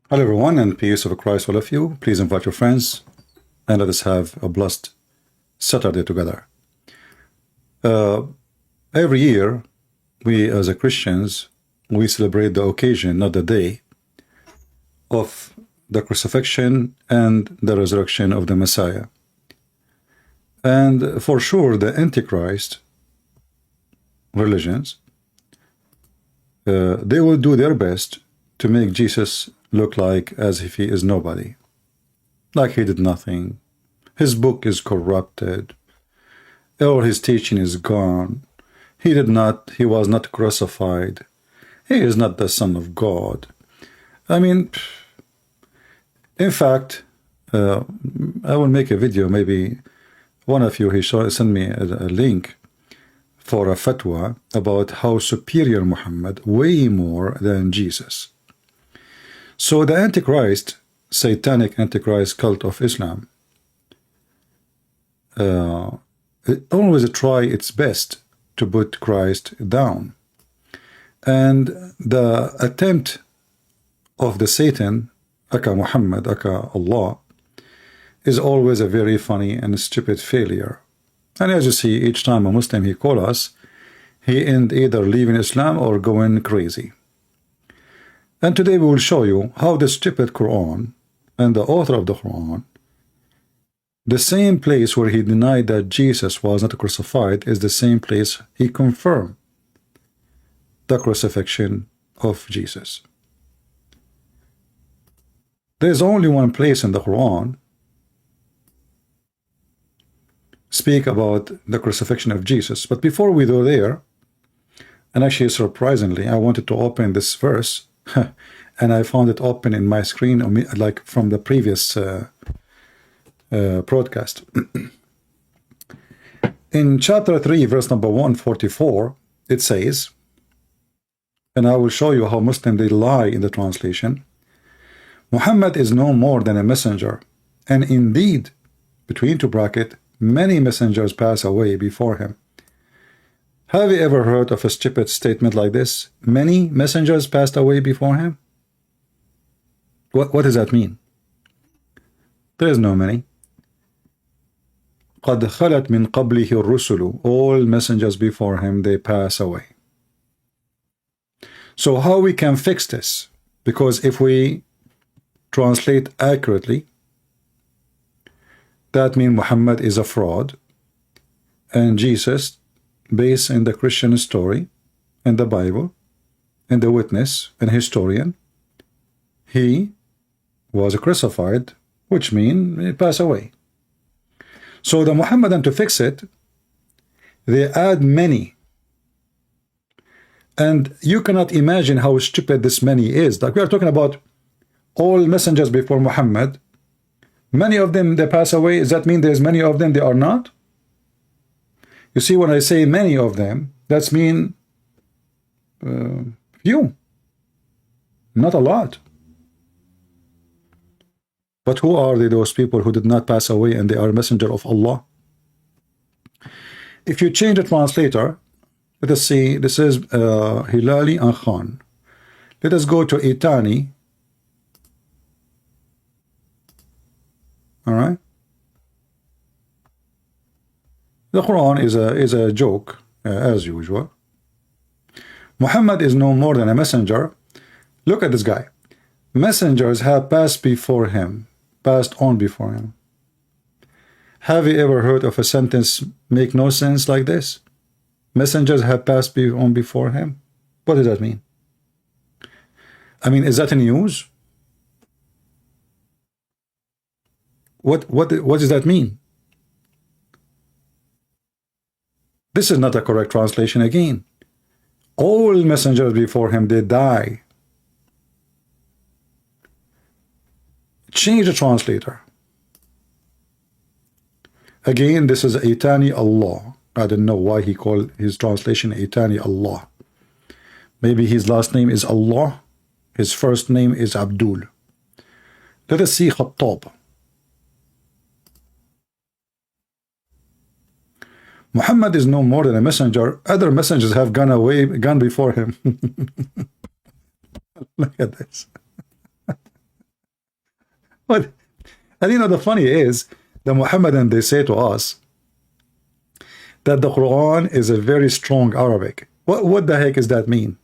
Hello everyone, and peace of Christ all of you. Please invite your friends and let us have a blessed Saturday together. Every year, we as a Christians, we celebrate the occasion, not the day, of the crucifixion and the resurrection of the Messiah. And for sure, the Antichrist religions, they will do their best to make Jesus look like as if he is nobody, like he did nothing. His book is corrupted, or his teaching is gone. He was not crucified. He is not the Son of God. I mean, in fact, I will make a video. Maybe one of you, sent me a link for a fatwa about how superior Muhammad, way more than Jesus. So the Antichrist, satanic Antichrist cult of Islam, it always try its best to put Christ down. And the attempt of the Satan, aka Muhammad, aka Allah, is always a very funny and stupid failure. And as you see, each time a Muslim he call us, he end either leaving Islam or going crazy. And today we will show you how the stupid Quran and the author of the Quran, the same place where he denied that Jesus was not crucified, is the same place he confirmed the crucifixion of Jesus. There is only one place in the Quran speak about the crucifixion of Jesus. But before we go there, and actually surprisingly, I wanted to open this verse and I found it open in my screen, like from the previous broadcast. In chapter 3, verse number 144, it says, and I will show you how Muslims they lie in the translation, Muhammad is no more than a messenger, and indeed, between two brackets, many messengers pass away before him. Have you ever heard of a stupid statement like this? Many messengers passed away before him? What does that mean? There is no many. قَدْ خَلَتْ مِنْ قَبْلِهِ الرُّسُلُ. All messengers before him, they pass away. So how we can fix this? Because if we translate accurately, that means Muhammad is a fraud, and Jesus, based in the Christian story and the Bible and the witness and historian, he was crucified, which means he passed away. So the Muhammadan, to fix it, they add many, and you cannot imagine how stupid this many is. Like we are talking about all messengers before Muhammad, many of them they pass away. Does that mean there's many of them they are not? You see, when I say many of them, that's mean few, not a lot. But who are they, those people who did not pass away and they are messenger of Allah? If you change the translator, let us see, this is Hilali and Khan. Let us go to Itani. All right. The Quran is a joke, as usual. Muhammad is no more than a messenger. Look at this guy. Messengers have passed before him, passed on before him. Have you ever heard of a sentence make no sense like this? Messengers have passed on before him. What does that mean? I mean, is that a news? What does that mean? This is not a correct translation again. All messengers before him, they die. Change the translator. Again, this is Itani Allah. I don't know why he called his translation Itani Allah. Maybe his last name is Allah. His first name is Abdul. Let us see Khattab. Muhammad is no more than a messenger. Other messengers have gone before him. Look at this. But, and you know, the funny is, the Muhammadan, they say to us that the Quran is a very strong Arabic. What the heck does that mean?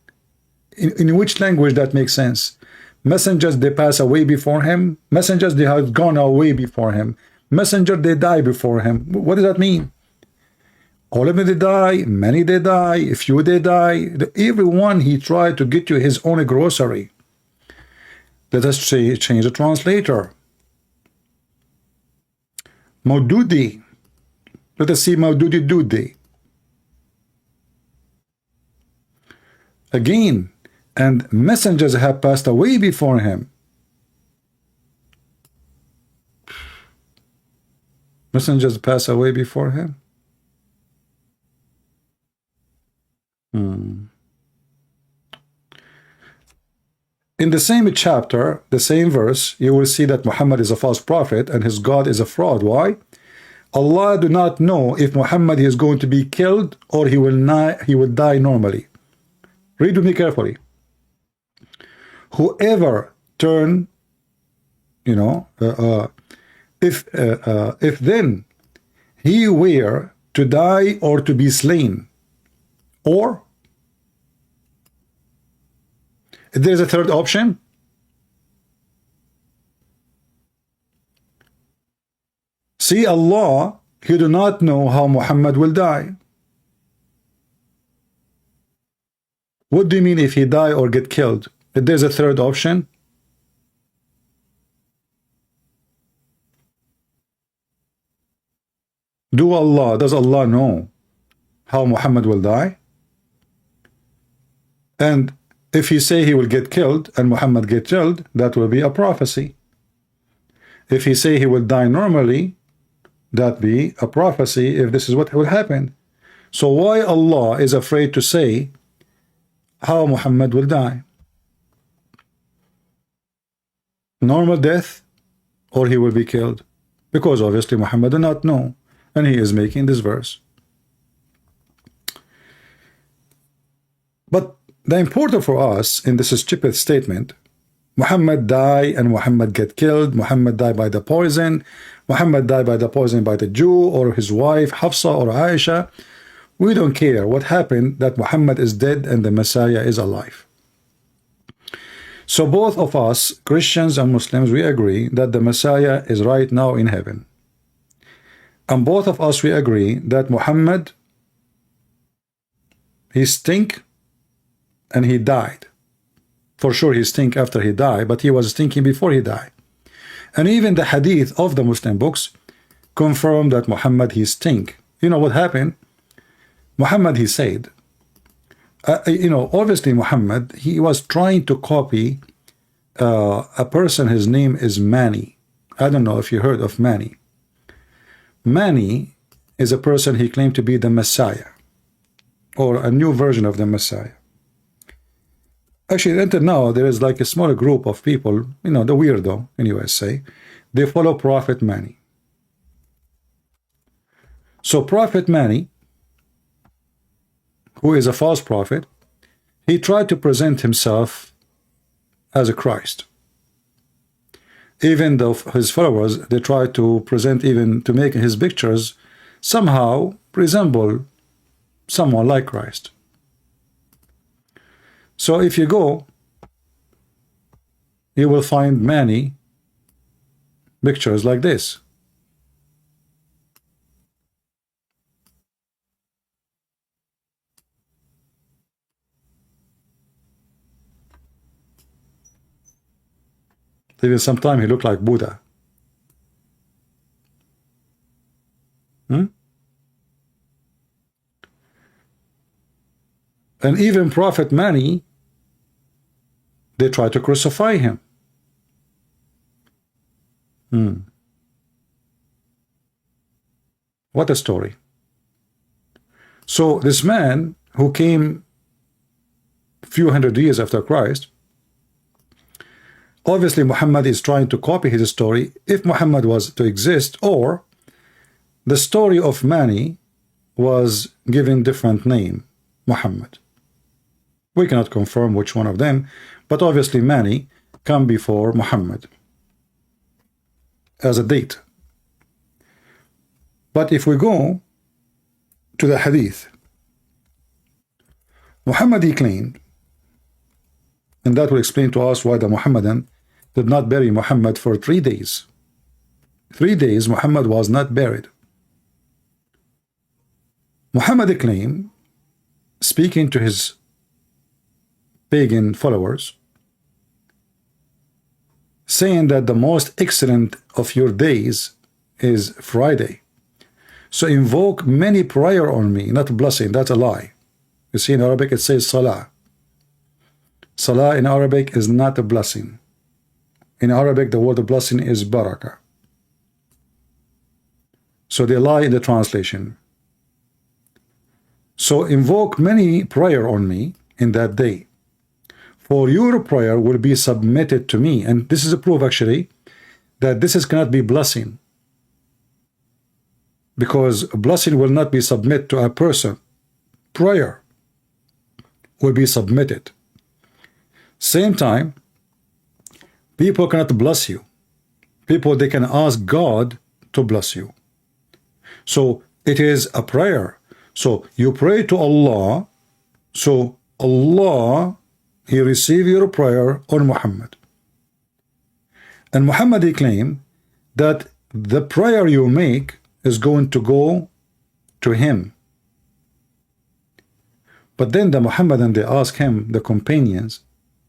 In which language that makes sense? Messengers, they pass away before him. Messengers, they have gone away before him. Messenger, they die before him. What does that mean? All of them, they die. Many, they die. A few, they die. Everyone, he tried to get you his own grocery. Let us say, change the translator. Maududi. Let us see Maududi Dudi. Again, and messengers have passed away before him. Messengers pass away before him. In the same chapter, the same verse, you will see that Muhammad is a false prophet and his God is a fraud. Why? Allah do not know if Muhammad is going to be killed or he will die normally. Read with me carefully. Whoever turn, you know, if then he were to die or to be slain, or if there's a third option, see, Allah, he do not know how Muhammad will die. What do you mean if he die or get killed? If there's a third option, does Allah know how Muhammad will die? And if he say he will get killed and Muhammad get killed, that will be a prophecy. If he say he will die normally, that be a prophecy if this is what will happen. So why Allah is afraid to say how Muhammad will die? Normal death or he will be killed? Because obviously Muhammad do not know, and he is making this verse. But the important for us in this stupid statement, Muhammad die and Muhammad get killed, Muhammad die by the poison, Muhammad die by the poison by the Jew or his wife Hafsa or Aisha, we don't care what happened, that Muhammad is dead and the Messiah is alive. So both of us, Christians and Muslims, we agree that the Messiah is right now in heaven. And both of us, we agree that Muhammad, he stink and he died. For sure he stink after he died, but he was stinking before he died. And even the hadith of the Muslim books confirm that Muhammad, he stink. You know what happened? Muhammad, he said, you know, obviously Muhammad, he was trying to copy a person, his name is Mani. I don't know if you heard of Mani. Mani is a person he claimed to be the Messiah, or a new version of the Messiah. Actually, until now, there is like a smaller group of people, you know, the weirdo, anyway, say, they follow Prophet Mani. So Prophet Mani, who is a false prophet, he tried to present himself as a Christ. Even though his followers, they tried to present, even to make his pictures somehow resemble someone like Christ. So if you go, you will find many pictures like this. Even sometimes he looked like Buddha. And even Prophet Mani, they try to crucify him. What a story. So this man who came a few hundred years after Christ, obviously Muhammad is trying to copy his story, if Muhammad was to exist, or the story of Mani was given different name, Muhammad. We cannot confirm which one of them, but obviously Mani come before Muhammad. as a date. But if we go to the hadith, Muhammad claimed, and that will explain to us why the Muhammadan did not bury Muhammad for 3 days. 3 days Muhammad was not buried. Muhammad claimed, speaking to his pagan followers, saying that the most excellent of your days is Friday. So invoke many prayer on me, not blessing. That's a lie. You see, in Arabic it says salah. Salah in Arabic is not a blessing. In Arabic the word blessing is barakah. So they lie in the translation. So invoke many prayer on me in that day, for your prayer will be submitted to me. And this is a proof actually that this cannot be blessing, because blessing will not be submitted to a person. Prayer will be submitted. Same time, people cannot bless you. People, they can ask God to bless you. So it is a prayer. So you pray to Allah, so Allah, He receive your prayer on Muhammad. And Muhammad, he claimed that the prayer you make is going to go to him. But then the Muhammadan, they ask him, the companions,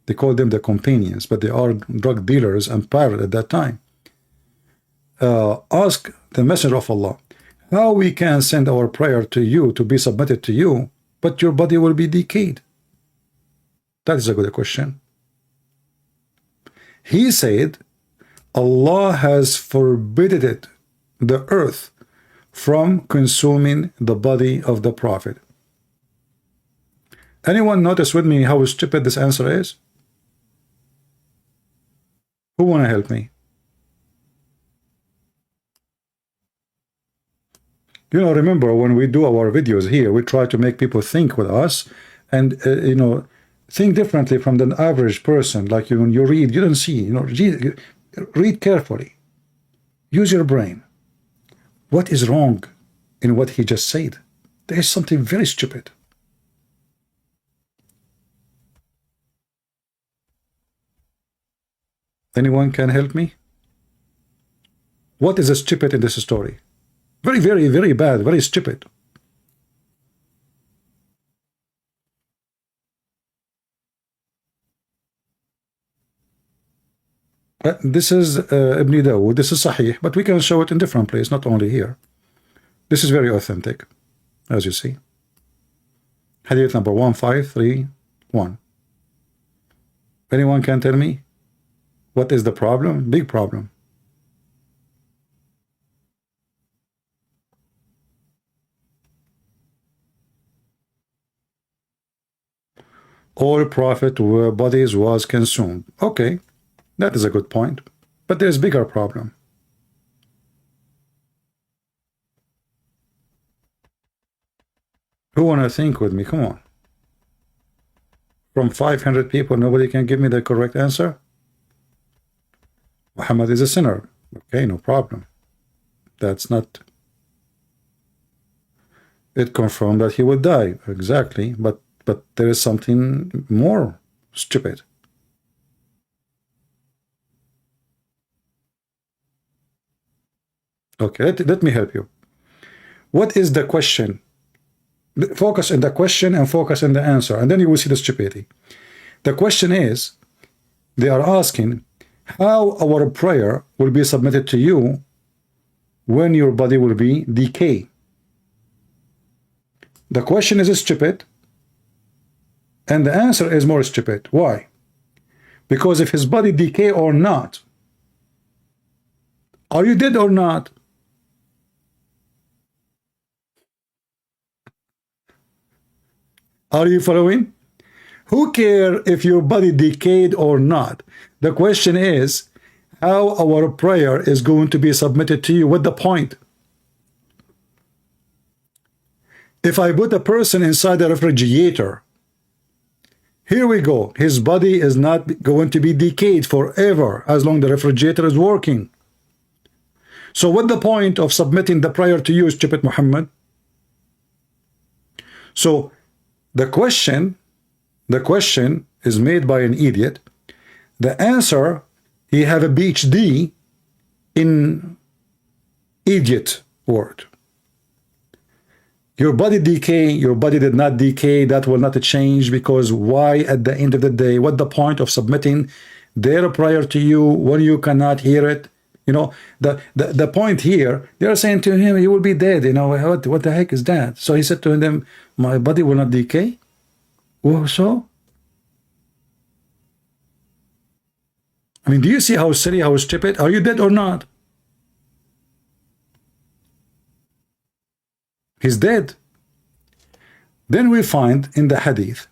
they call them the companions, but they are drug dealers and pirates at that time, ask the Messenger of Allah, how we can send our prayer to you to be submitted to you, but your body will be decayed? That is a good question. He said, Allah has forbidden it, the earth, from consuming the body of the Prophet. Anyone notice with me how stupid this answer is? Who want to help me? You know, remember when we do our videos here, we try to make people think with us and, you know, think differently from the average person. Like when you read, you don't see, you know, read carefully. Use your brain. What is wrong in what he just said? There is something very stupid. Anyone can help me? What is the stupid in this story? Very, very, very bad, very stupid. This is Ibn Dawood, this is Sahih, but we can show it in different places, not only here. This is very authentic, as you see. Hadith number 1531. Anyone can tell me what is the problem? Big problem. All prophet bodies was consumed. Okay, that is a good point, but there's bigger problem. Who want to think with me? Come on. From 500 people, nobody can give me the correct answer? Muhammad is a sinner. Okay, no problem. That's not... It confirmed that he would die. Exactly, but there is something more stupid. Okay, let me help you. What is the question? Focus on the question and focus on the answer, and then you will see the stupidity. The question is, they are asking how our prayer will be submitted to you when your body will be decay. The question is stupid, and the answer is more stupid. Why? Because if his body decay or not, are you dead or not? Are you following? Who cares if your body decayed or not? The question is how our prayer is going to be submitted to you. What the point? If I put a person inside the refrigerator, here we go. His body is not going to be decayed forever as long as the refrigerator is working. So what the point of submitting the prayer to you, stupid Muhammad? So the question is made by an idiot. The answer, he have a PhD in idiot word. Your body decay, your body did not decay, that will not change, because why at the end of the day, what the point of submitting their prayer to you when you cannot hear it? You know, the point here, they are saying to him, you will be dead. You know, what the heck is that? So he said to them, my body will not decay? Oh, so? I mean, do you see how silly, how stupid? Are you dead or not? He's dead. Then we find in the hadith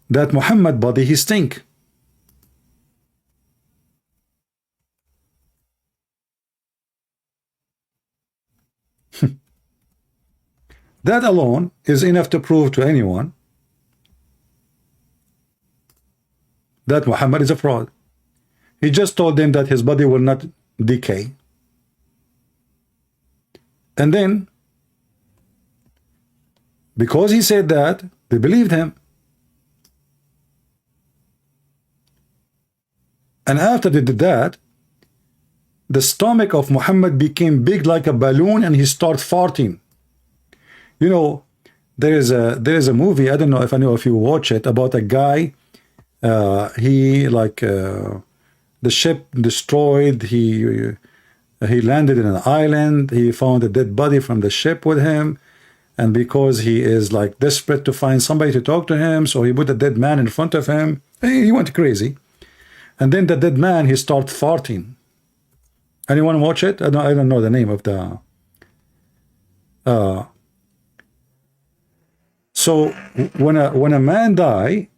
that Muhammad body, he stink. That alone is enough to prove to anyone that Muhammad is a fraud. He just told them that his body will not decay. And then, because he said that, they believed him. And after they did that, the stomach of Muhammad became big like a balloon, and he started farting. You know, there is a movie, I don't know if you watch it, about a guy, he the ship destroyed, he landed in an island, he found a dead body from the ship with him, and because he is like desperate to find somebody to talk to him, so he put a dead man in front of him. He went crazy. And then the dead man, he started farting. Anyone watch it? I don't know the name of the so when a man die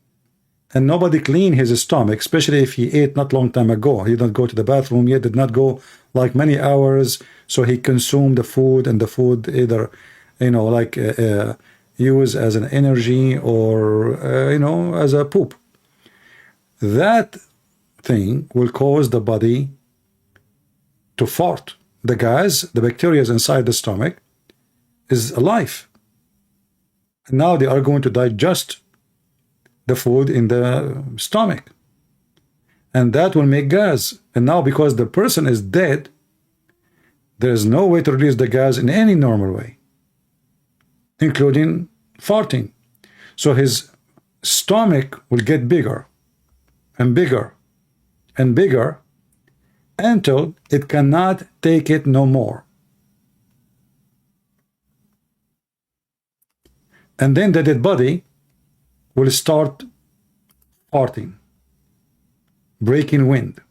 and nobody clean his stomach, especially if he ate not long time ago, he didn't go to the bathroom yet, did not go like many hours, so he consumed the food, and the food either, you know, like use as an energy or you know, as a poop. That thing will cause the body to fart. The gas, the bacteria inside the stomach is alive. And now they are going to digest the food in the stomach, and that will make gas. And now, because the person is dead, there is no way to release the gas in any normal way, including farting. So his stomach will get bigger and bigger and bigger until it cannot take it no more. And then the dead body will start farting, breaking wind.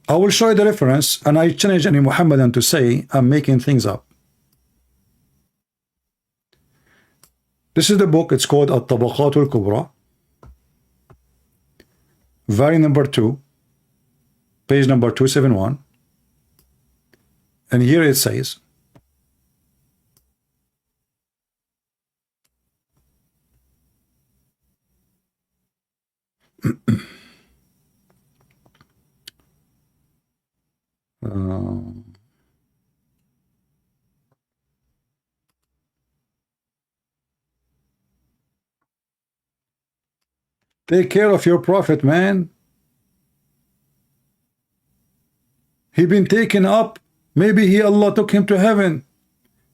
I will show you the reference, and I challenge any Muhammadan to say I'm making things up. This is the book, it's called At-Tabaqat al-Kubra, volume number 2, page number 271. And here it says, take care of your prophet, man. He been taken up. Maybe Allah took him to heaven.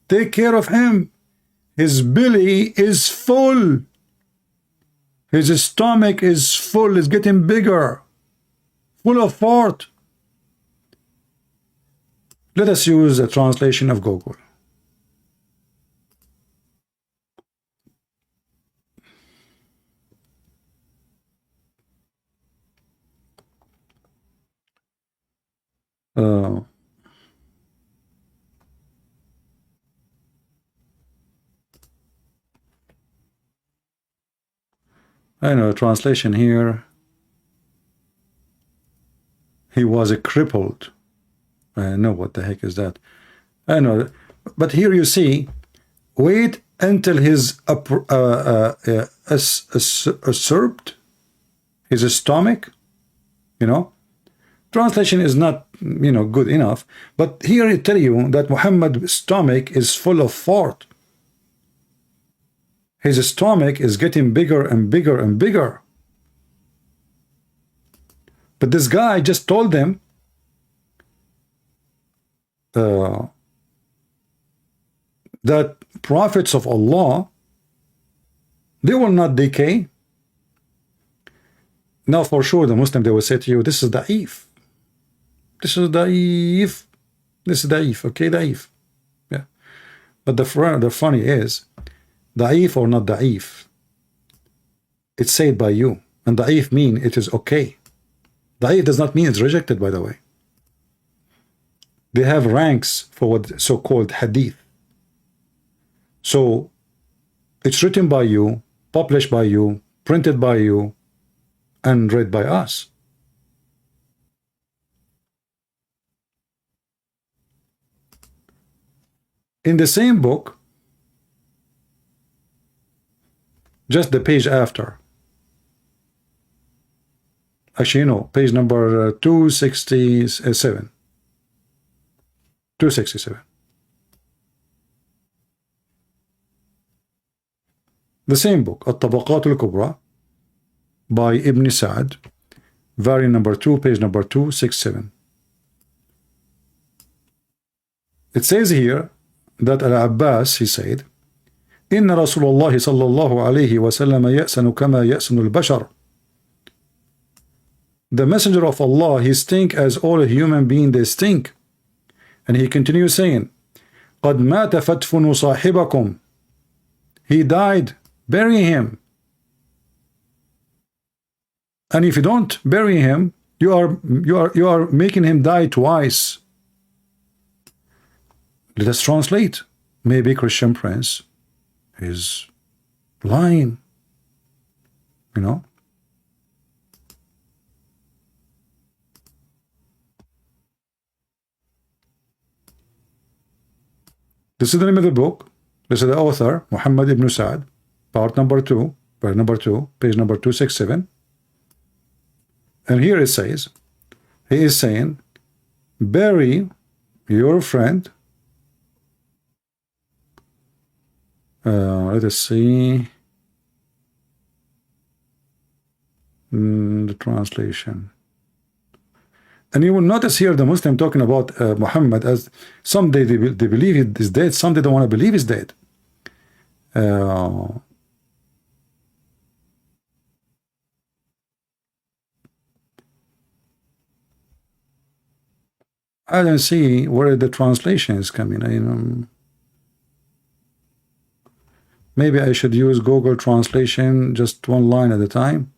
Take care of him. His belly is full. His stomach is full, is getting bigger, full of fart. Let us use a translation of Google. I know, translation here. He was a crippled. I know, what the heck is that? I know, but here you see, wait until his usurped his stomach, you know, Translation is not, good enough. But here I tell you that Muhammad's stomach is full of fart. His stomach is getting bigger and bigger and bigger. But this guy just told them that prophets of Allah, they will not decay. Now for sure the Muslim, they will say to you, this is da'if. This is da'if. This is da'if. Okay, da'if. Yeah. But the funny is, da'if or not da'if, it's said by you. And da'if mean it is okay. Da'if does not mean it's rejected, by the way. They have ranks for what so-called hadith. So it's written by you, published by you, printed by you, and read by us. In the same book, just the page after, actually, no, page number 267. 267. The same book, الطبقات الكبرى, by Ibn Sa'd, volume number 2, page number 267. It says here that Al-Abbas, he said, إن رسول الله صلى الله عليه وسلم يأسن كما يأسن البشر. The messenger of Allah, he stink as all human beings they stink. And he continues saying, قد مات فادفنوا صاحبكم. He died, bury him. And if you don't bury him, you are making him die twice. Let us translate. Maybe Christian Prince is lying. This is the name of the book. This is the author, Muhammad ibn Sa'd, part number 2, page number 267. And here it says, he is saying, bury your friend. Let us see the translation. And you will notice here the Muslim talking about Muhammad as some they believe he is dead, some they don't want to believe he's dead. I don't see where the translation is coming. Maybe I should use Google Translation, just one line at a time.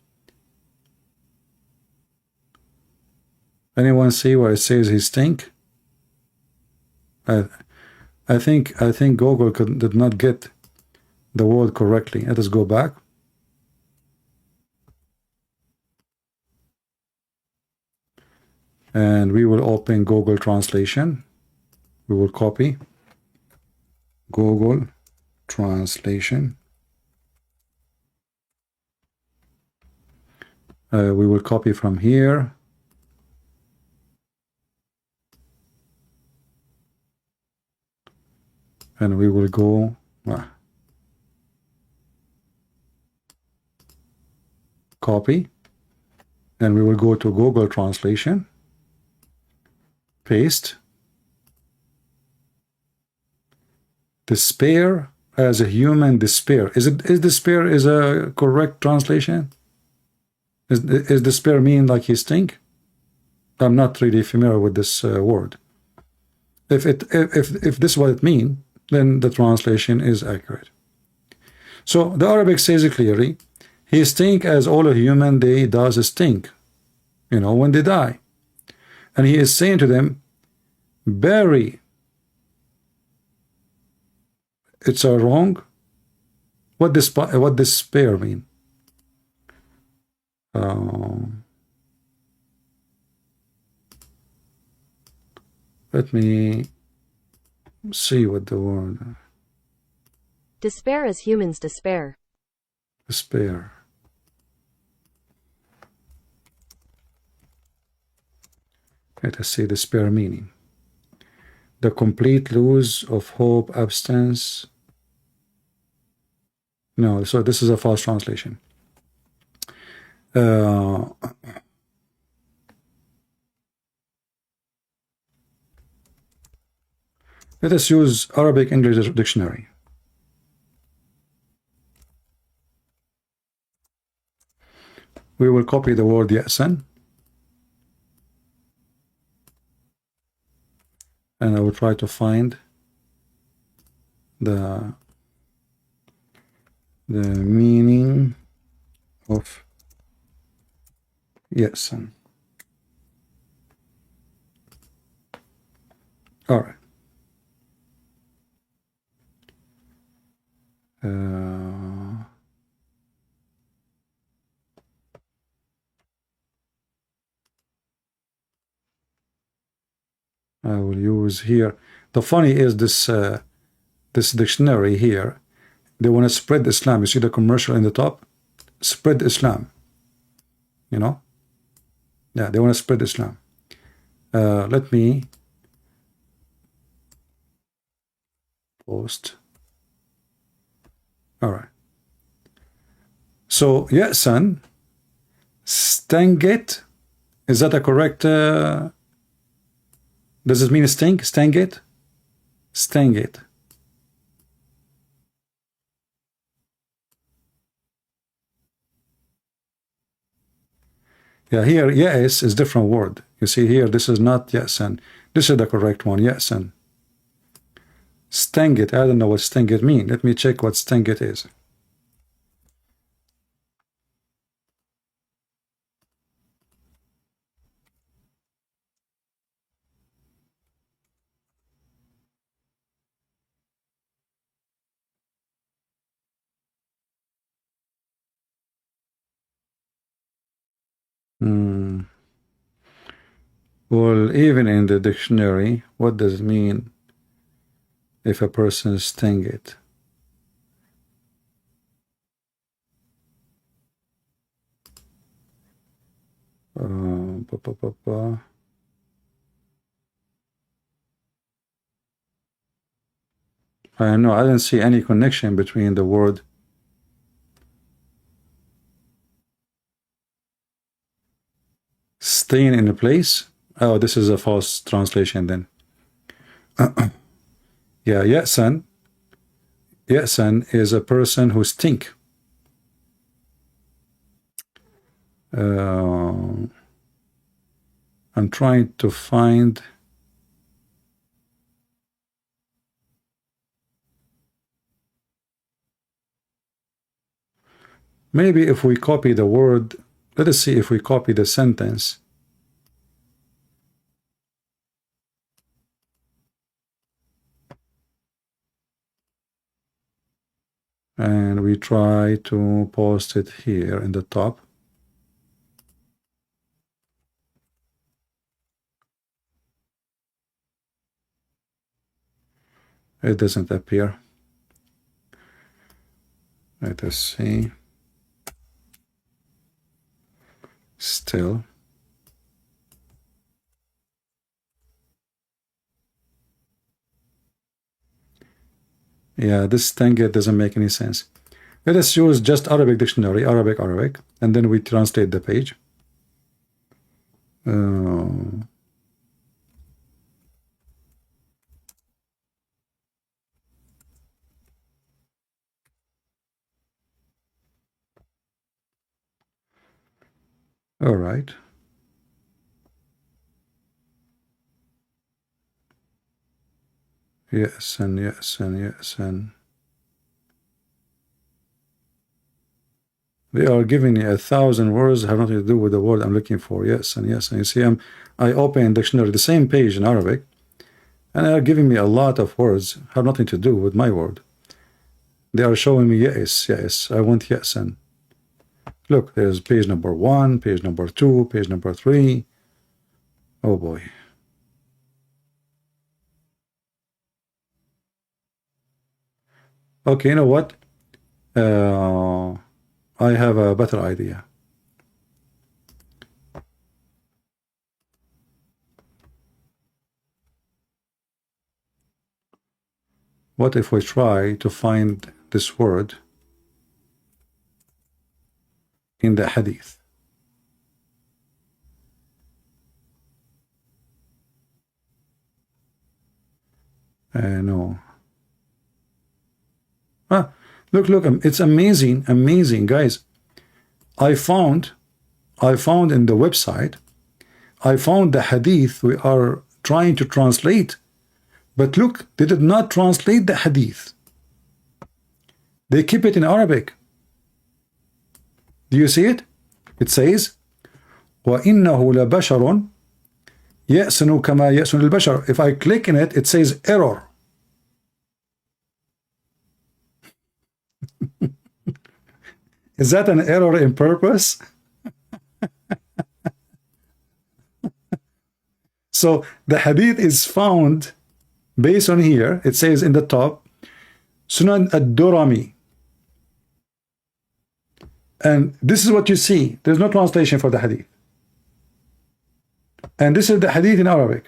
Anyone see where it says he stink? I think Google did not get the word correctly. Let us go back. And we will open Google Translation. We will copy Google Translation. We will copy from here. And we will go copy, and we will go to Google Translation, paste, despair as a human despair. Is despair is a correct translation? Is despair mean like he stink? I'm not really familiar with this word. If this is what it means, then the translation is accurate. So the Arabic says it clearly, he stink as all a human they does stink, when they die. And he is saying to them, bury. It's wrong. What despair mean? Let me see what the word. Despair as humans despair. Despair. Let us see the spare meaning. The complete lose of hope, absence. No, so this is a false translation. Let us use Arabic English dictionary. We will copy the word ya'san, and I will try to find the meaning of ya'san. All right. I will use here. The funny is this this dictionary here. They want to spread Islam. You see the commercial in the top? Spread Islam. You know? Yeah, they want to spread Islam. Let me post. All right. So, ya'san, stangit. Is that a correct? Does it mean sting? Stangit? Stangit. Yeah, here, yes is different word. You see here, this is not ya'san. This is the correct one, ya'san. Stangit, I don't know what stangit mean. Let me check what stangit is. Well, even in the dictionary, what does it mean if a person sting it? I know, I didn't see any connection between the word staying in a place. Oh, this is a false translation then. Yeah, ya'san. Ya'san is a person who stink. I'm trying to find. Maybe if we copy the word, let us see if we copy the sentence. And we try to post it here in the top. It doesn't appear. Let us see. Still. Yeah, this thing doesn't make any sense. Let us use just Arabic dictionary, Arabic, and then we translate the page. All right. Yes, and yes, and yes, and they are giving me 1,000 words have nothing to do with the word I'm looking for. Yes, and yes, and you see, I open dictionary, the same page in Arabic, and they are giving me a lot of words have nothing to do with my word. They are showing me yes, yes, I want yes, and look, there's page number 1, page number 2, page number 3. Oh boy. Okay, you know what? I have a better idea. What if we try to find this word in the hadith? No. Look, it's amazing, guys. I found in the website, I found the hadith we are trying to translate, but look, they did not translate the hadith. They keep it in Arabic. Do you see it? It says, وَإِنَّهُ لَبَشَرٌ يَأْسَنُ كَمَا يَأْسَنُ الْبَشَرُ. If I click in it, it says error. Is that an error in purpose? So the hadith is found based on here. It says in the top, Sunan ad-Durami. And this is what you see. There's no translation for the hadith. And this is the hadith in Arabic.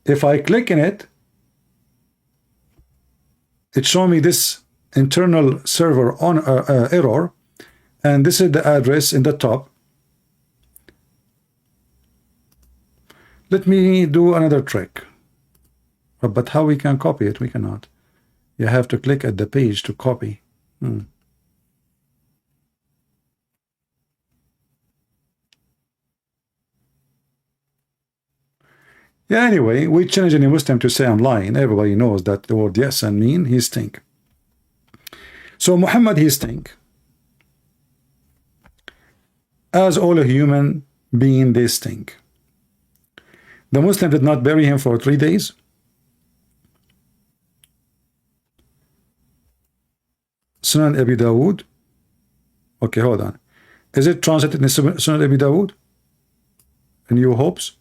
If I click in it, it shows me this internal server on error, and this is the address in the top. Let me do another trick. But how we can copy it? We cannot. You have to click at the page to copy. Yeah, anyway, we challenge any Muslim to say I'm lying. Everybody knows that the word yes and mean he stink. So Muhammad he stink. As all a human being they stink. The Muslim did not bury him for 3 days. Sunan Abi Dawood. Okay, hold on. Is it translated in Sunan Abi Dawood? In New Hopes?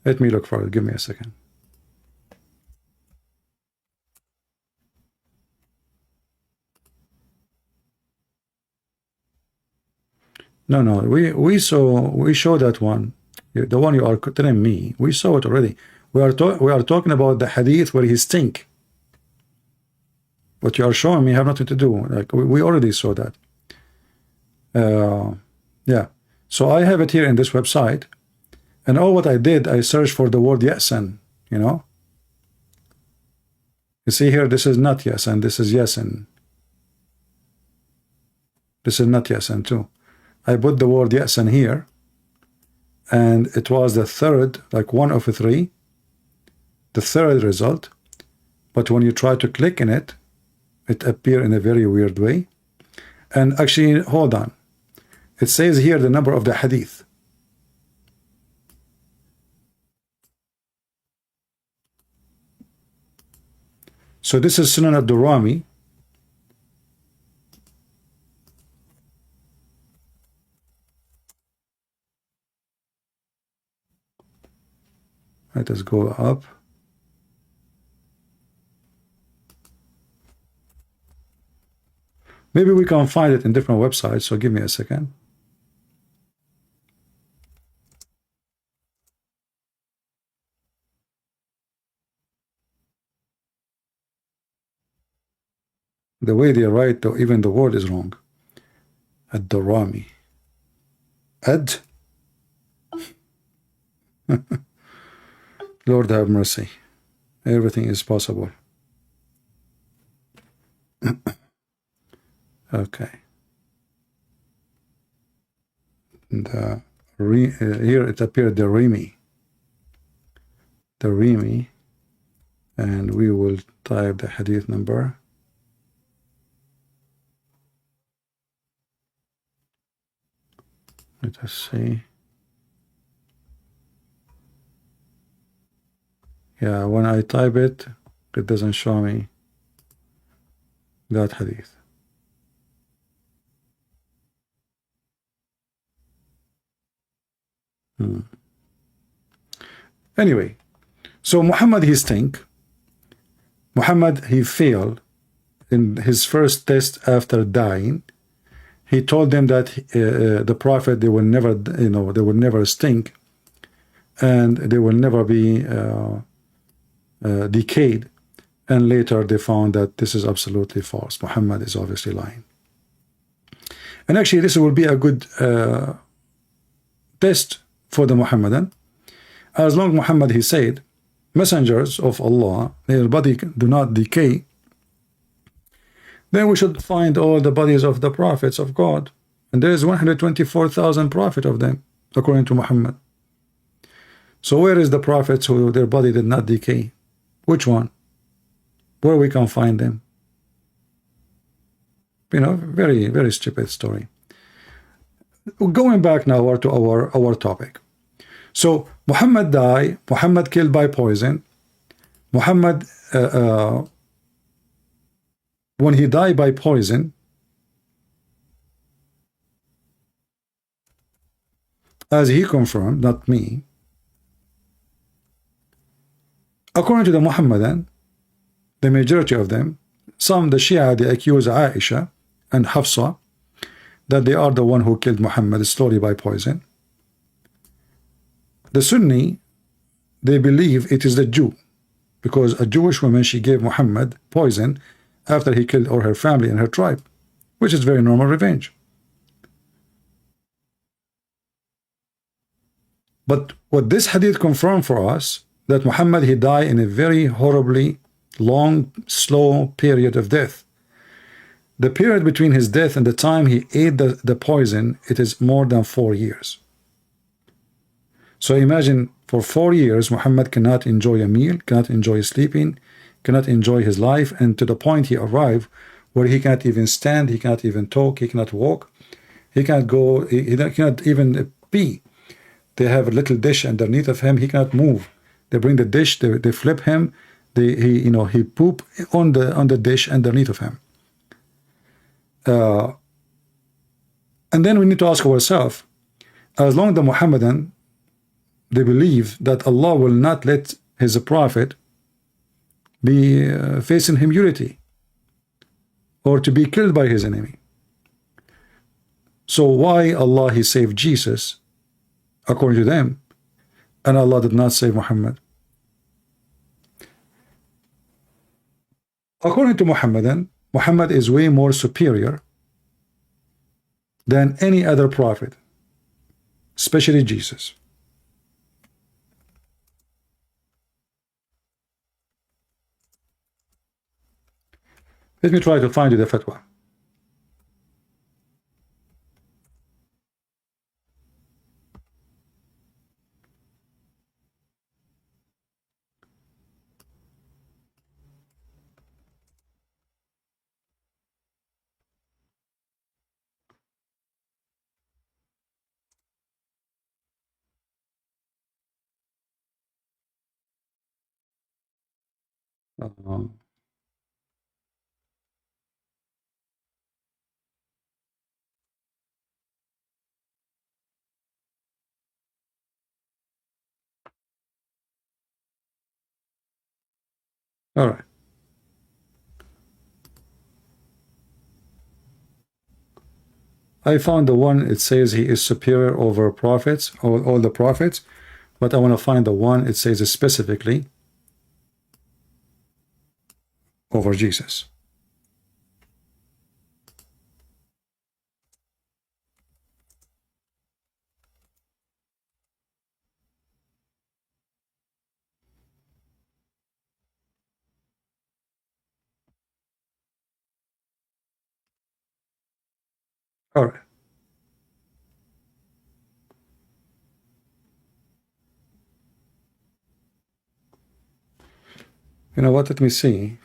Let me look for it. Give me a second. No, we show that one. The one you are telling me, we saw it already. We are talking about the hadith where he stink. What you are showing me have nothing to do. Like we already saw that. Yeah. So I have it here in this website, and all what I did, I searched for the word yasan. You know. You see here, this is not yasan. This is yasan. This is not yasan too. I put the word yasan here, and it was the third, like 1 of 3, the third result. But when you try to click in it, it appears in a very weird way. And actually, hold on. It says here the number of the hadith. So this is Sunan ad-Durami. Let us go up. Maybe we can find it in different websites, so give me a second. The way they write, though, even the word is wrong. Ad-Durami. Ad. Lord have mercy. Everything is possible. Okay. And, here it appeared the Rimi. The Rimi. And we will type the hadith number. Let us see. Yeah, when I type it, it doesn't show me that hadith. Anyway, so Muhammad he stink. Muhammad he failed in his first test after dying. He told them that the prophet, they will never, they will never stink, and they will never be decayed. and later they found that this is absolutely false. Muhammad is obviously lying. And actually this will be a good test for the Muhammadan. As long as Muhammad, he said, messengers of Allah, their body do not decay, then we should find all the bodies of the prophets of God. And there is 124,000 prophets of them, according to Muhammad. So where is the prophets who their body did not decay? Which one? Where we can find them? You know, very, very stupid story. Going back now to our topic. So Muhammad died, Muhammad killed by poison. Muhammad, when he died by poison, as he confirmed, not me, according to the Muhammadan, the majority of them, some, the Shia, they accuse Aisha and Hafsa that they are the one who killed Muhammad slowly by poison. The Sunni, they believe it is the Jew, because a Jewish woman, she gave Muhammad poison after he killed all her family and her tribe, which is very normal revenge. But what this hadith confirmed for us, that Muhammad, he died in a very horribly long, slow period of death. The period between his death and the time he ate the poison, it is more than 4 years. So imagine, for 4 years, Muhammad cannot enjoy a meal, cannot enjoy sleeping, cannot enjoy his life, and to the point he arrived where he cannot even stand, he cannot even talk, he cannot walk, he cannot go, he cannot even pee. They have a little dish underneath of him, he cannot move. They bring the dish, they flip him, he poop on the dish underneath of him. And then we need to ask ourselves, as long as the Muhammadan, they believe that Allah will not let his prophet be facing humility or to be killed by his enemy. So why Allah, he saved Jesus according to them, and Allah did not save Muhammad? According to Muhammadan, Muhammad is way more superior than any other prophet, especially Jesus. Let me try to find you the fatwa. Uh, all right. I found the one, it says he is superior over prophets, all the prophets, but I want to find the one, it says specifically over Jesus. All right. You know what? Let me see.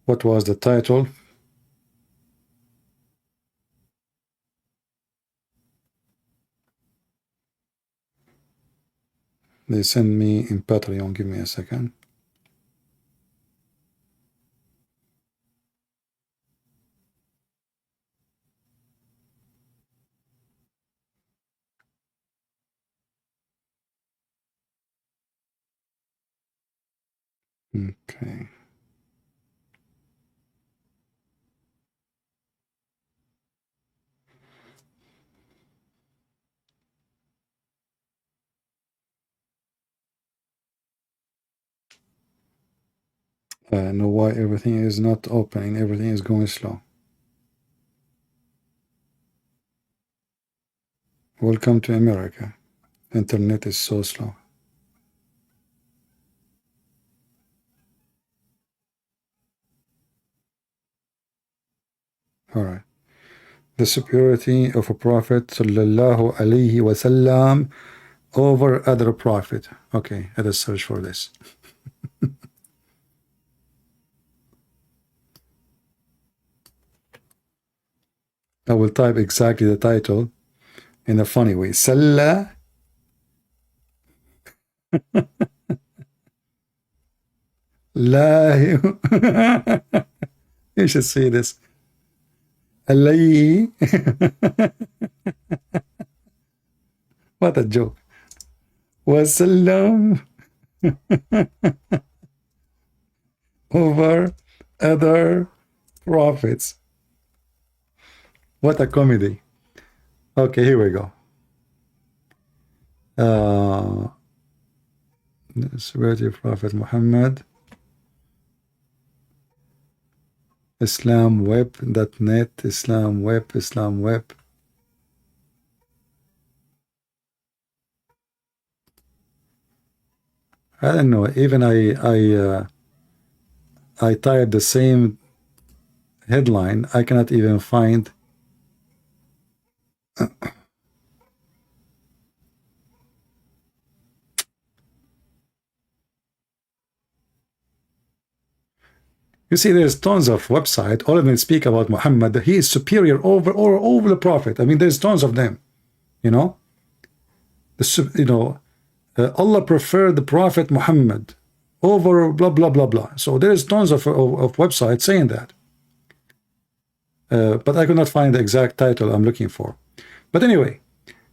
What was the title? They send me in Patreon. Give me a second. Okay. I know why everything is not opening, everything is going slow. Welcome to America. Internet is so slow. Alright. The superiority of a prophet sallallahu alaihi wasallam over other prophet. Okay, let us search for this. I will type exactly the title in a funny way. Salla. La. You should see this. Alayhi. What a joke. Wasallam over other prophets. What a comedy. Okay, here we go. The superiority of Prophet Muhammad. Islamweb.net, Islamweb. I don't know. Even I typed the same headline. I cannot even find. You see, there's tons of websites. All of them speak about Muhammad. He is superior over the Prophet. I mean, there's tons of them. You know, Allah preferred the Prophet Muhammad over blah blah blah blah. So there's tons of websites saying that. But I could not find the exact title I'm looking for. But anyway,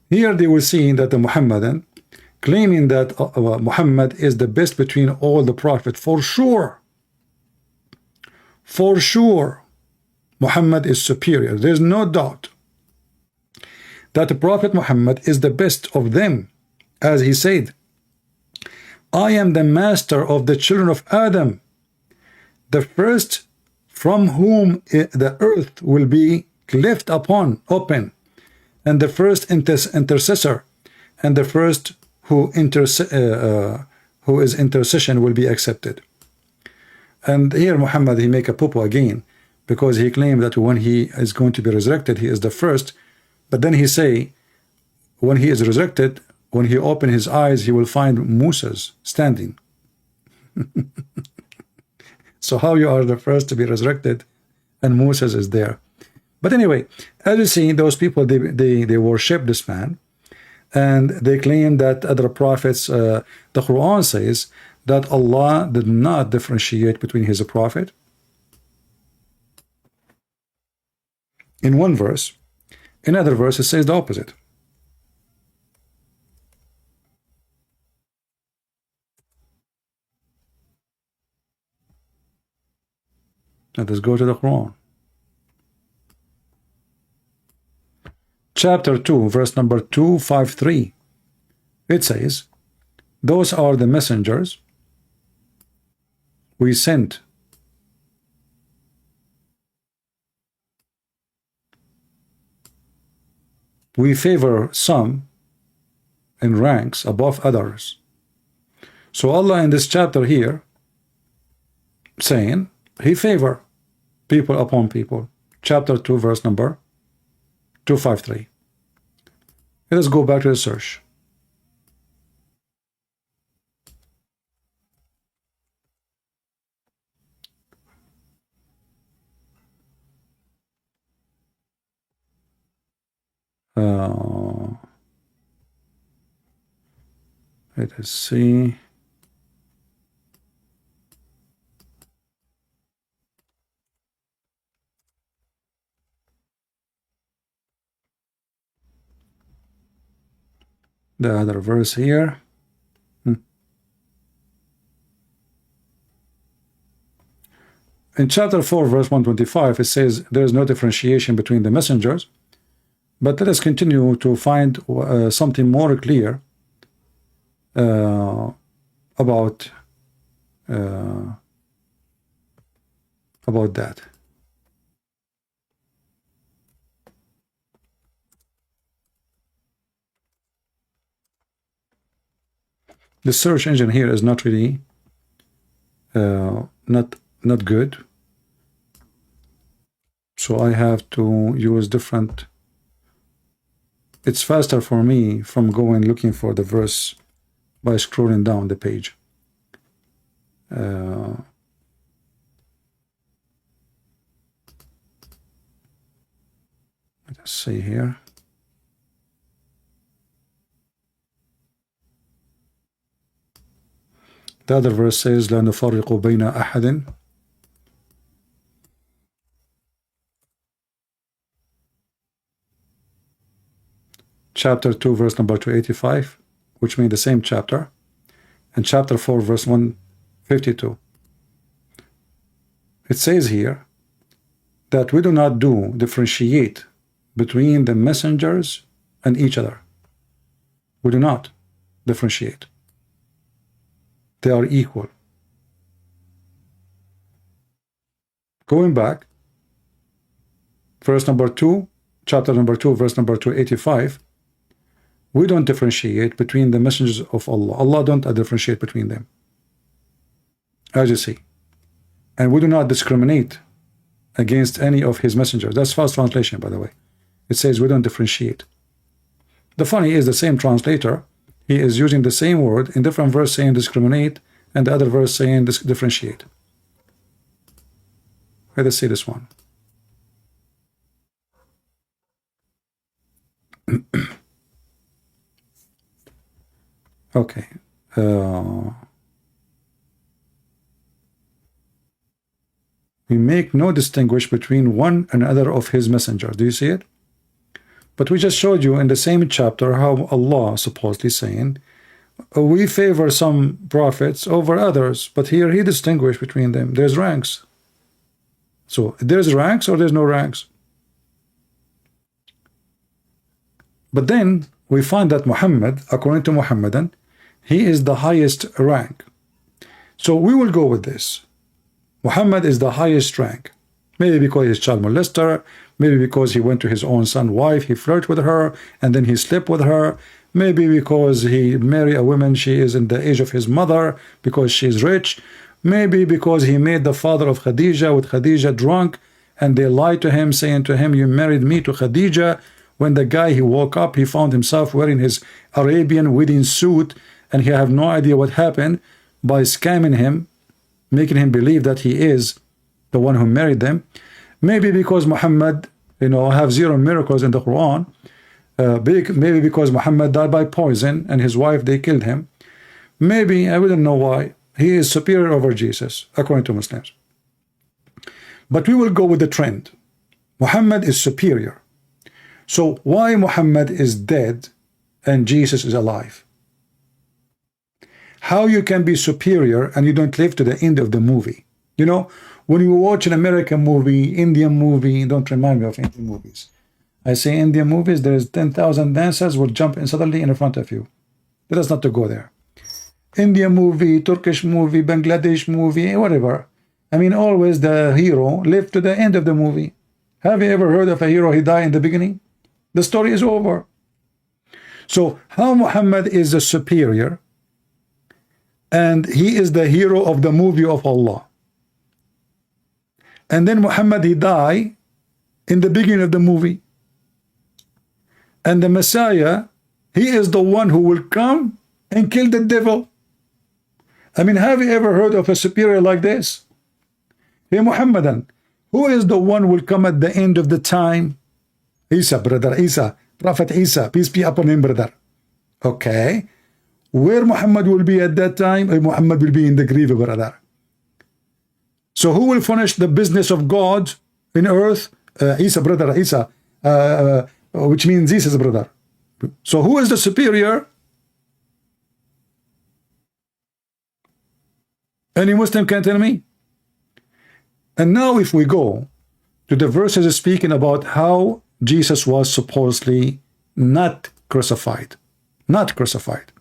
here they were seeing that the Muhammadan claiming that Muhammad is the best between all the prophets. For sure, Muhammad is superior. There's no doubt that the Prophet Muhammad is the best of them. As he said, I am the master of the children of Adam, the first from whom the earth will be cleft open, and the first intercessor, and the first whose intercession will be accepted. And here Muhammad, he make a poo-poo again, because he claimed that when he is going to be resurrected, he is the first. But then he say, when he is resurrected, when he open his eyes, he will find Moses standing. So how you are the first to be resurrected and Moses is there? But anyway, as you see, those people, they worship this man, and they claim that other prophets, the Quran says that Allah did not differentiate between his prophet. In one verse, in another verse, it says the opposite. Let us go to the Quran. Chapter 2, verse number 253. It says, those are the messengers we sent. We favor some in ranks above others. So Allah in this chapter here saying he favor people upon people. Chapter 2, verse number 253. Let us go back to the search. Let us see. The other verse here. In chapter 4, verse 125, it says there is no differentiation between the messengers. But let us continue to find something more clear about about that. The search engine here is not really not good, so I have to use different. It's faster for me from going looking for the verse by scrolling down the page. Let's see here. The other verse says لا نفرق بين أحد. Chapter 2 verse number 285, which means the same chapter, and chapter 4 verse 152. It says here that we do not differentiate between the messengers and each other. We do not differentiate. They are equal. Going back, verse number 2, chapter number 2, verse number 285, we don't differentiate between the messengers of Allah. Allah don't differentiate between them, as you see. And we do not discriminate against any of his messengers. That's fast translation, by the way. It says we don't differentiate. The funny is the same translator, he is using the same word in different verse saying discriminate, and the other verse saying differentiate. Let us see this one. Okay. We make no distinguish between one and another of his messengers. Do you see it? But we just showed you in the same chapter how Allah supposedly saying we favor some prophets over others, but here he distinguished between them. There's ranks. So there's ranks or there's no ranks. But then we find that Muhammad, according to Muhammadan, he is the highest rank. So we will go with this. Muhammad is the highest rank. Maybe because he's child molester, maybe because he went to his own son's wife, he flirted with her, and then he slept with her. Maybe because he married a woman, she is in the age of his mother, because she's rich. Maybe because he made the father of Khadija with Khadija drunk, and they lied to him, saying to him, you married me to Khadija. When the guy, he woke up, he found himself wearing his Arabian wedding suit, and he have no idea what happened by scamming him, making him believe that he is the one who married them. Maybe because Muhammad, have zero miracles in the Quran. Maybe because Muhammad died by poison and his wife, they killed him. Maybe, I wouldn't know why, he is superior over Jesus, according to Muslims. But we will go with the trend. Muhammad is superior. So why Muhammad is dead and Jesus is alive? How you can be superior and you don't live to the end of the movie? When you watch an American movie, Indian movie, don't remind me of Indian movies. I say Indian movies, there's 10,000 dancers will jump in suddenly in front of you. Let us not to go there. Indian movie, Turkish movie, Bangladesh movie, whatever. I mean, always the hero lived to the end of the movie. Have you ever heard of a hero, he died in the beginning? The story is over. So how Muhammad is the superior and he is the hero of the movie of Allah. And then Muhammad, he died in the beginning of the movie. And the Messiah, he is the one who will come and kill the devil. I mean, have you ever heard of a superior like this? Hey Muhammadan, who is the one who will come at the end of the time? Isa, brother, Isa, Prophet Isa, peace be upon him, brother. Okay. Where Muhammad will be at that time? Muhammad will be in the grave, brother. So who will finish the business of God in earth? Isa, brother, Isa, which means Jesus, brother. So who is the superior? Any Muslim can tell me? And now if we go to the verses speaking about how Jesus was supposedly not crucified. Not crucified.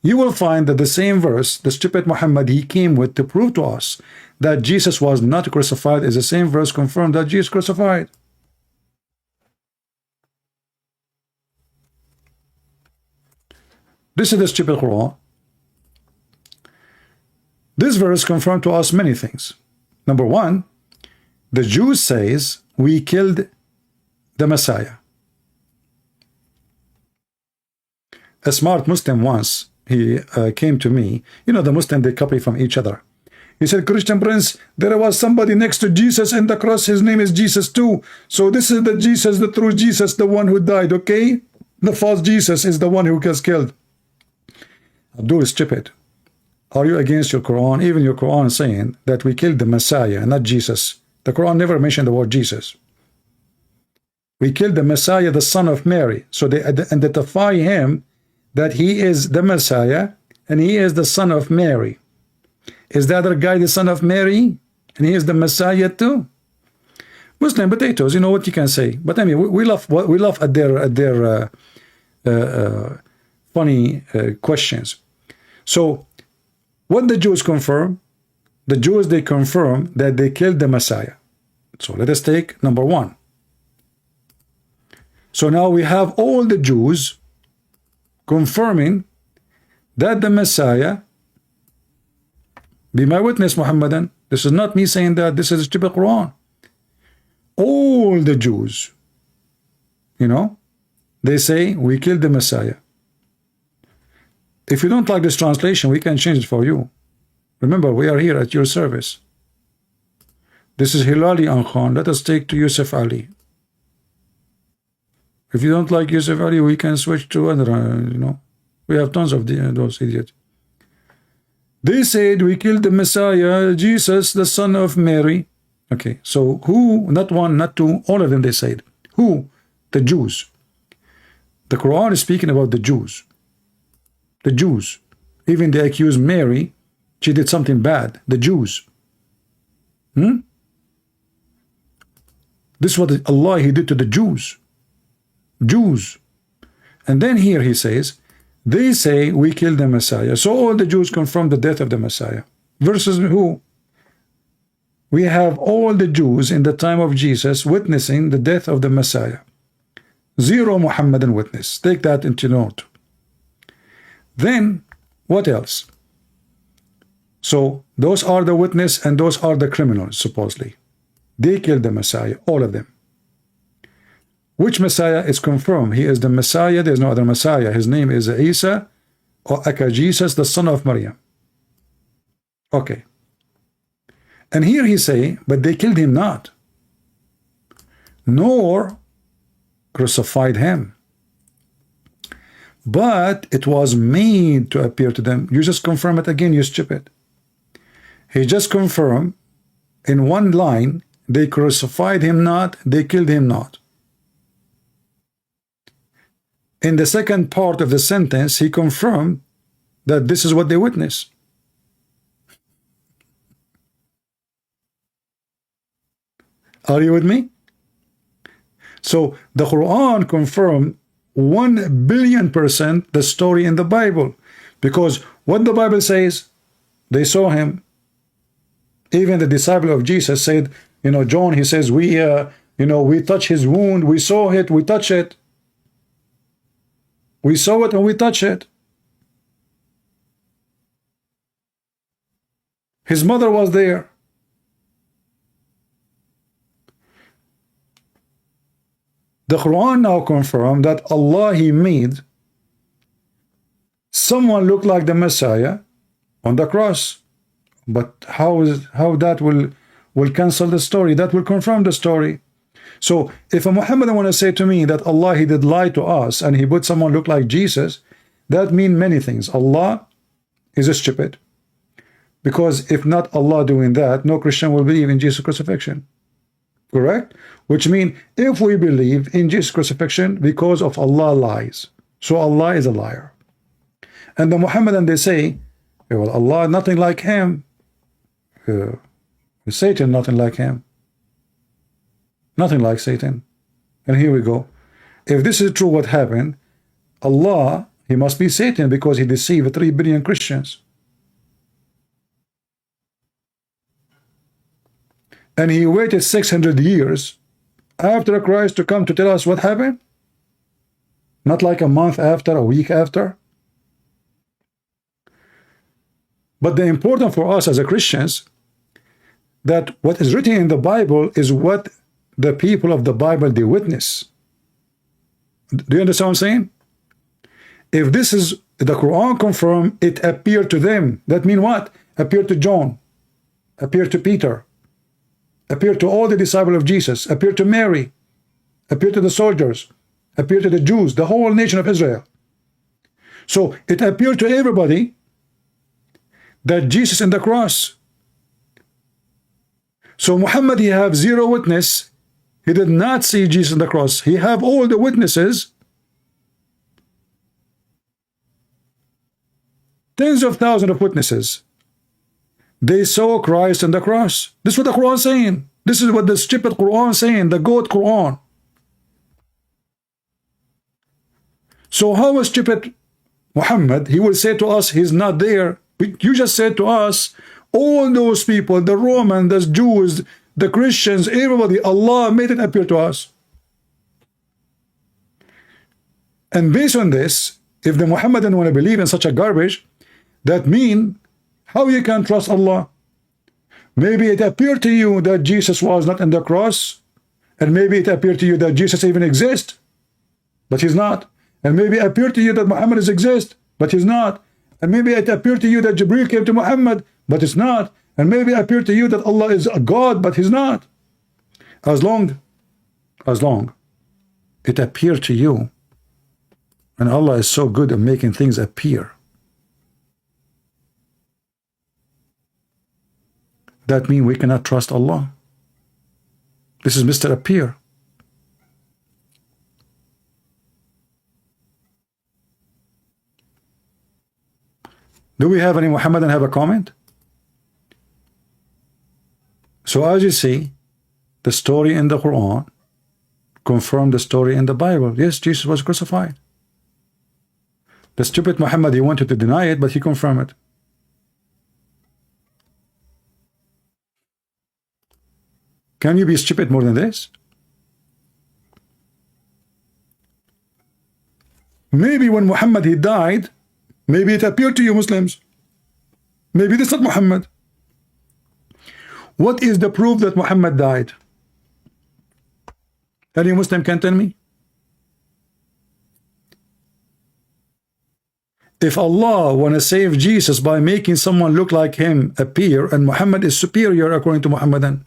you will find that the same verse, the stupid Muhammad he came with to prove to us that Jesus was not crucified, is the same verse confirmed that Jesus crucified. This is the stupid Quran. This verse confirmed to us many things. Number one, the Jews says we killed the Messiah. A smart Muslim once, he came to me. You know, the Muslim, they copy from each other. He said, Christian Prince, there was somebody next to Jesus in the cross. His name is Jesus too. So this is the Jesus, the true Jesus, the one who died, okay? The false Jesus is the one who gets killed. Abdul is stupid. Are you against your Quran? Even your Quran saying that we killed the Messiah, not Jesus. The Quran never mentioned the word Jesus. We killed the Messiah, the son of Mary. So they identify him that he is the Messiah and he is the son of Mary. Is the other guy the son of Mary? And he is the Messiah too? Muslim potatoes, you know what you can say. But I mean, we laugh at their funny questions. So what the Jews confirm, the Jews, they confirm that they killed the Messiah. So let us take number one. So now we have all the Jews confirming that the Messiah, be my witness, Muhammadan. This is not me saying that, this is a stupid Quran. All the Jews, you know, they say we killed the Messiah. If you don't like this translation, we can change it for you. Remember, we are here at your service. This is Hilali Ankhan. Let us take to Yusuf Ali. If you don't like Yusuf Ali, we can switch to other, you know. We have tons of those idiots. They said we killed the Messiah, Jesus, the son of Mary. Okay, so who, not one, not two, all of them they said. Who? The Jews. The Quran is speaking about the Jews. The Jews. Even they accuse Mary, she did something bad. The Jews. This is what Allah he did to the Jews. Jews. And then here he says, they say we killed the Messiah. So all the Jews confirm the death of the Messiah. Versus who? We have all the Jews in the time of Jesus witnessing the death of the Messiah. Zero Muhammadan witness. Take that into note. Then, what else? So, those are the witness and those are the criminals, supposedly. They killed the Messiah, all of them. Which Messiah is confirmed? He is the Messiah, there is no other Messiah. His name is Isa, or Aka Jesus, the son of Maryam. Okay. And here he say, but they killed him not, nor crucified him. But it was made to appear to them. You just confirm it again, you stupid. He just confirmed in one line, they crucified him not, they killed him not. In the second part of the sentence, he confirmed that this is what they witnessed. Are you with me? So the Quran confirmed 1,000,000,000% the story in the Bible, because what the Bible says, they saw him. Even the disciple of Jesus said, you know, John, he says, we touch his wound, we saw it, we touch it. We saw it and we touch it. His mother was there. The Quran now confirmed that Allah he made someone look like the Messiah on the cross. But how that will cancel the story? That will confirm the story. So if a Muhammadan want to say to me that Allah he did lie to us and he put someone look like Jesus, that means many things. Allah is a stupid. Because if not Allah doing that, no Christian will believe in Jesus' crucifixion. Correct? Which means if we believe in Jesus' crucifixion, because of Allah lies. So Allah is a liar. And the Muhammadan, they say, well, Allah, nothing like him. Satan, nothing like him. Nothing like Satan. And here we go. If this is true what happened, Allah, he must be Satan because he deceived 3 billion Christians. And he waited 600 years after Christ to come to tell us what happened. Not like a month after, a week after. But the important for us as a Christians, that what is written in the Bible is what the people of the Bible, they witness. Do you understand what I'm saying? If this is the Quran confirmed, it appeared to them. That means what? Appeared to John, appeared to Peter, appeared to all the disciples of Jesus, appeared to Mary, appeared to the soldiers, appeared to the Jews, the whole nation of Israel. So it appeared to everybody that Jesus on the cross. So Muhammad, he have 0 witness. He did not see Jesus on the cross. He have all the witnesses. Tens of thousands of witnesses. They saw Christ on the cross. This is what the Quran is saying. This is what the stupid Quran is saying, the goat Quran. So how is stupid Muhammad, he will say to us, he's not there. You just said to us, all those people, the Romans, the Jews, the Christians, everybody, Allah made it appear to us. And based on this, if the Muhammadan want to believe in such a garbage, that mean how you can trust Allah? Maybe it appeared to you that Jesus was not on the cross, and maybe it appeared to you that Jesus even exists, but he's not. And maybe it appeared to you that Muhammad exists, but he's not. And maybe it appeared to you that Jibreel came to Muhammad, but it's not. And maybe it appeared to you that Allah is a God, but he's not. As long it appeared to you, and Allah is so good at making things appear, that means we cannot trust Allah. This is Mr. Appear. Do we have any Muhammadan have a comment? So as you see, the story in the Quran confirmed the story in the Bible. Yes, Jesus was crucified. The stupid Muhammad, he wanted to deny it, but he confirmed it. Can you be stupid more than this? Maybe when Muhammad he died, maybe it appeared to you Muslims. Maybe this is not Muhammad. What is the proof that Muhammad died? Any Muslim can tell me? If Allah want to save Jesus by making someone look like him appear, and Muhammad is superior according to Muhammadan,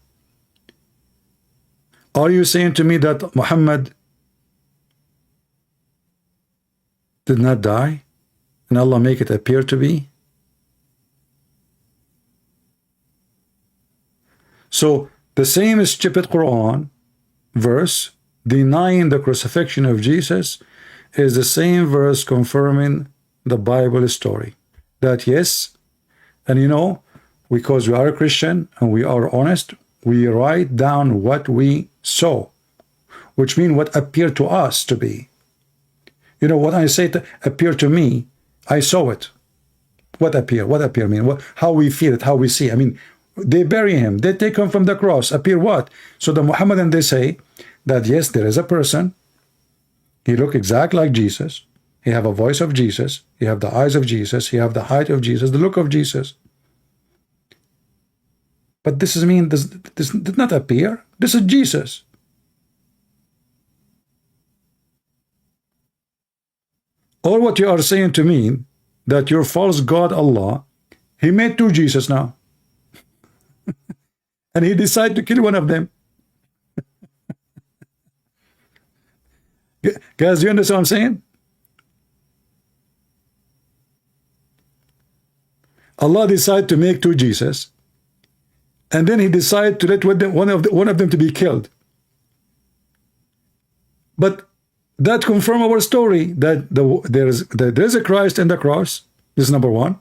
are you saying to me that Muhammad did not die and Allah make it appear to be? So the same stupid Quran verse denying the crucifixion of Jesus is the same verse confirming the Bible story. That yes, and you know, because we are a Christian and we are honest, we write down what we saw, which means what appeared to us to be. You know, what I say to appear to me, I saw it. What appear? What appear mean? What, how we feel it, how we see. I mean, they bury him, they take him from the cross. Appear what? So the Muhammadan, they say that yes, there is a person. He look exactly like Jesus. He have a voice of Jesus. He have the eyes of Jesus. He have the height of Jesus, the look of Jesus. But this is mean this did not appear. This is Jesus. Or what you are saying to me that your false God Allah, he made 2 Jesus now. And he decided to kill one of them. Guys, you understand what I'm saying? Allah decided to make 2 Jesus, and then he decided to let one of them to be killed. But that confirms our story that there is a Christ in the cross. This is number 1.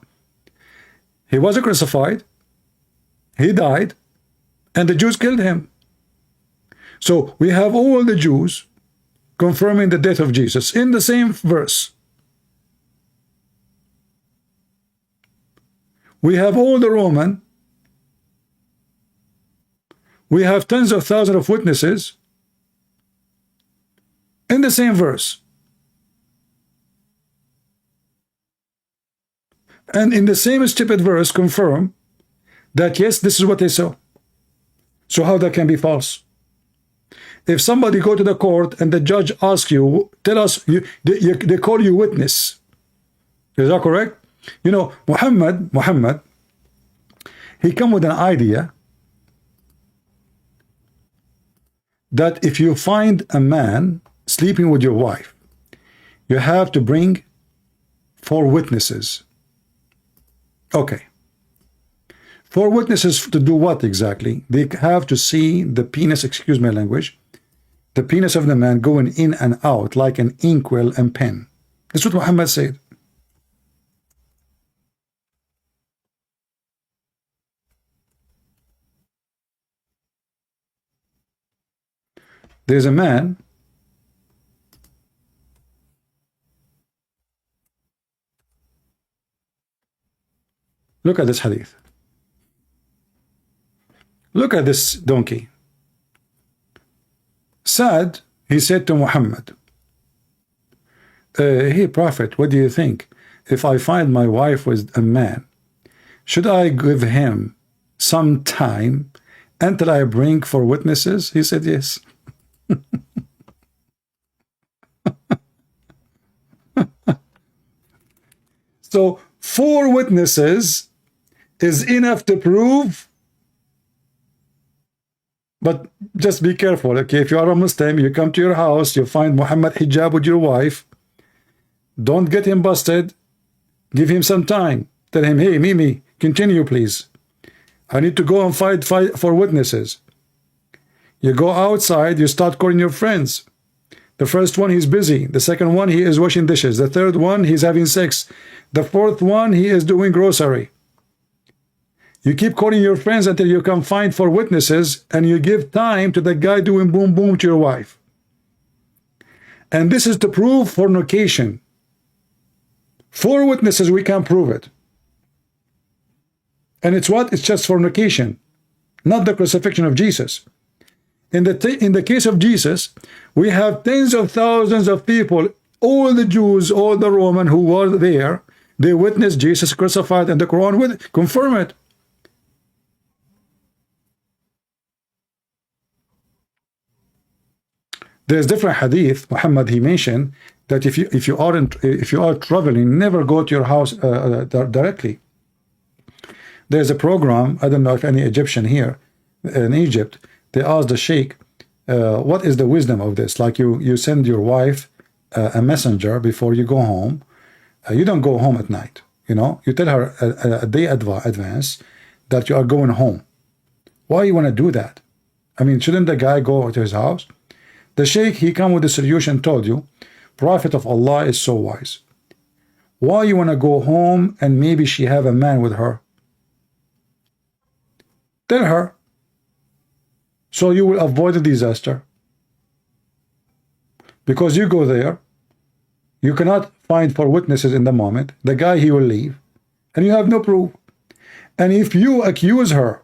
He was crucified. He died, and the Jews killed him. So we have all the Jews confirming the death of Jesus in the same verse. We have all the Roman. We have tens of thousands of witnesses in the same verse. And in the same stupid verse confirm that yes, this is what they saw. So how that can be false? If somebody go to the court and the judge asks you, tell us, they call you witness. Is that correct? You know, Muhammad, he come with an idea that if you find a man sleeping with your wife, you have to bring 4 witnesses. Okay. 4 witnesses to do what exactly? They have to see the penis, excuse my language, the penis of the man going in and out like an inkwell and pen. That's what Muhammad said. There's a man look at this hadith. Look at this donkey. Saad, he said to Muhammad, hey prophet, what do you think? If I find my wife with a man, should I give him some time until I bring 4 witnesses? He said yes. So 4 witnesses is enough to prove. But just be careful, okay? If you are a Muslim, you come to your house, you find Muhammad hijab with your wife, don't get him busted. Give him some time. Tell him, hey, Mimi, continue, please. I need to go and fight for witnesses. You go outside, you start calling your friends. The first one, he's busy. The second one, he is washing dishes. The third one, he's having sex. The fourth one, he is doing grocery. You keep calling your friends until you can find 4 witnesses, and you give time to the guy doing boom boom to your wife. And this is to prove fornication. 4 witnesses, we can prove it. And it's what? It's just fornication, not the crucifixion of Jesus. In the case of Jesus, we have tens of thousands of people, all the Jews, all the Roman who were there, they witnessed Jesus crucified, and the Quran would confirm it. There's different hadith. Muhammad, he mentioned that if you are traveling, never go to your house directly. There's a program. I don't know if any Egyptian here in Egypt, they asked the sheikh, what is the wisdom of this? Like you send your wife a messenger before you go home. You don't go home at night. You know, you tell her a day advance that you are going home. Why you want to do that? I mean, shouldn't the guy go to his house? The sheikh, he come with the solution, told you, Prophet of Allah is so wise. Why you want to go home and maybe she have a man with her? Tell her. So you will avoid a disaster. Because you go there, you cannot find 4 witnesses in the moment. The guy, he will leave, and you have no proof. And if you accuse her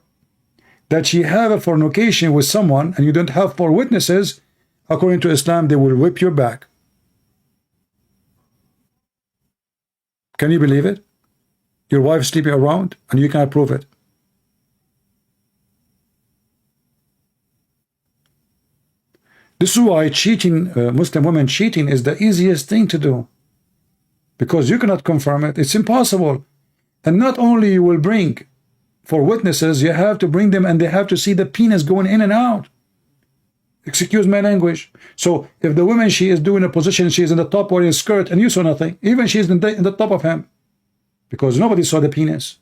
that she have a fornication with someone and you don't have 4 witnesses, according to Islam, they will whip your back. Can you believe it? Your wife sleeping around and you cannot prove it. This is why cheating, Muslim women cheating is the easiest thing to do. Because you cannot confirm it. It's impossible. And not only you will bring 4 witnesses, you have to bring them and they have to see the penis going in and out. Excuse my language. So if the woman, she is doing a position, she is in the top wearing a skirt and you saw nothing, even she is in the top of him, because nobody saw the penis.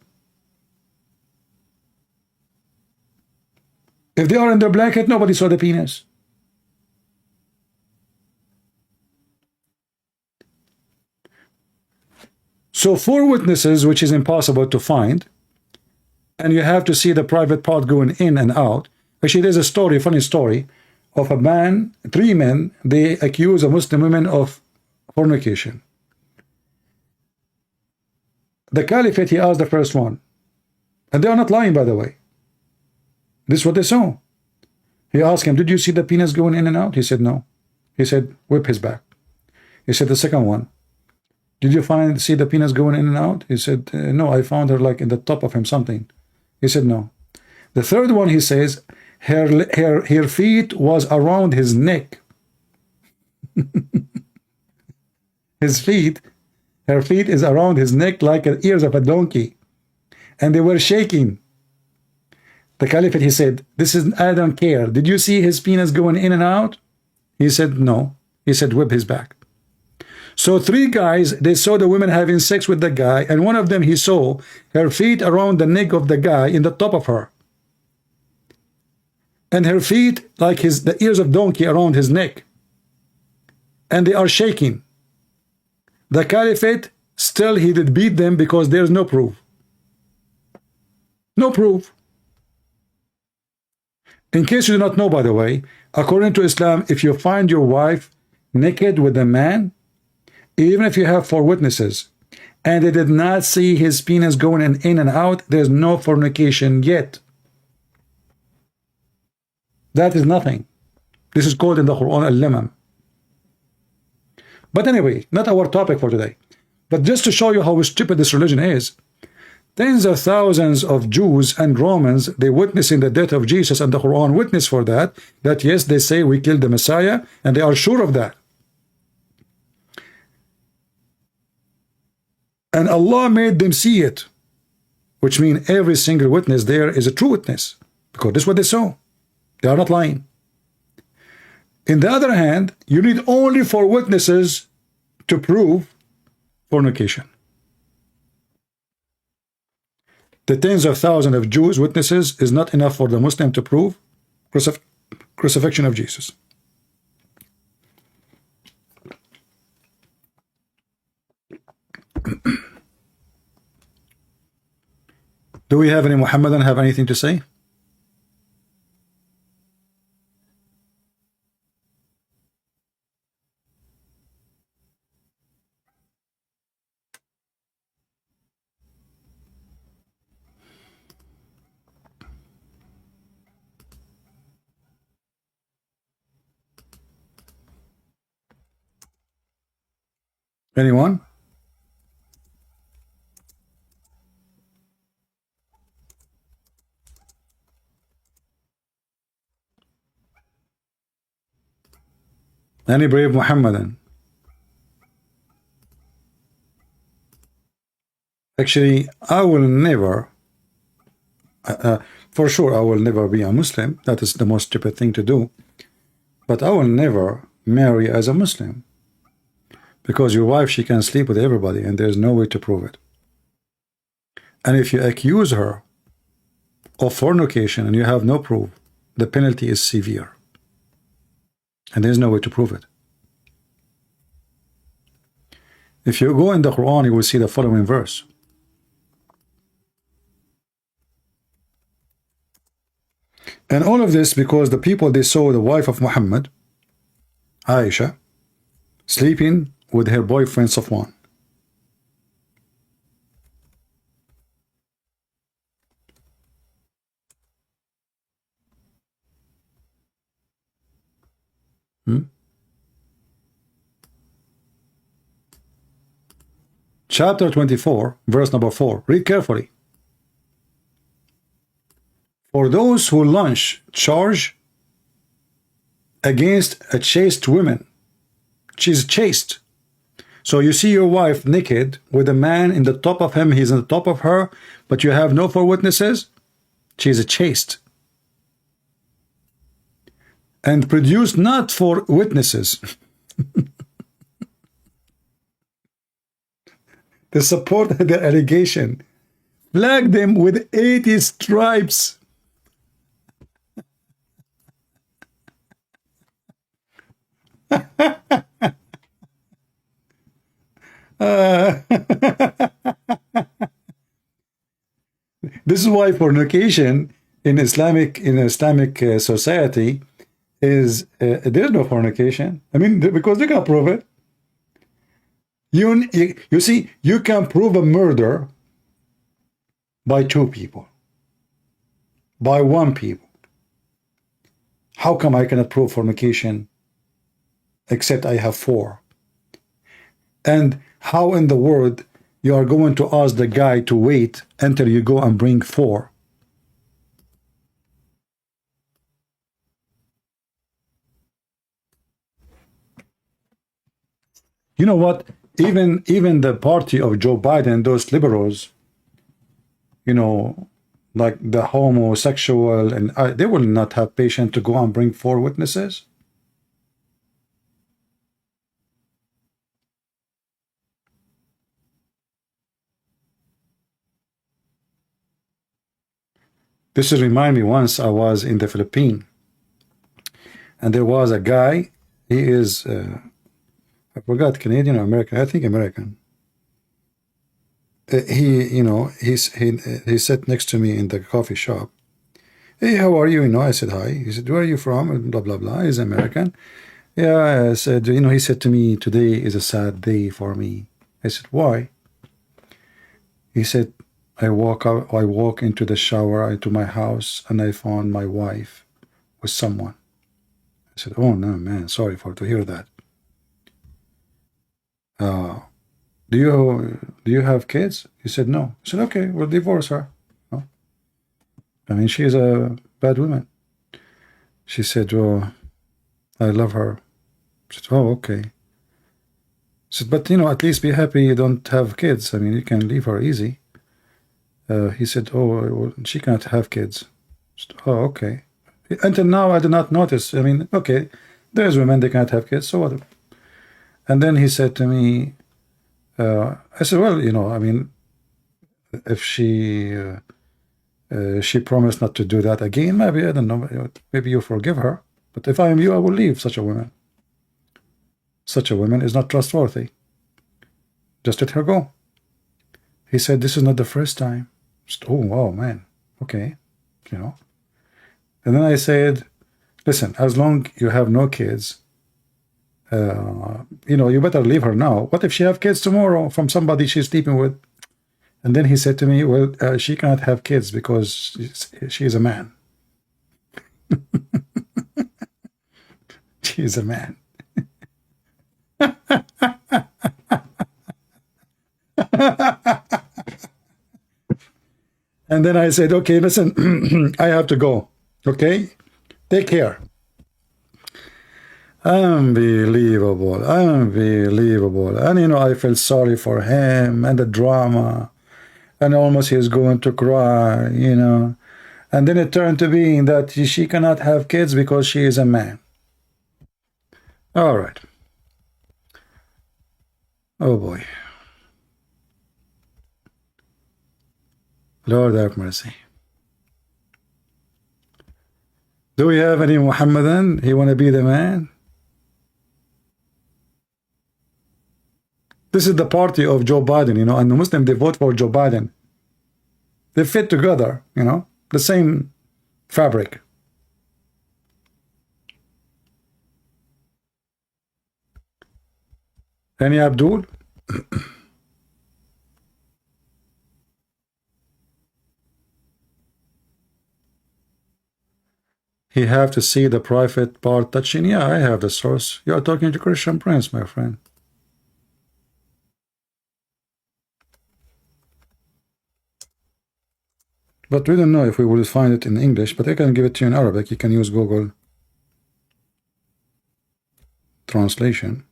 If they are in their blanket, nobody saw the penis. So 4 witnesses, which is impossible to find, and you have to see the private part going in and out. Actually, there's a story, funny story, of a man, 3 men, they accuse a Muslim woman of fornication. The caliphate, he asked the first one, And they are not lying, by the way. This is what they saw. He asked him, did you see the penis going in and out? He said, no. He said, whip his back. He said, the second one, did you see the penis going in and out? He said, no, I found her like in the top of him something. He said, no. The third one, he says, her feet was around his neck. Her feet is around his neck like the ears of a donkey. And they were shaking. The Caliphate, he said, I don't care. Did you see his penis going in and out? He said, no. He said, whip his back. So 3 guys, they saw the women having sex with the guy, and one of them, he saw her feet around the neck of the guy in the top of her. And her feet like the ears of donkey around his neck. And they are shaking. The Caliphate, still he did beat them because there's no proof. No proof. In case you do not know, by the way, according to Islam, if you find your wife naked with a man, even if you have 4 witnesses, and they did not see his penis going in and out, there's no fornication yet. That is nothing. This is called in the Quran al-limam. But anyway, not our topic for today. But just to show you how stupid this religion is, tens of thousands of Jews and Romans, they witnessing the death of Jesus, and the Quran witness for that yes, they say we killed the Messiah, and they are sure of that. And Allah made them see it, which means every single witness there is a true witness, because this is what they saw. They are not lying. In the other hand, you need only 4 witnesses to prove fornication. The tens of thousands of Jews witnesses is not enough for the Muslim to prove crucifixion of Jesus. Do we have any Muhammadan have anything to say? Anyone? Any brave Muhammadan? Actually, I will never, for sure, I will never be a Muslim. That is the most stupid thing to do. But I will never marry as a Muslim. Because your wife, she can sleep with everybody, and there's no way to prove it. And if you accuse her of fornication and you have no proof, the penalty is severe. And there's no way to prove it. If you go in the Quran, you will see the following verse. And all of this because the people, they saw the wife of Muhammad, Aisha, sleeping with her boyfriend Safwan. Chapter 24, verse number 4. Read carefully. For those who launch charge against a chaste woman, she's chaste. So you see your wife naked with a man in the top of him, he's in the top of her, but you have no 4 witnesses, she's a chaste. And produce not 4 witnesses to support their allegation. Flag them with 80 stripes. This is why fornication in Islamic society is there's no fornication. I mean, because they can prove it. You see, you can prove a murder by 2 people. by one people. How come I cannot prove fornication except I have 4? And how in the world you are going to ask the guy to wait until you go and bring 4? You know what? Even the party of Joe Biden, those liberals, you know, like the homosexual, and they will not have patience to go and bring 4 witnesses. This is remind me, once I was in the Philippines, and there was a guy. He is I forgot, Canadian or American. I think American. You know, he sat next to me in the coffee shop. Hey, how are you? You know, I said hi. He said, where are you from? And blah blah blah. He's American. Yeah, I said, you know, he said to me, today is a sad day for me. I said, why? He said, I walk into the shower, into my house, and I found my wife with someone. I said, oh no, man, sorry to hear that. Do you have kids? He said, no. I said, okay, we'll divorce her. No? I mean, she's a bad woman. She said, oh, I love her. I said, oh, okay. I said, but you know, at least be happy you don't have kids. I mean, you can leave her easy. He said, oh, well, she can't have kids. I said, oh, okay. Until now, I did not notice. I mean, okay, there's women, they can't have kids, so what? And then he said to me, I said, well, you know, I mean, if she promised not to do that again, maybe, I don't know, maybe you forgive her. But if I am you, I will leave such a woman. Such a woman is not trustworthy. Just let her go. He said, this is not the first time. Said, oh, wow, man. Okay, you know. And then I said, listen, as long you have no kids, you know, you better leave her now. What if she have kids tomorrow from somebody she's sleeping with? And then he said to me, well, she cannot have kids because she is a man. She is a man. And then I said, okay, listen, I have to go. Okay, take care. Unbelievable, unbelievable. And you know, I felt sorry for him and the drama, and almost he was going to cry, you know. And then it turned to be that she cannot have kids because she is a man. All right. Oh boy. Lord have mercy. Do we have any Muhammadan? He want to be the man? This is the party of Joe Biden, you know, and the Muslim, they vote for Joe Biden. They fit together, you know, the same fabric. Any Abdul? He have to see the private part touching. Yeah, I have the source. You are talking to Christian Prince, my friend. But we don't know if we will find it in English, but I can give it to you in Arabic. You can use Google translation.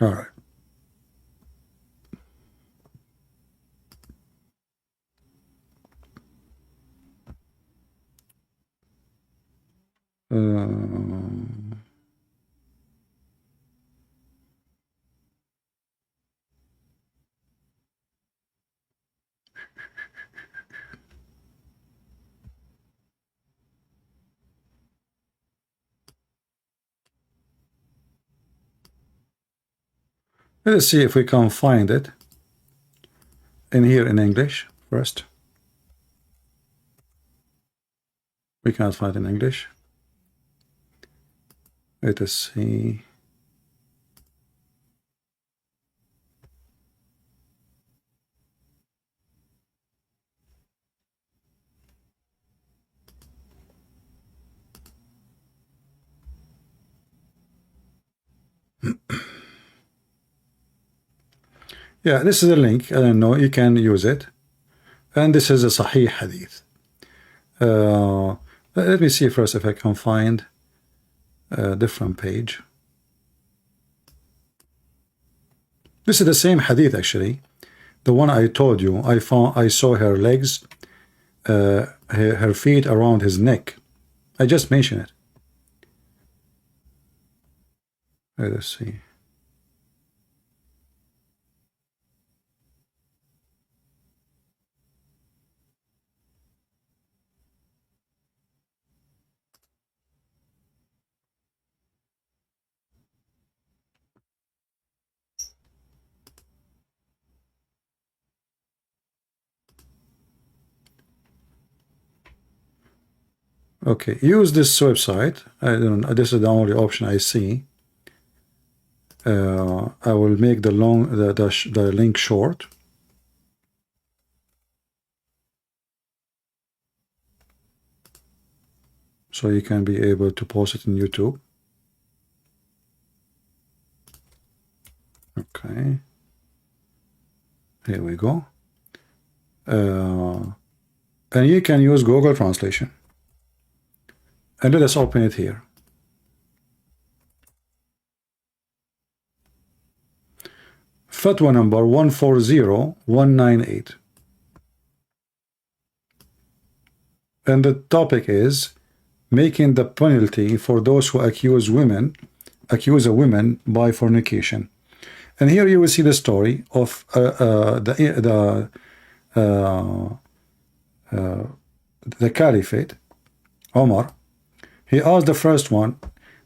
All right. Let us see if we can find it in here in English first. We can't find it in English. Let us see. Yeah, this is a link. I don't know. You can use it. And this is a Sahih hadith. Let me see first if I can find a different page. This is the same hadith actually. The one I told you. I saw her legs, her feet around his neck. I just mentioned it. Let us see. Okay, use this website. I don't know, this is the only option I see. I will make the link short. So you can be able to post it in YouTube. Okay. Here we go. And you can use Google Translation. And let us open it here. Fatwa number 140198. And the topic is making the penalty for those who accuse a woman by fornication. And here you will see the story of the Caliphate, Omar. He asked the first one,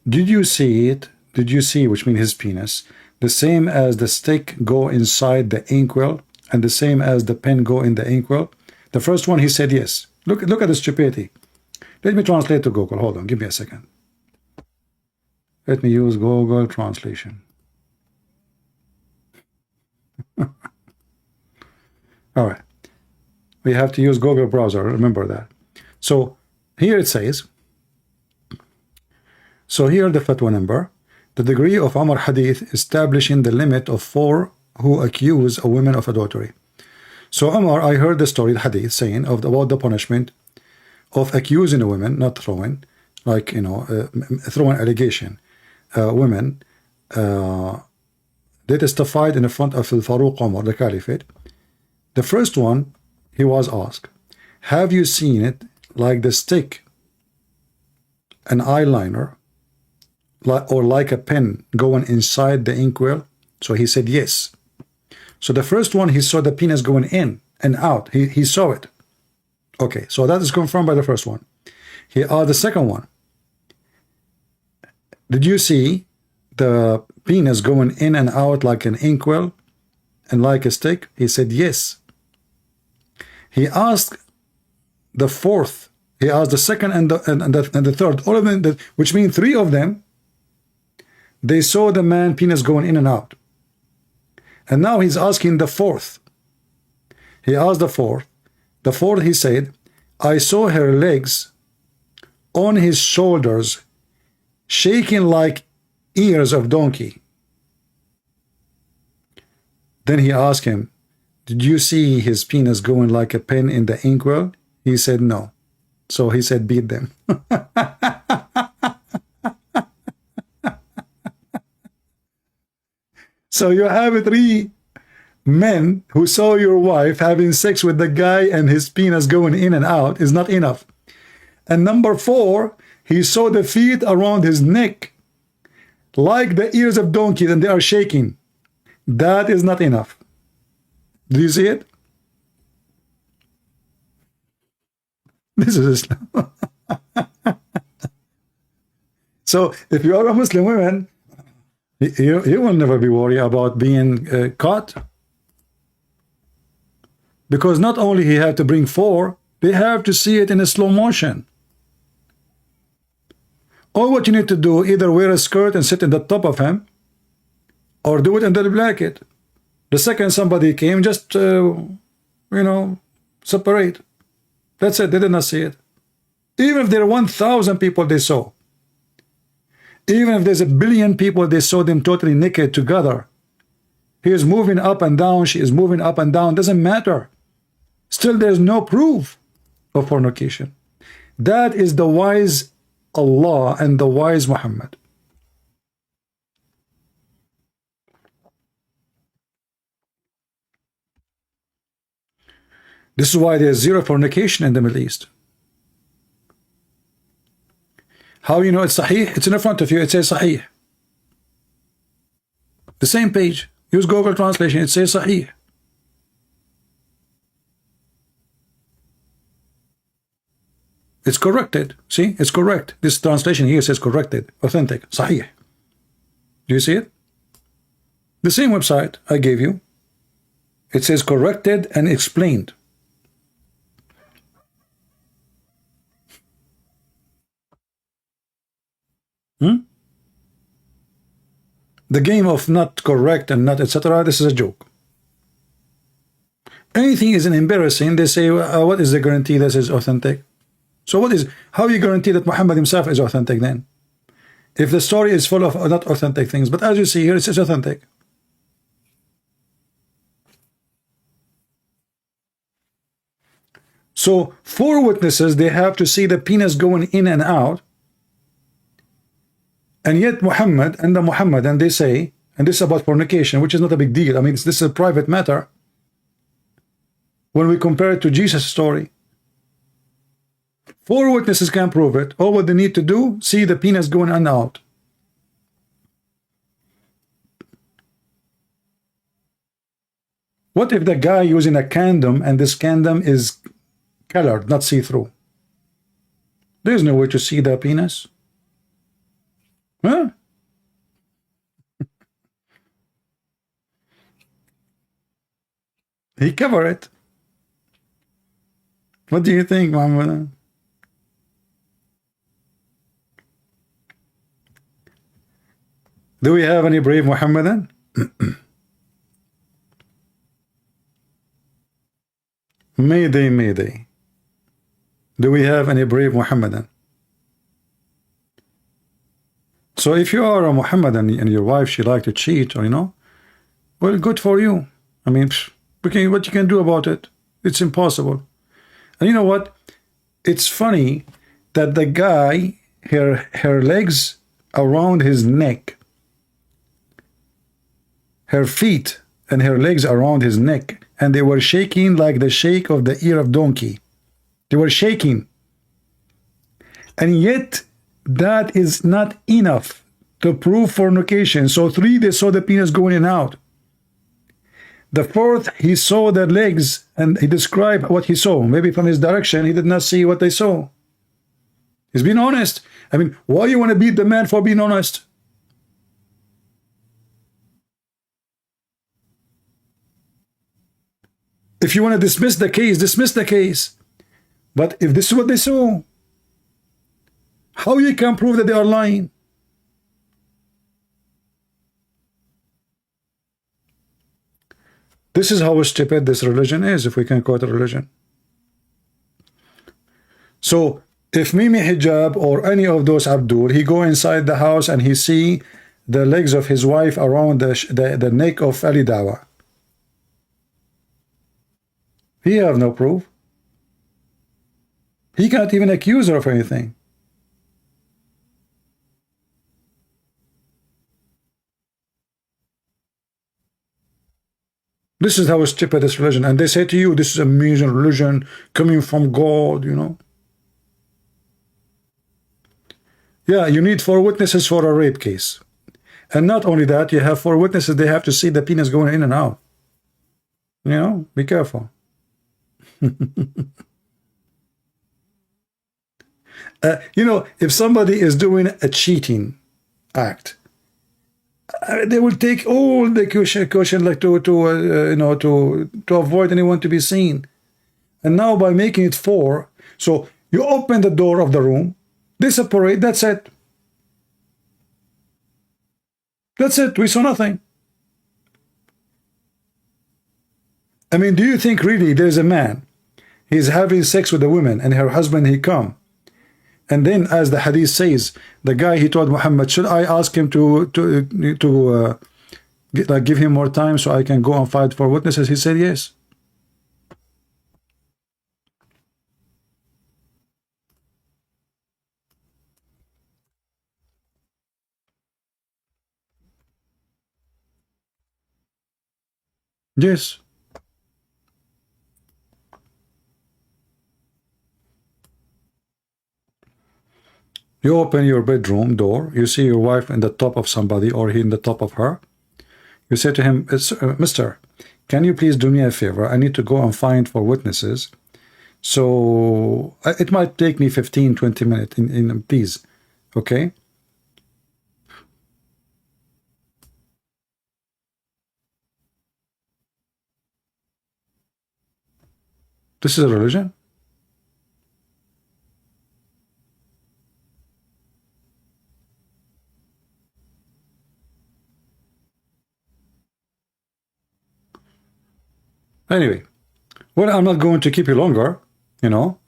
did you see it? Did you see, which means his penis, the same as the stick go inside the inkwell and the same as the pen go in the inkwell? The first one, he said yes. Look at the stupidity. Let me translate to Google. Hold on, give me a second. Let me use Google Translation. All right. We have to use Google browser. Remember that. So here it says, so here the fatwa number, the degree of Umar hadith establishing the limit of 4 who accuse a woman of adultery. So Umar, I heard the story, the hadith, saying about the punishment of accusing a woman, not throwing, like, you know, throwing allegation. Women, they testified in the front of the Faruq Umar, the Caliphate. The first one, he was asked, have you seen it like the stick, an eyeliner, or like a pen going inside the inkwell? So he said yes. So the first one, he saw the penis going in and out. He saw it. Okay, so that is confirmed by the first one. He asked the second one, did you see the penis going in and out like an inkwell and like a stick? He said yes. He asked the fourth, he asked the second and the third, all of them, which means 3 of them, they saw the man penis going in and out. And now he's asking the fourth. He asked the fourth. The fourth, he said, I saw her legs on his shoulders shaking like ears of donkey. Then he asked him, did you see his penis going like a pen in the inkwell? He said no. So he said beat them. So you have 3 men who saw your wife having sex with the guy and his penis going in and out is not enough. And number 4, he saw the feet around his neck like the ears of donkey and they are shaking. That is not enough. Do you see it? This is Islam. So if you are a Muslim woman, you will never be worried about being caught. Because not only he had to bring 4, they have to see it in a slow motion. All what you need to do, either wear a skirt and sit in the top of him, or do it under the blanket. The second somebody came, just, you know, separate. That's it. They did not see it. Even if there are 1,000 people they saw, even if there's 1 billion people they saw them totally naked together, he is moving up and down, she is moving up and down, doesn't matter. Still, there's no proof of fornication. That is the wise Allah and the wise Muhammad. This is why there's zero fornication in the Middle East. How you know it's Sahih? It's in front of you. It says Sahih. The same page. Use Google Translation. It says Sahih. It's corrected. See? It's correct. This translation here says corrected. Authentic. Sahih. Do you see it? The same website I gave you. It says corrected and explained. The game of not correct and not etc. This is a joke. Anything is an embarrassing. They say, what is the guarantee this is authentic? So what is? How you guarantee that Muhammad himself is authentic then? If the story is full of not authentic things, but as you see here, it says authentic. So 4 witnesses, they have to see the penis going in and out. And yet Muhammad and they say, and this is about fornication, which is not a big deal. I mean, this is a private matter. When we compare it to Jesus' story, 4 witnesses can prove it. All what they need to do, see the penis going in and out. What if the guy using a condom and this condom is colored, not see-through? There's no way to see the penis. Huh? He covered it. What do you think, Muhammad? Do we have any brave Muhammadan? Mayday, mayday. Do we have any brave Muhammadan? So if you are a Muhammadan and your wife, she like to cheat, or you know, well, good for you. I mean, what you can do about it? It's impossible. And you know what? It's funny that the guy, her legs around his neck, her feet and her legs around his neck, and they were shaking like the shake of the ear of donkey. They were shaking. And yet, that is not enough to prove fornication. So 3, they saw the penis going in and out. The 4th, he saw their legs, and he described what he saw. Maybe from his direction, he did not see what they saw. He's being honest. I mean, why you want to beat the man for being honest? If you want to dismiss the case, dismiss the case. But if this is what they saw, how you can prove that they are lying? This is how stupid this religion is, if we can call it a religion. So if Mimi Hijab or any of those Abdul, he go inside the house and he see the legs of his wife around the neck of Ali Dawa, he have no proof. He can't even accuse her of anything. This is how stupid this religion. And they say to you, this is amazing religion coming from God, you know. Yeah, you need 4 witnesses for a rape case. And not only that, you have 4 witnesses, they have to see the penis going in and out. You know, be careful. You know, if somebody is doing a cheating act, they will take all the caution like to you know, to avoid anyone to be seen. And now by making it 4, so you open the door of the room, they separate, that's it. That's it. We saw nothing. I mean, do you think really there's a man, he's having sex with a woman and her husband, he come, and then as the hadith says, the guy, he told Muhammad, should I ask him to like give him more time so I can go and fight for witnesses? He said yes. Yes. You open your bedroom door, you see your wife in the top of somebody or he in the top of her. You say to him, Mister, can you please do me a favor? I need to go and find for witnesses. So it might take me 15-20 minutes in please. Okay? This is a religion? Anyway, well, I'm not going to keep you longer. You know,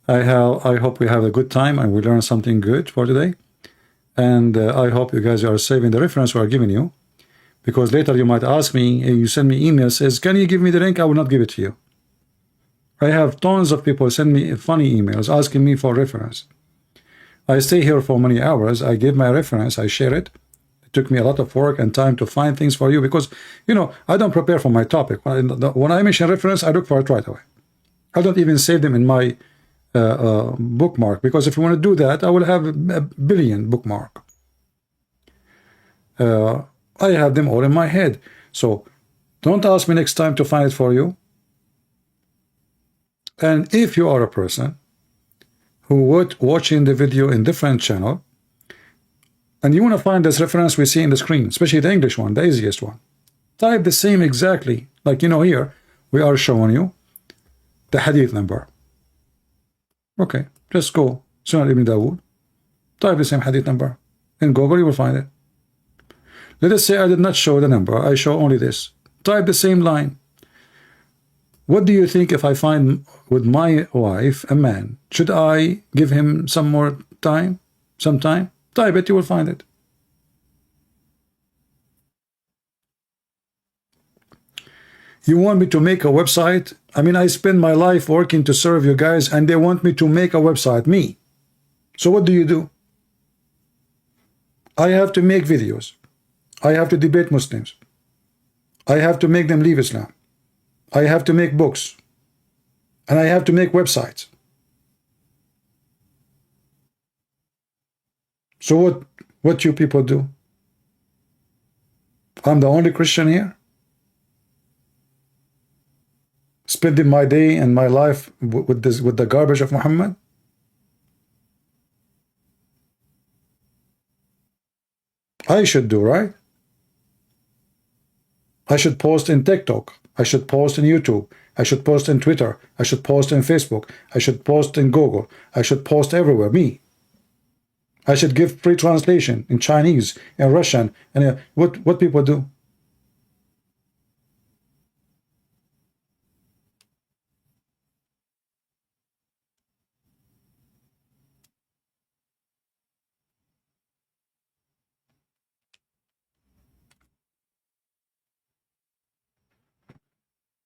I hope we have a good time and we learn something good for today. And I hope you guys are saving the reference we are giving you, because later you might ask me, you send me emails, says, can you give me the link? I will not give it to you. I have tons of people send me funny emails asking me for reference. I stay here for many hours. I give my reference. I share it. It took me a lot of work and time to find things for you because, you know, I don't prepare for my topic. When I mention reference, I look for it right away. I don't even save them in my bookmark, because if you want to do that, I will have a billion bookmark. I have them all in my head. So don't ask me next time to find it for you. And if you are a person who would watching the video in different channel and you want to find this reference we see in the screen, especially the English one, the easiest one, type the same exactly like, you know, here we are showing you the hadith number. Okay, just go Sunan Ibn Dawood, type the same hadith number in Google, you will find it. Let us say I did not show the number, I show only this. Type the same line. What do you think if I find with my wife a man? Should I give him some more time? Some time? Type it, you will find it. You want me to make a website? I mean, I spend my life working to serve you guys, and they want me to make a website, me. So what do? I have to make videos. I have to debate Muslims. I have to make them leave Islam. I have to make books. And I have to make websites. So what you people do? I'm the only Christian here? Spending my day and my life with the garbage of Muhammad? I should do, right? I should post in TikTok. I should post in YouTube. I should post in Twitter. I should post in Facebook. I should post in Google. I should post everywhere. Me. I should give free translation in Chinese, in Russian, and what people do?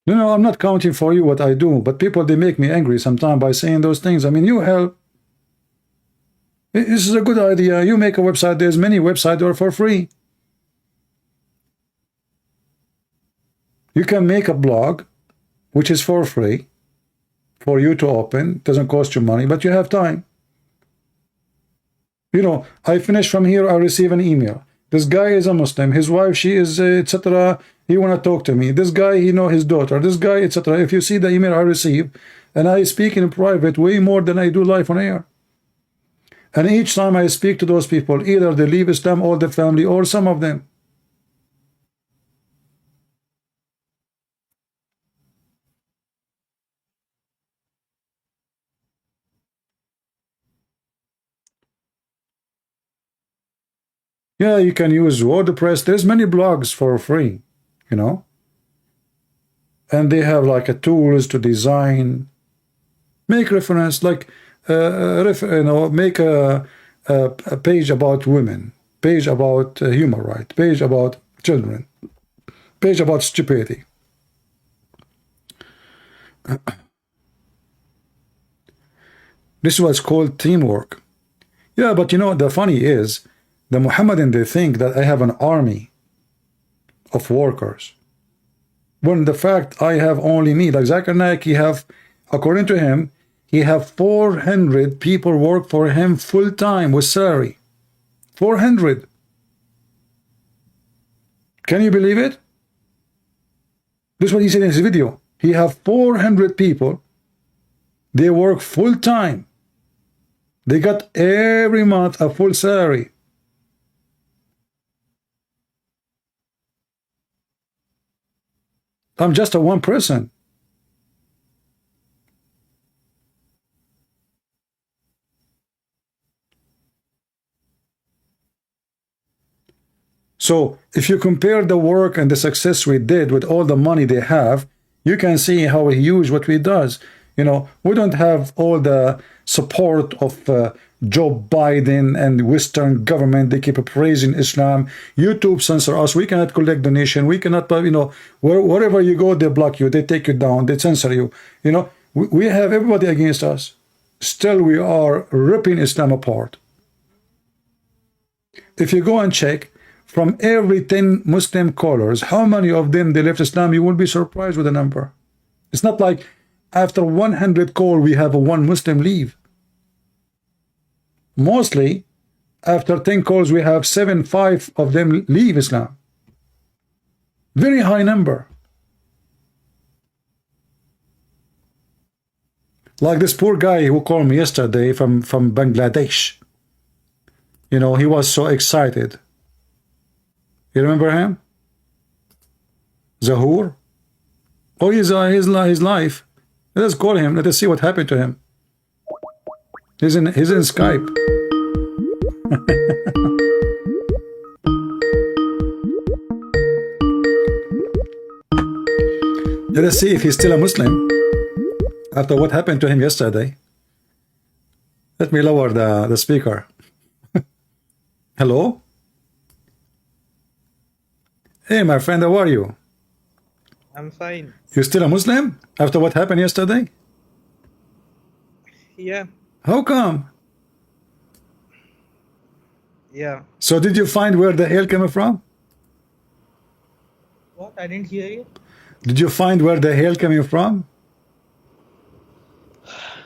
No, I'm not counting for you what I do, but people, they make me angry sometimes by saying those things. I mean, you help. This is a good idea. You make a website. There's many websites that are for free. You can make a blog, which is for free, for you to open. It doesn't cost you money, but you have time. You know, I finish from here, I receive an email. This guy is a Muslim. His wife, she is, etc. He want to talk to me. This guy, he know his daughter. This guy, etc. If you see the email I receive, and I speak in private way more than I do live on air. And each time I speak to those people, either they leave Islam or the family, or some of them. Yeah, you can use WordPress. There's many blogs for free, you know. And they have like a tools to design, make reference, like make a page about women, page about human right, page about children, page about stupidity. This is what's called teamwork. Yeah, but you know, the funny is, the Muhammadan, they think that I have an army of workers. When the fact I have only me, like Zakir Naik, he have, according to him, he have 400 people work for him full time with salary. 400. Can you believe it? This is what he said in his video. He have 400 people. They work full time. They got every month a full salary. I'm just a one person. So if you compare the work and the success we did with all the money they have, you can see how huge what we does. You know, we don't have all the support of Joe Biden and Western government. They keep praising Islam. YouTube censor us. We cannot collect donation. We cannot, you know, wherever you go, they block you. They take you down. They censor you. You know, we have everybody against us. Still, we are ripping Islam apart. If you go and check, from every 10 Muslim callers, how many of them they left Islam, you will be surprised with the number. It's not like after 100 call, we have a one Muslim leave. Mostly, after 10 calls, we have 5 of them leave Islam. Very high number. Like this poor guy who called me yesterday from Bangladesh. You know, he was so excited. You remember him? Zahur? Oh, his life. Let us call him. Let us see what happened to him. He's in Skype. Let us see if he's still a Muslim after what happened to him yesterday. Let me lower the speaker. Hello? Hey, my friend, how are you? I'm fine. You still a Muslim after what happened yesterday? Yeah. How come? Yeah. So did you find where the hell came from? What? I didn't hear you. Did you find where the hell coming from?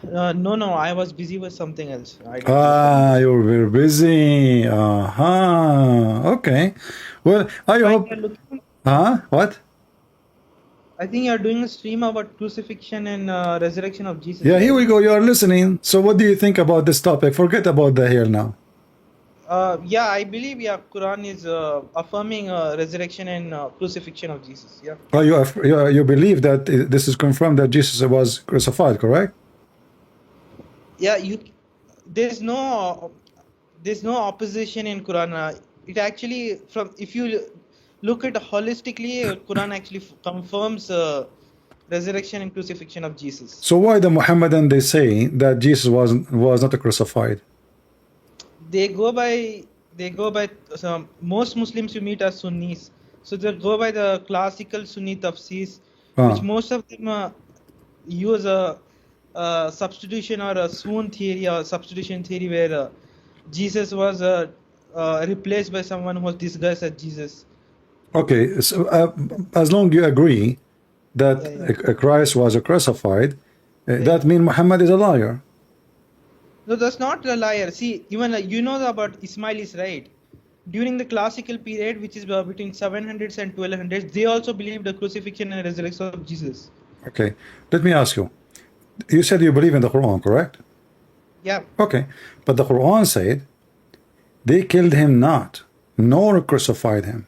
No. I was busy with something else. You were busy. Okay. Well, I hope. What? I think you're doing a stream about crucifixion and resurrection of Jesus. Yeah, here we go. You are listening. So what do you think about this topic? Forget about the hell now. Yeah, I believe Quran is affirming resurrection and crucifixion of Jesus. Yeah. Oh, you believe that this is confirmed that Jesus was crucified, correct? Yeah. There's no opposition in Quran. It actually, if you look at holistically, Quran actually confirms resurrection and crucifixion of Jesus. So why the Muhammadan they say that Jesus was not crucified? They go by most Muslims you meet are Sunnis, so they go by the classical Sunni tafsirs, which most of them use a substitution or a swoon theory or substitution theory where Jesus was replaced by someone who was disguised as Jesus. Okay, so as long you agree that Christ was crucified, that means Muhammad is a liar. No, that's not a liar. See, even you know about Ismailis, right? During the classical period, which is between 700s and 1200s, they also believed the crucifixion and resurrection of Jesus. Okay, let me ask you. You said you believe in the Quran, correct? Yeah. Okay, but the Quran said they killed him not, nor crucified him.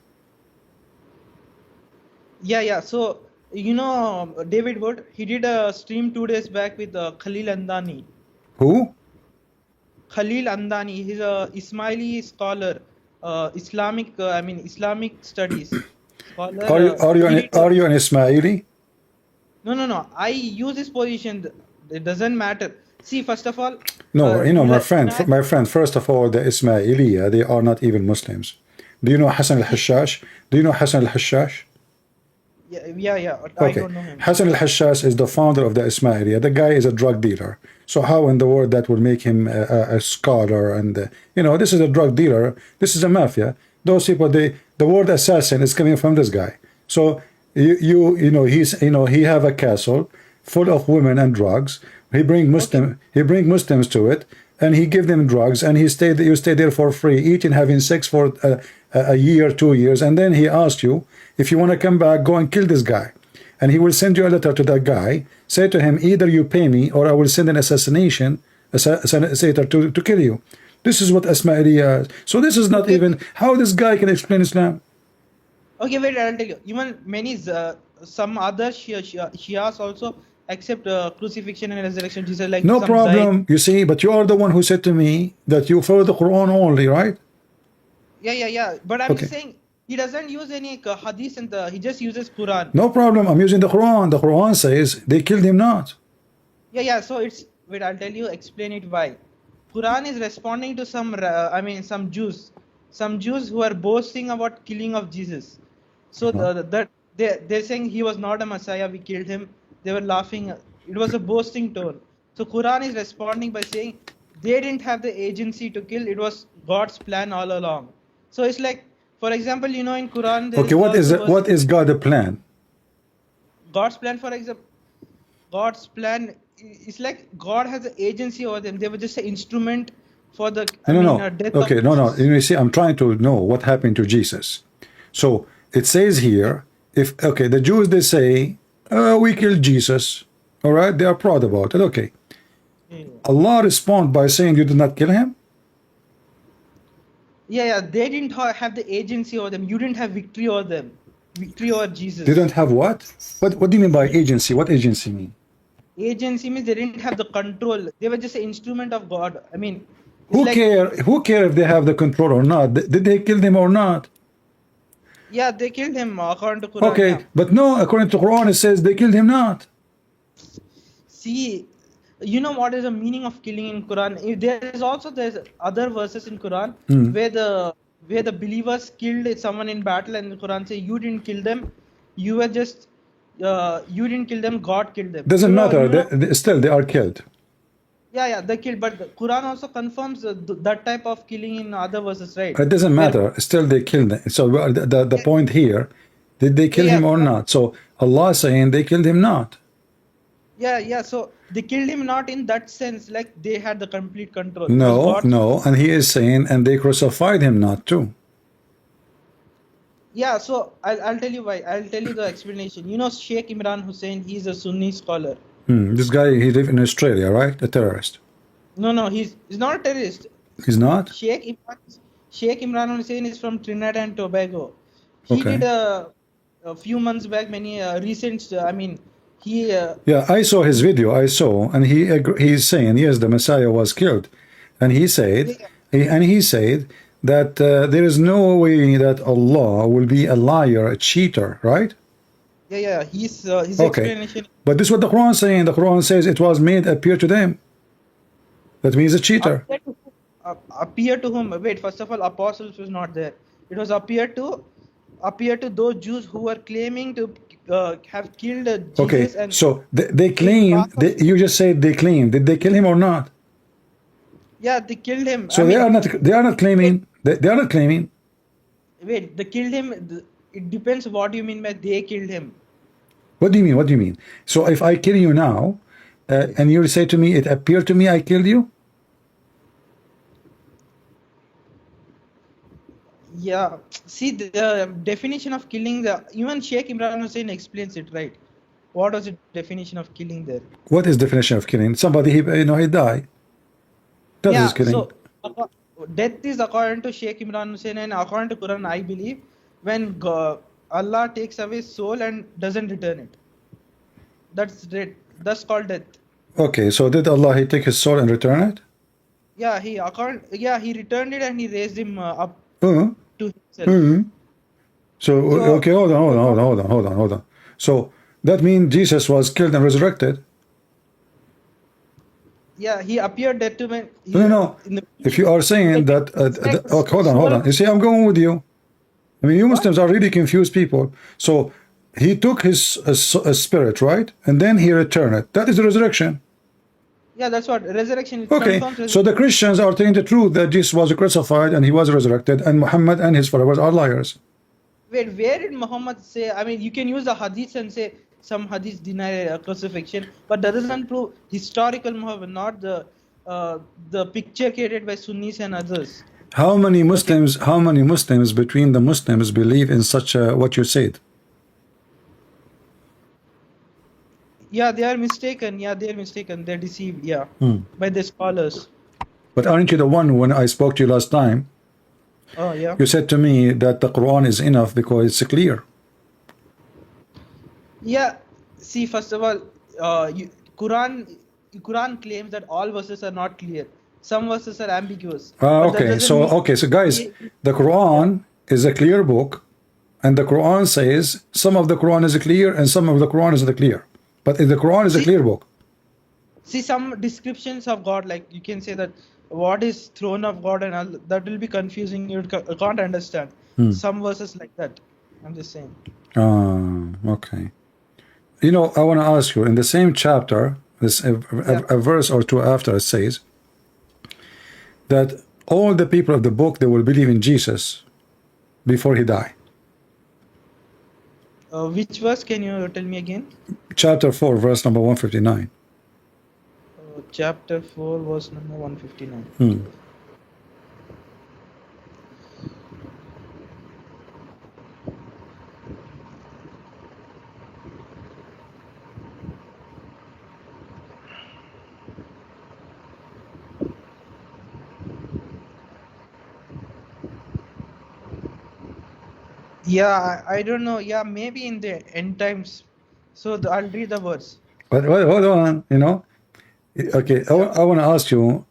Yeah. So, you know, David Wood, he did a stream 2 days back with Khalil Andani. Who? Khalil Andani. He's a Ismaili scholar Islamic studies scholar. Are you an Ismaili? No. I use this position. It doesn't matter. See, first of all. No, my friend. First of all, the Ismailiya, they are not even Muslims. Do you know Hassan al-Hashash? Yeah. Okay. I don't know him. Hassan al-Hashash is the founder of the Ismailiya. The guy is a drug dealer. So how in the world that will make him a scholar? And this is a drug dealer. This is a mafia. Those people, the word assassin is coming from this guy. So he have a castle full of women and drugs. He bring Muslims to it, and he give them drugs, and you stay there for free, eating, having sex for a year, 2 years, and then he asks you if you want to come back, go and kill this guy, and he will send you a letter to that guy. Say to him, either you pay me or I will send an assassinator to kill you. This is what Ismailiya is. So this is not even how this guy can explain Islam. Okay, wait, I'll tell you. Even many, some other Shias also accept crucifixion and resurrection. Jesus, like no problem. You see, but you are the one who said to me that you follow the Quran only, right? Yeah. But I'm saying he doesn't use any hadith, and he just uses Quran. No problem. I'm using the Quran. The Quran says they killed him not. Yeah. So it's wait. I'll tell you. Explain it why. Quran is responding to some Jews who are boasting about killing of Jesus. So they're saying he was not a Messiah. We killed him. They were laughing. It was a boasting tone. So Quran is responding by saying they didn't have the agency to kill. It was God's plan all along. So it's like, for example, in Quran. Okay, what is God's plan? God's plan, for example, God's plan is like God has the agency over them. They were just an instrument for the death. Okay, no. You see, I'm trying to know what happened to Jesus. So it says here, the Jews, they say, we killed Jesus. All right, they are proud about it. Okay. Allah respond by saying you did not kill him. Yeah, they didn't have the agency over them. You didn't have victory over them. Victory over Jesus. They don't have what? What do you mean by agency? What agency mean? Agency means they didn't have the control. They were just an instrument of God. I mean, who care if they have the control or not? Did they kill them or not? Yeah, they killed him according to Quran. Okay, yeah. But no, according to Quran it says they killed him not. See, you know what is the meaning of killing in Quran? There's other verses in Quran where the believers killed someone in battle, and the Quran says you didn't kill them. You were just you didn't kill them. God killed them. Doesn't matter. Still, they are killed. Yeah, they killed. But the Quran also confirms that type of killing in other verses, right? It doesn't matter. Still, they killed them. So the point here, did they kill him or not? So Allah is saying they killed him not. Yeah. So they killed him not in that sense, like they had the complete control. No. And he is saying, and they crucified him not too. Yeah, so I'll tell you why. I'll tell you the explanation. Sheikh Imran Hussain, he's a Sunni scholar. This guy, he lives in Australia, right? A terrorist. No, he's not a terrorist. He's not? Sheikh Imran Hussain is from Trinidad and Tobago. He did a few months back I saw his video. And he's saying, yes, the Messiah was killed. And he said, that there is no way that Allah will be a liar, a cheater, right? Yeah. His explanation. But this is what the Quran is saying. The Quran says it was made appear to them. That means a cheater. Appear to whom? Wait, first of all, apostles was not there. It was appear to those Jews who were claiming to have killed Jesus. Okay, so they claim. You just said they claim. Did they kill him or not? Yeah, they killed him. So they are not claiming. They are not claiming. Wait, they killed him. It depends what you mean by they killed him. What do you mean? So if I kill you now, and you say to me, it appeared to me I killed you? Yeah. See, the definition of killing, even Sheikh Imran Hussain explains it, right? What was the definition of killing there? What is definition of killing? Somebody, he died. That is killing. So death is according to Sheikh Imran Hussain, and according to Quran, I believe, when Allah takes away soul and doesn't return it. That's called death. Okay, so did Allah take his soul and return it? Yeah, he returned it and he raised him up. Mm-hmm. So, okay, hold on. So that means Jesus was killed and resurrected. Yeah, he appeared dead to men. No. If you are saying that, okay, hold on. You see, I'm going with you. I mean, you Muslims are really confused people. So he took his spirit, right? And then he returned it. That is the resurrection. Yeah, that's what resurrection. Okay, so the Christians are telling the truth that Jesus was crucified and he was resurrected, and Muhammad and his followers are liars. Wait, where did Muhammad say? I mean, you can use the hadith and say some hadith deny crucifixion, but that doesn't prove historical Muhammad, not the picture created by Sunnis and others. How many Muslims? How many Muslims between the Muslims believe in such what you said? Yeah, they are mistaken. Yeah, they are mistaken. They're deceived. Yeah, by the scholars. But aren't you the one when I spoke to you last time? Oh yeah. You said to me that the Quran is enough because it's clear. Yeah. See, first of all, Quran claims that all verses are not clear. Some verses are ambiguous. Okay, so guys, the Quran is a clear book, and the Quran says some of the Quran is clear and some of the Quran is not clear. But the Quran is a clear book. See, some descriptions of God, like you can say that what is throne of God and all, that will be confusing. You can't understand. Some verses like that. I'm just saying. Okay. You know, I want to ask you, in the same chapter, a verse or two after, it says that all the people of the book, they will believe in Jesus before he died. Which verse can you tell me again? Chapter 4, verse number 159. Chapter 4, verse number 159. Yeah, I don't know. Yeah, maybe in the end times. So I'll read the verse. But hold on, you know. Okay, I want to ask you,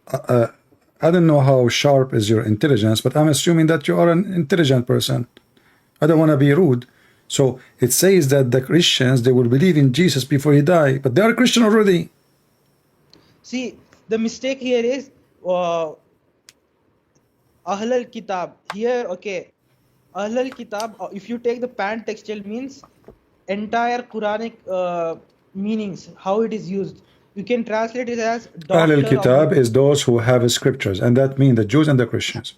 I don't know how sharp is your intelligence, but I'm assuming that you are an intelligent person. I don't want to be rude. So it says that the Christians, they will believe in Jesus before he died, but they are Christian already. See, the mistake here is Ahl al-Kitab. Here, okay, Ahl al-Kitab, if you take the pan-textual means, entire Quranic meanings, how it is used. You can translate it as Ahl al-Kitab is those who have scriptures, and that means the Jews and the Christians.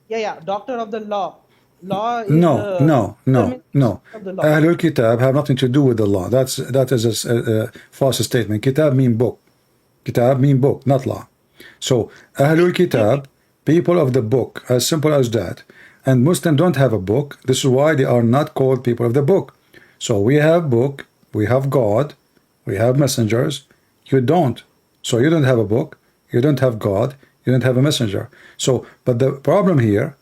Yeah, doctor of the law. Law is no. Ahl al-Kitab have nothing to do with the law. That is a false statement. Kitab mean book. Kitab mean book, not law. So Ahl al-Kitab, people of the book, as simple as that. And Muslims don't have a book. This is why they are not called people of the book. So we have book, we have God, we have messengers. You don't. So you don't have a book, you don't have God, you don't have a messenger. So, but the problem here,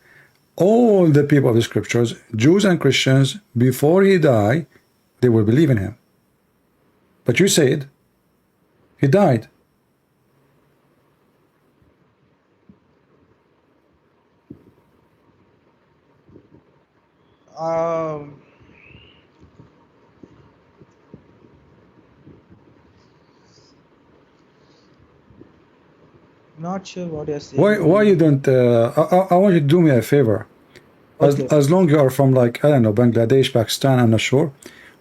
all the people of the scriptures, Jews and Christians, before he died, they will believe in him. But you said he died. Not sure what you're saying. Why you don't? I want you to do me a favor. As long you are from, like, I don't know, Bangladesh, Pakistan, I'm not sure.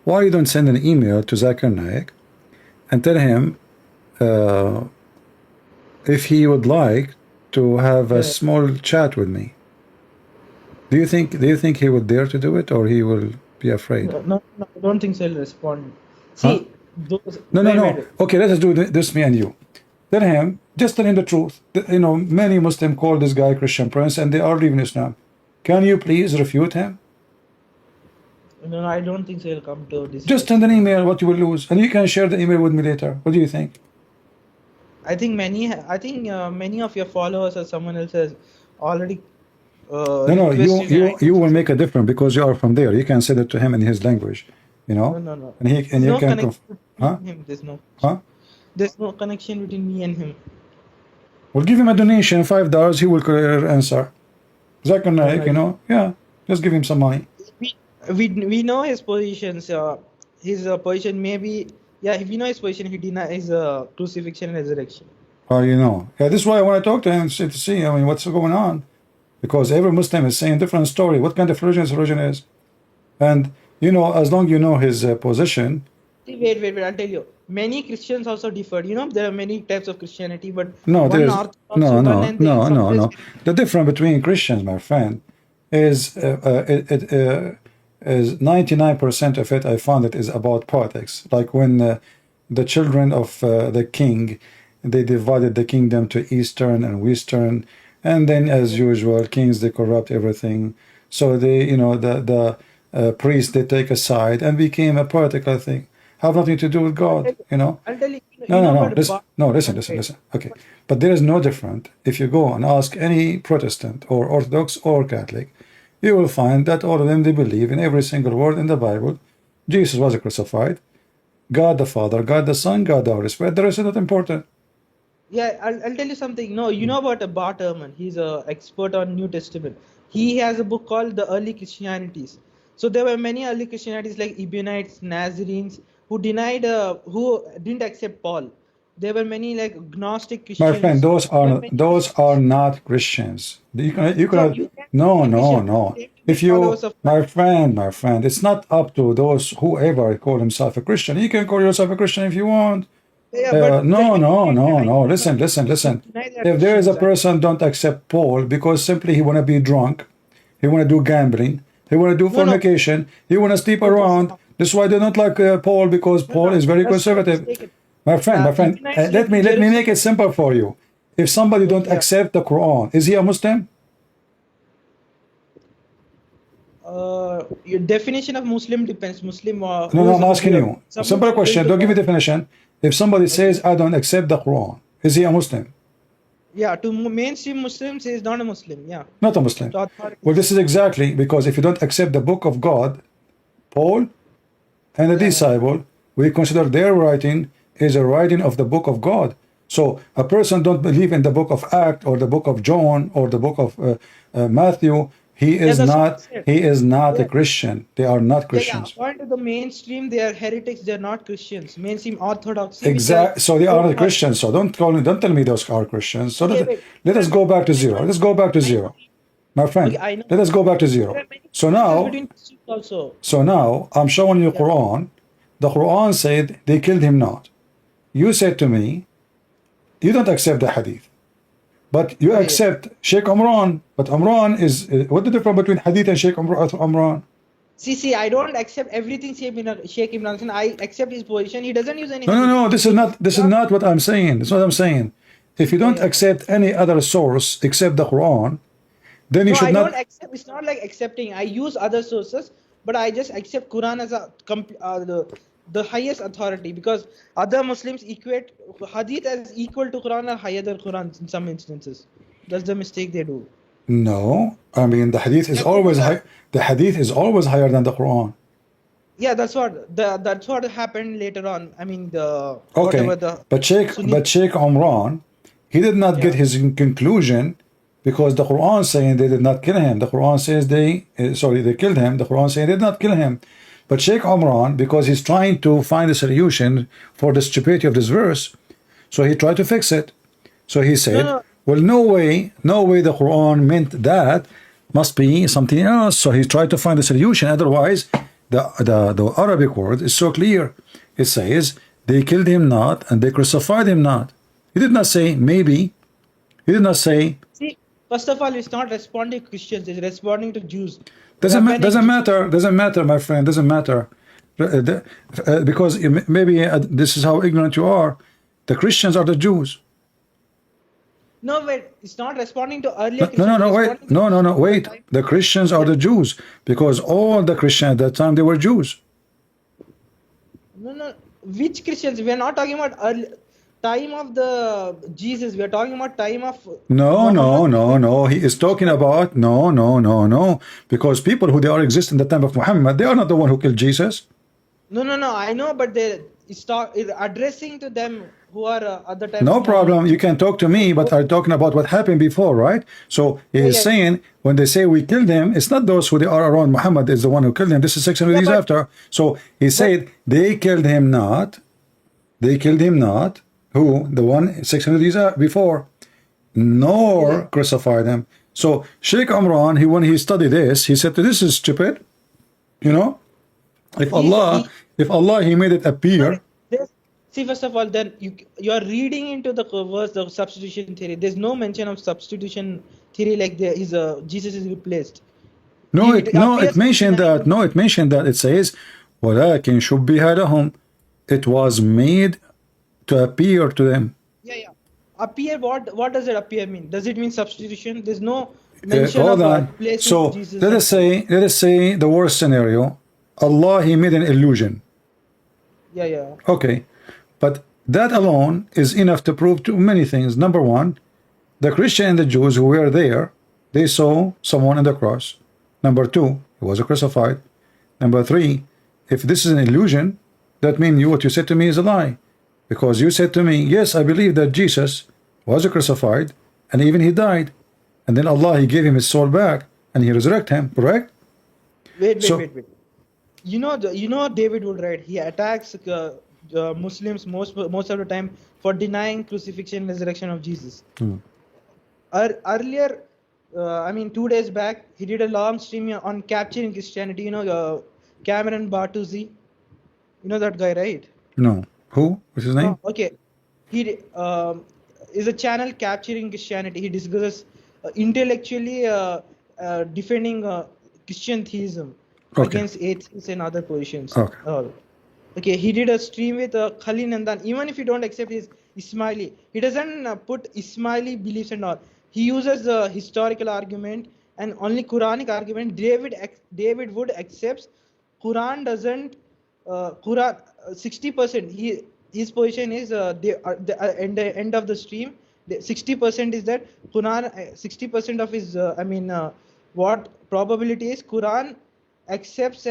Why you don't send an email to Zakir Naik and tell him if he would like to have a small chat with me? Do you think he would dare to do it, or he will be afraid? No, I don't think so. He'll respond. See, no. Okay, let us do this, me and you. Tell him, just tell him the truth. You know, many Muslims call this guy Christian Prince, and they are leaving Islam. Can you please refute him? No, I don't think so. He'll come to this. Just send an email. What you will lose, and you can share the email with me later. What do you think? I think many of your followers or someone else has already. You will make a difference because you are from there. You can say that to him in his language, you know. No. And he no can. Him. There's no connection between me and him. We'll give him a donation, $5. He will answer. Zakir Naik, you know, yeah, just give him some money. We know his positions. His position maybe, yeah, we know his position. He denies crucifixion and resurrection. You know, yeah, this is why I want to talk to him to see, I mean, what's going on, because every Muslim is saying different story. What kind of religion his religion is, and you know, as long you know his position. Wait, I'll tell you. Many Christians also differ. You know, there are many types of Christianity, but No, there's no. The difference between Christians, my friend, is is 99% of it. I found it is about politics. Like when the children of the king, they divided the kingdom to Eastern and Western, and then as usual, kings they corrupt everything. So they, you know, the priests they take a side and became a political thing. Have nothing to do with God, you know. I'll tell you. Listen. Okay, but there is no different. If you go and ask any Protestant or Orthodox or Catholic, you will find that all of them they believe in every single word in the Bible. Jesus was crucified. God the Father, God the Son, God the Holy Spirit. The rest is not important. Yeah, I'll tell you something. No, you know about Bart Ehrman. He's an expert on New Testament. He has a book called The Early Christianities. So there were many early Christianities like Ebionites, Nazarenes, who denied, who didn't accept Paul. There were many like Gnostic Christians. My friend, those are not Christians. No. If you, my friend, it's not up to those whoever call himself a Christian. You can call yourself a Christian if you want. No. Listen. If there is a person don't accept Paul because simply he want to be drunk, he want to do gambling, he want to do fornication, he want to sleep around. That's why they don't like Paul, because Paul is very conservative. My friend, let me make it simple for you. If somebody don't accept the Quran, is he a Muslim? Your definition of Muslim depends. Muslim. I'm asking you. Simple question. Don't give me definition. If somebody says I don't accept the Quran, is he a Muslim? Yeah, to mainstream Muslims, he is not a Muslim. Yeah. Not a Muslim. Well, this is exactly because if you don't accept the book of God, Paul and the disciple, we consider their writing is a writing of the book of God. So a person don't believe in the book of Acts or the book of John or the book of Matthew. He is not a Christian. They are not Christians. According to the mainstream, they are heretics. They are not Christians. Mainstream Orthodoxy. Exactly. So they are not Christians. So don't tell me those are Christians. So let us go back to zero. Let's go back to zero. My friend, let us go back to zero. So now I'm showing you Quran. The Quran said they killed him not. You said to me, you don't accept the hadith, but you accept Sheikh Umran. But Umran is what the difference between hadith and Sheikh Umran? See, I don't accept everything Sheikh Imran. I accept his position. He doesn't use anything. No. This is not what I'm saying. That's what I'm saying. If you don't accept any other source except the Quran, then you should not. Don't accept. It's not like accepting. I use other sources, but I just accept Quran as the highest authority, because other Muslims equate hadith as equal to Quran or higher than Quran in some instances. That's the mistake they do. No, I mean the hadith is always high. The hadith is always higher than the Quran. Yeah, that's what happened later on. I mean but Sheikh Umran, he did not get his conclusion because the Quran saying they did not kill him. The Quran says they killed him. The Quran saying they did not kill him. But Sheikh Umran, because he's trying to find a solution for the stupidity of this verse, so he tried to fix it. So he said, well, no way the Quran meant that, must be something else. So he tried to find a solution. Otherwise, the Arabic word is so clear. It says, they killed him not and they crucified him not. He did not say maybe. He did not say. See, first of all, it's not responding to Christians, it's responding to Jews. Doesn't matter, my friend. Doesn't matter, because maybe this is how ignorant you are. The Christians are the Jews. No, wait. It's not responding to earlier Christians. Wait. The Christians are the Jews because all the Christians at that time they were Jews. No. Which Christians? We are not talking about early time of the Jesus. We are talking about time of. No. He is talking about no. Because people who they are exist in the time of Muhammad, they are not the one who killed Jesus. No. I know, but addressing to them who are at the time. No problem. You can talk to me, but I'm talking about what happened before, right? So he's saying when they say we killed him, it's not those who they are around Muhammad is the one who killed him. This is 600 years after. So he said they killed him not. They killed him not. Who? The one 600 years before. Nor crucified him. So Sheikh Imran, when he studied this, he said, this is stupid. You know? If Allah he made it appear. See, first of all, then you are reading into the verse the substitution theory. There's no mention of substitution theory like Jesus is replaced. It mentioned that. No, it mentioned that. It says, وَلَكِنْ شُبِّهَ لَهُمْ. It was made to appear to them. Yeah. Appear, what does it appear mean? Does it mean substitution? There's no mention of placing so Jesus. Let us say the worst scenario. Allah, he made an illusion. Yeah. Okay. But that alone is enough to prove to many things. Number one, the Christian and the Jews who were there, they saw someone on the cross. Number two, he was crucified. Number three, if this is an illusion, that means what you said to me is a lie. Because you said to me, yes, I believe that Jesus was crucified and even he died. And then Allah, he gave him his soul back and he resurrected him, correct? Wait. You know David Wood, right? He attacks Muslims most of the time for denying crucifixion and resurrection of Jesus. Earlier, 2 days back, he did a long stream on capturing Christianity. Cameron Bartusi. You know that guy, right? No. Who? What's his name? Okay. He is a channel capturing Christianity. He discusses intellectually defending Christian theism against atheists and other positions. Okay. He did a stream with Khalil Nandan. Even if you don't accept his Ismaili, he doesn't put Ismaili beliefs and all. He uses the historical argument and only Quranic argument. David Wood accepts. Quran doesn't. Quran 60%. His position is at the end of the stream. 60% is that Quran. 60% of his what probability is Quran accepts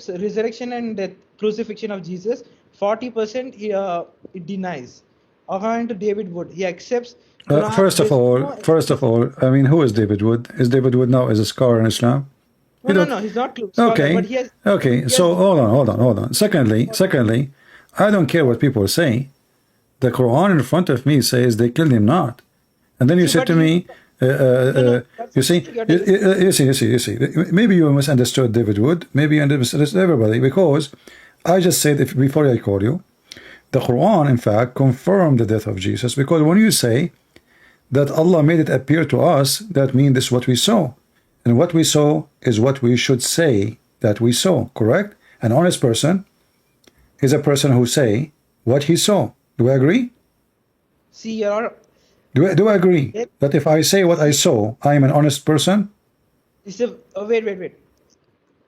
resurrection and death, crucifixion of Jesus. 40% it denies. According to David Wood, he accepts. First of all, who is David Wood? Is David Wood now a scholar in Islam? No, he's not scholar, but he has. Okay, so hold on. Secondly, I don't care what people say. The Quran in front of me says they killed him not. And then you said to me, you see, maybe you misunderstood David Wood, maybe you misunderstood everybody, because I just said, before I call you, the Quran, in fact, confirmed the death of Jesus, because when you say that Allah made it appear to us, that means this is what we saw. And what we saw is what we should say that we saw, correct? An honest person is a person who say what he saw. Do I agree? See, do I agree that if I say what I saw, I am an honest person? Wait.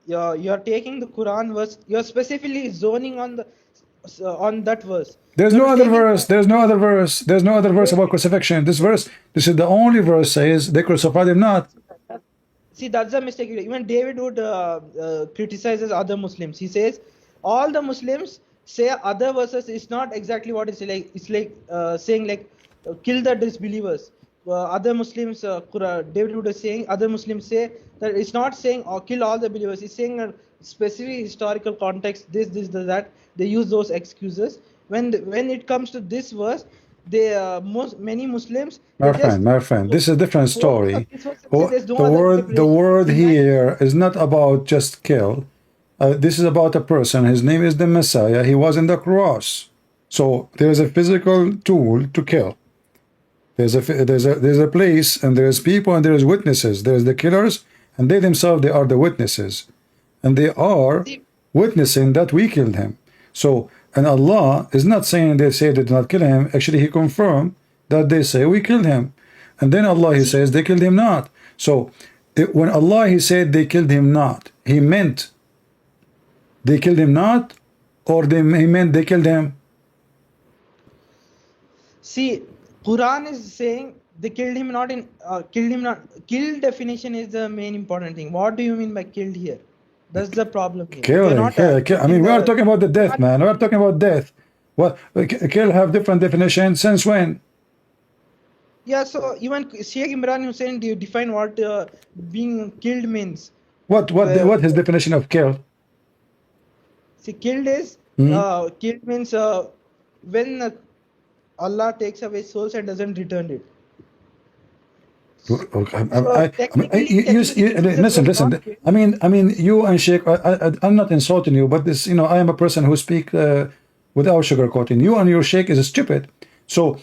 You're taking the Quran verse. You're specifically zoning on that verse. There's no other verse. There's no other verse about crucifixion. This is the only verse says they crucified him not. See, that's a mistake. Even David Wood criticizes other Muslims. He says all the Muslims say other verses is not exactly what it's like. It's like saying like kill the disbelievers. Other Muslims, David Wood is saying other Muslims say that it's not saying kill all the believers. It's saying a specific historical context. This, that. They use those excuses. When it comes to this verse, many Muslims. My friend, this is a different story. The word here is not about just kill. This is about a person. His name is the Messiah. He was in the cross. So there is a physical tool to kill. There's a place, and there's people, and there's witnesses. There's the killers, and they themselves, they are the witnesses, and they are witnessing that we killed him. So, and Allah is not saying they say they did not kill him. Actually, He confirmed that they say we killed him, and then Allah, He says they killed him not. So, when Allah, He said they killed him not, He meant they killed him not, or He meant they killed him. See, Quran is saying they killed him not. Kill definition is the main important thing. What do you mean by killed here? That's the problem here. Killing, Not I mean, we are talking about the death, man. We are talking about death. What kill have different definitions since when? Yeah, so even Sheikh Imran Hussein define what being killed means. What his definition of kill? See, killed is killed means when Allah takes away souls and doesn't return it. Listen. I mean, you and Sheikh. I'm not insulting you, but this, I am a person who speak without sugarcoating. You and your Sheikh is stupid. So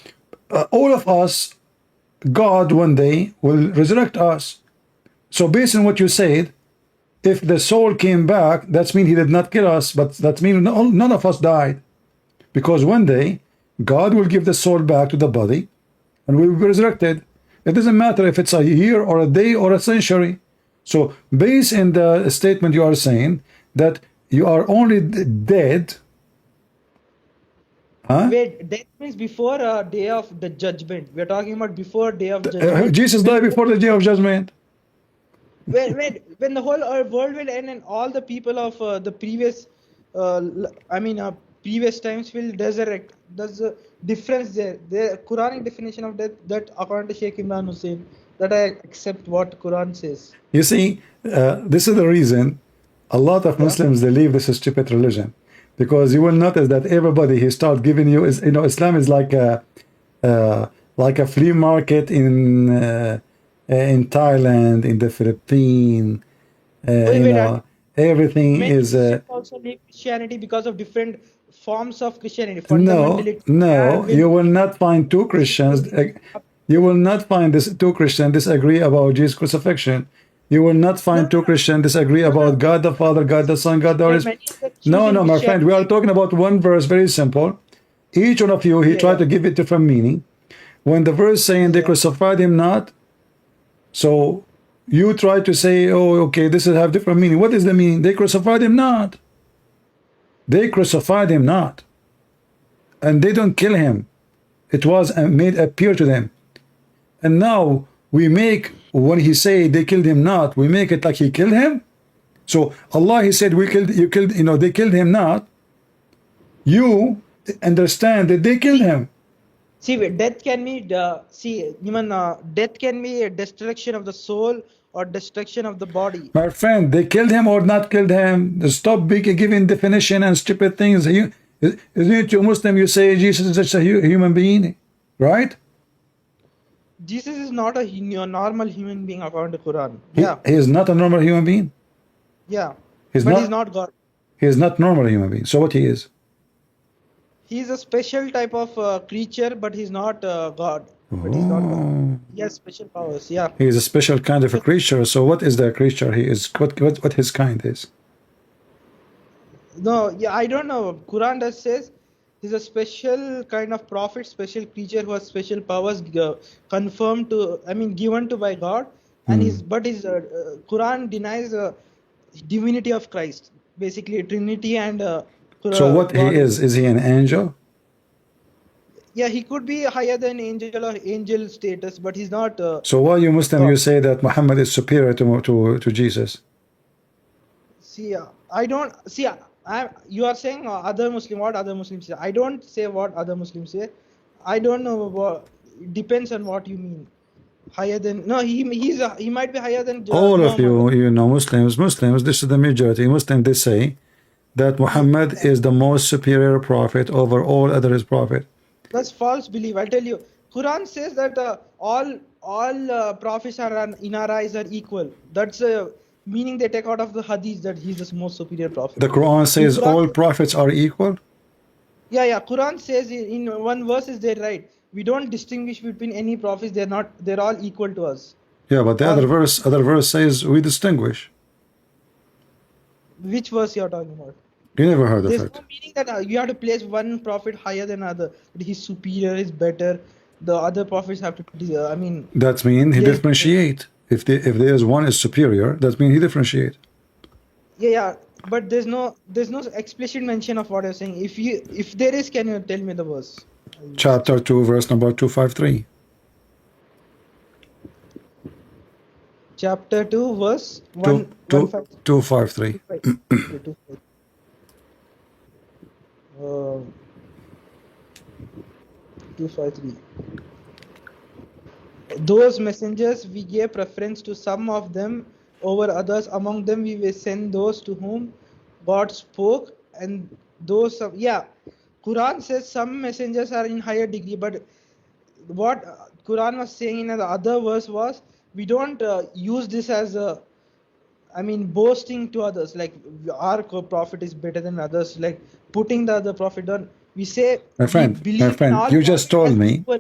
all of us, God one day will resurrect us. So based on what you said, if the soul came back, that means he did not kill us, but that means none of us died, because one day God will give the soul back to the body, and we will be resurrected. It doesn't matter if it's a year or a day or a century. So based on the statement you are saying that you are only dead. Wait, death means before a day of the judgment. We are talking about before day of judgment. Jesus died before the day of judgment. When the whole world will end and all the people of the previous, previous times will resurrect. There's a difference there. The Quranic definition of death, that according to Sheikh Imran Hussein, that I accept what Quran says. You see, this is the reason a lot of Muslims, they leave this stupid religion, because you will notice that everybody he start giving you is, Islam is like a flea market in Thailand, in the Philippines. Everything is. Also leave Christianity because of different forms of Christianity. No, you will not find two Christians. You will not find two Christians disagree about Jesus' crucifixion. You will not find two Christians disagree about God the Father, God the Son, God the Holy Spirit. No, my friend. We are talking about one verse, very simple. Each one of you, he tried to give it different meaning. When the verse saying they crucified him not, so you try to say, oh, okay, this will have different meaning. What is the meaning? They crucified him not. They crucified him not. And they don't kill him. It was made appear to them. And now we make, when he say they killed him not, we make it like he killed him. So Allah, he said, they killed him not. You understand that they killed him. See, death can be death can be a destruction of the soul or destruction of the body. My friend, they killed him or not killed him. Stop giving definition and stupid things. Isn't it you Muslim? You say Jesus is just a human being, right? Jesus is not a normal human being according to Quran. He is not a normal human being. Yeah, he's not God. He is not normal human being. So what he is? He's a special type of creature, but he's not God. But he's not God. He has special powers. Yeah. He is a special kind of a creature. So what is the creature he is? What his kind is? No, I don't know. Quran does says he's a special kind of prophet, special creature who has special powers confirmed given to by God. And his Quran denies the divinity of Christ, basically Trinity and. So what God he is he an angel? Yeah, he could be higher than angel or angel status, but he's not. So why you Muslim, you say that Muhammad is superior to Jesus? See, I don't see. You are saying other Muslim. What other Muslims say? I don't say what other Muslims say. I don't know what. Depends on what you mean. Higher than he might be higher than all of you. Muslims. This is the majority. Muslims, they say that Muhammad is the most superior prophet over all others prophet. That's false belief. I'll tell you. Quran says that all prophets in our eyes are equal. That's a meaning they take out of the hadith, that he's the most superior prophet. The Quran says all prophets are equal? Yeah. Quran says in one verse is there, right? We don't distinguish between any prophets. They're all equal to us. Yeah, but the other verse says we distinguish. Which verse you're talking about? You never heard of it. There's no meaning that you have to place one prophet higher than other. That he's superior, he's better. The other prophets have to. That means he differentiate. If there's one is superior, that means he differentiate. Yeah. But there's no explicit mention of what you're saying. If there is, can you tell me the verse? Chapter 2, verse number 253. chapter 2, verse 2, 1, 253. 253. Those messengers we gave preference to some of them over others. Among them we will send those to whom God spoke, and those of, Quran says some messengers are in higher degree, but what Quran was saying in the other verse was, we don't use this as a, boasting to others, like our prophet is better than others, like putting the other prophet down. We say, My friend, you just told me, hold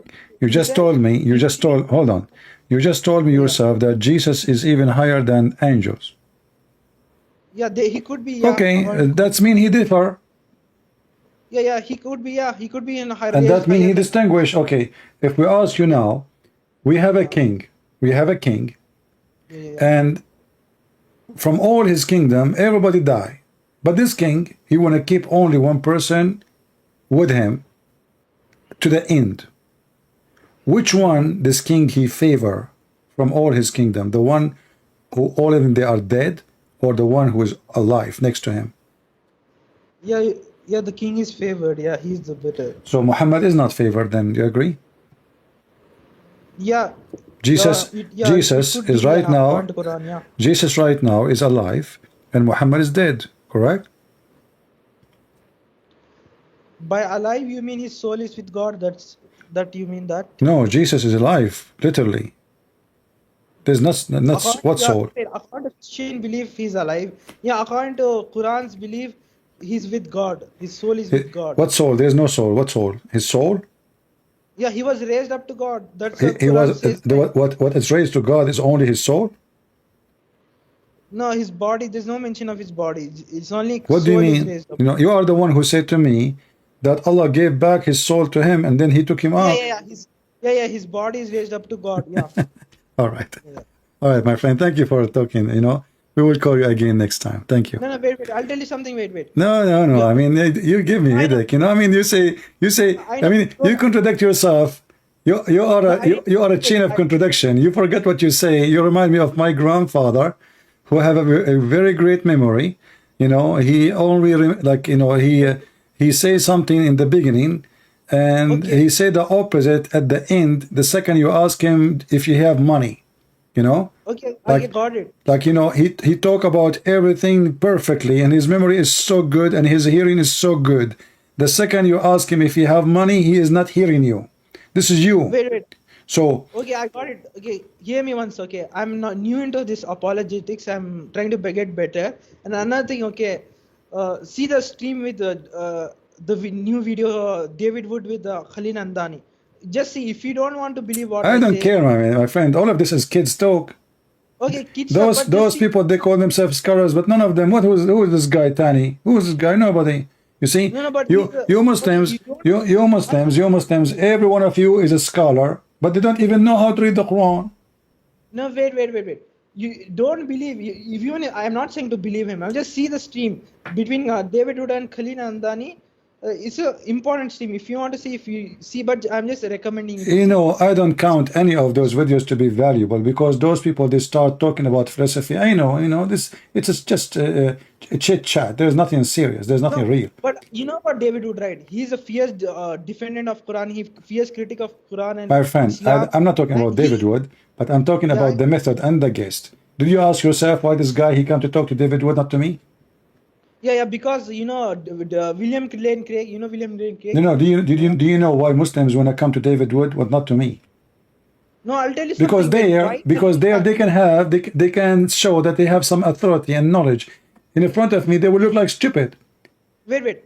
on. You just told me yourself that Jesus is even higher than angels. Yeah, he could be. Okay, that's mean he differ. He could be. He could be in a higher. And that means he distinguish. Okay, if we ask you now, we have a king. And from all his kingdom, everybody die. But this king, he want to keep only one person with him to the end. Which one this king he favor from all his kingdom? The one who all of them they are dead, or the one who is alive next to him? Yeah, the king is favored. Yeah, he's the better. So Muhammad is not favored then, you agree? Yeah. Jesus is right now. Quran, Jesus right now is alive, and Muhammad is dead. Correct? By alive, you mean his soul is with God? That you mean that? No, Jesus is alive, literally. There's not what soul? According to Christian belief, he's alive. Yeah, according to Quran's belief, he's with God. His soul is with God. What soul? There's no soul. What soul? His soul? Yeah, he was raised up to God. That's he was. What is raised to God is only his soul. No, his body. There's no mention of his body. It's only. What do you mean? You are the one who said to me that Allah gave back his soul to him and then he took him out. His body is raised up to God. Yeah. All right. All right, my friend. Thank you for talking. We will call you again next time. Thank you. No, wait. I'll tell you something. Wait. No. Yeah. You give me headache. You say. You contradict yourself. You are a chain of contradiction. You forget what you say. You remind me of my grandfather, who have a very great memory. He only he says something in the beginning, and he said the opposite at the end. The second you ask him if you have money, Okay, I got it. He talk about everything perfectly, and his memory is so good, and his hearing is so good. The second you ask him if you have money, he is not hearing you. This is you. Wait. So. Okay, I got it. Okay, hear me once. Okay, I'm not new into this apologetics. I'm trying to get better. And another thing. Okay, see the stream with the new video David Wood with Khalil Andani. Just see, if you don't want to believe what I don't care, my friend. All of this is kids talk. Okay, kids talk. Those people, they call themselves scholars, but none of them. Who is this guy, Tani? Who is this guy? Nobody. You see, you Muslims, every one of you is a scholar, but they don't even know how to read the Quran. No, wait. You don't believe. I'm not saying to believe him. I'm just see the stream between David Wood and Khalil Andani. It's an important stream. If you want to see, but I'm just recommending. I don't count any of those videos to be valuable, because those people, they start talking about philosophy. I know, this. It's just a chit chat. There's nothing serious. There's nothing real. But you know what David Wood, right? He's a fierce defendant of Quran. He fierce critic of Quran and my friend, Islam. I'm not talking about David Wood, but I'm talking about the method and the guest. Did you ask yourself why this guy he come to talk to David Wood, not to me? Yeah, because William Lane Craig. William Lane Craig. No. Do you know why Muslims want to come to David Wood, but not to me? No, I'll tell you something. Because they can show that they have some authority and knowledge. In front of me, they will look like stupid. Wait.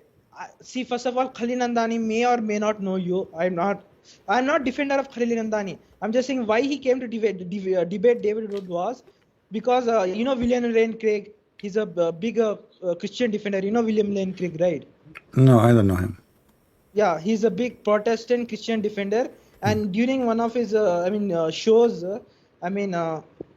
See, first of all, Khalil Andani may or may not know you. I'm not defender of Khalil Andani. I'm just saying why he came to debate David Wood was because William Lane Craig. He's a big Christian defender. William Lane Craig, right? No, I don't know him. Yeah, he's a big Protestant Christian defender. And during one of his, shows,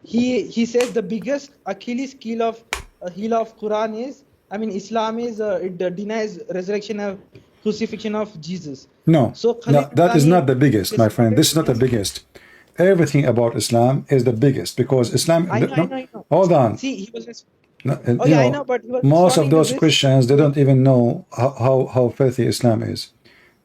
he says the biggest Achilles heel of Quran is, Islam is it denies resurrection of crucifixion of Jesus. No, that is not the biggest, my friend. This is not the biggest. everything about Islam is the biggest, because Islam. I know. Hold on. See, he was. No, Oh yeah, I know, but he was most of responding to those this. Christians, they don't even know how filthy Islam is.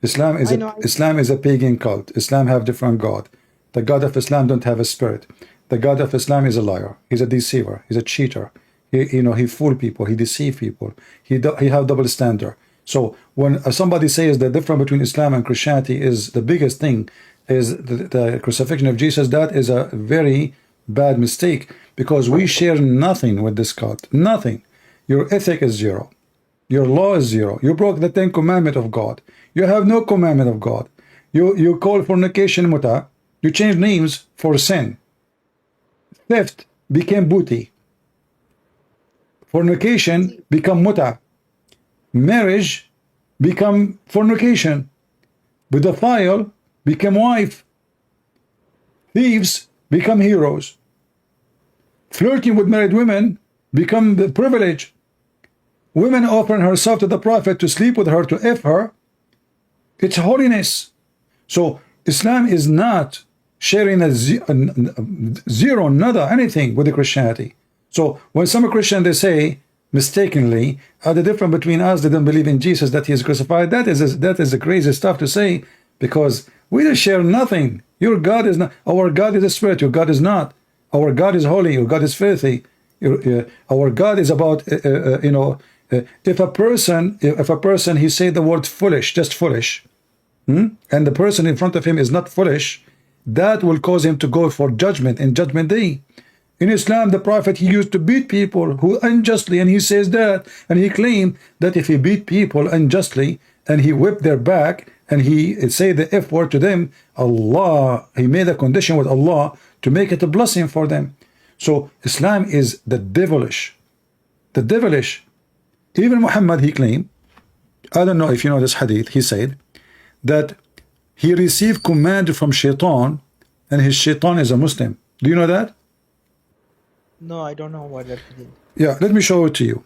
Islam is Islam is a pagan cult. Islam have different God. The God of Islam don't have a spirit. The God of Islam is a liar. He's a deceiver. He's a cheater. He fool people. He deceive people. He have double standard. So when somebody says the difference between Islam and Christianity is the biggest thing is the crucifixion of Jesus, that is a very bad mistake, because we share nothing with this cult. Nothing. Your ethic is zero. Your law is zero. You broke the 10 commandments of God. You have no commandment of God. You call fornication muta. You change names for sin. Theft became booty. Fornication become muta. Marriage become fornication. Pedophile become wife. Thieves become heroes. Flirting with married women become the privilege. Women offering herself to the Prophet to sleep with her, to F her, it's holiness. So Islam is not sharing a zero, nada, anything with the Christianity. So when some Christian, they say mistakenly, the difference between us, they don't believe in Jesus, that he is crucified, that is the crazy stuff to say, because we don't share nothing. Your God is not, our God is a spirit, your God is not. Our God is holy, your God is filthy. Our God is about, if a person, he say the word foolish, just foolish, and the person in front of him is not foolish, that will cause him to go for judgment in judgment day. In Islam, the Prophet, he used to beat people who unjustly, and he says that, and he claimed that if he beat people unjustly and he whipped their back and he say the F word to them, Allah, he made a condition with Allah to make it a blessing for them. So Islam is the devilish. The devilish. Even Muhammad, he claimed, I don't know if you know this hadith, he said that he received command from shaitan, and his shaitan is a Muslim. Do you know that? No, I don't know what that is. Yeah, let me show it to you.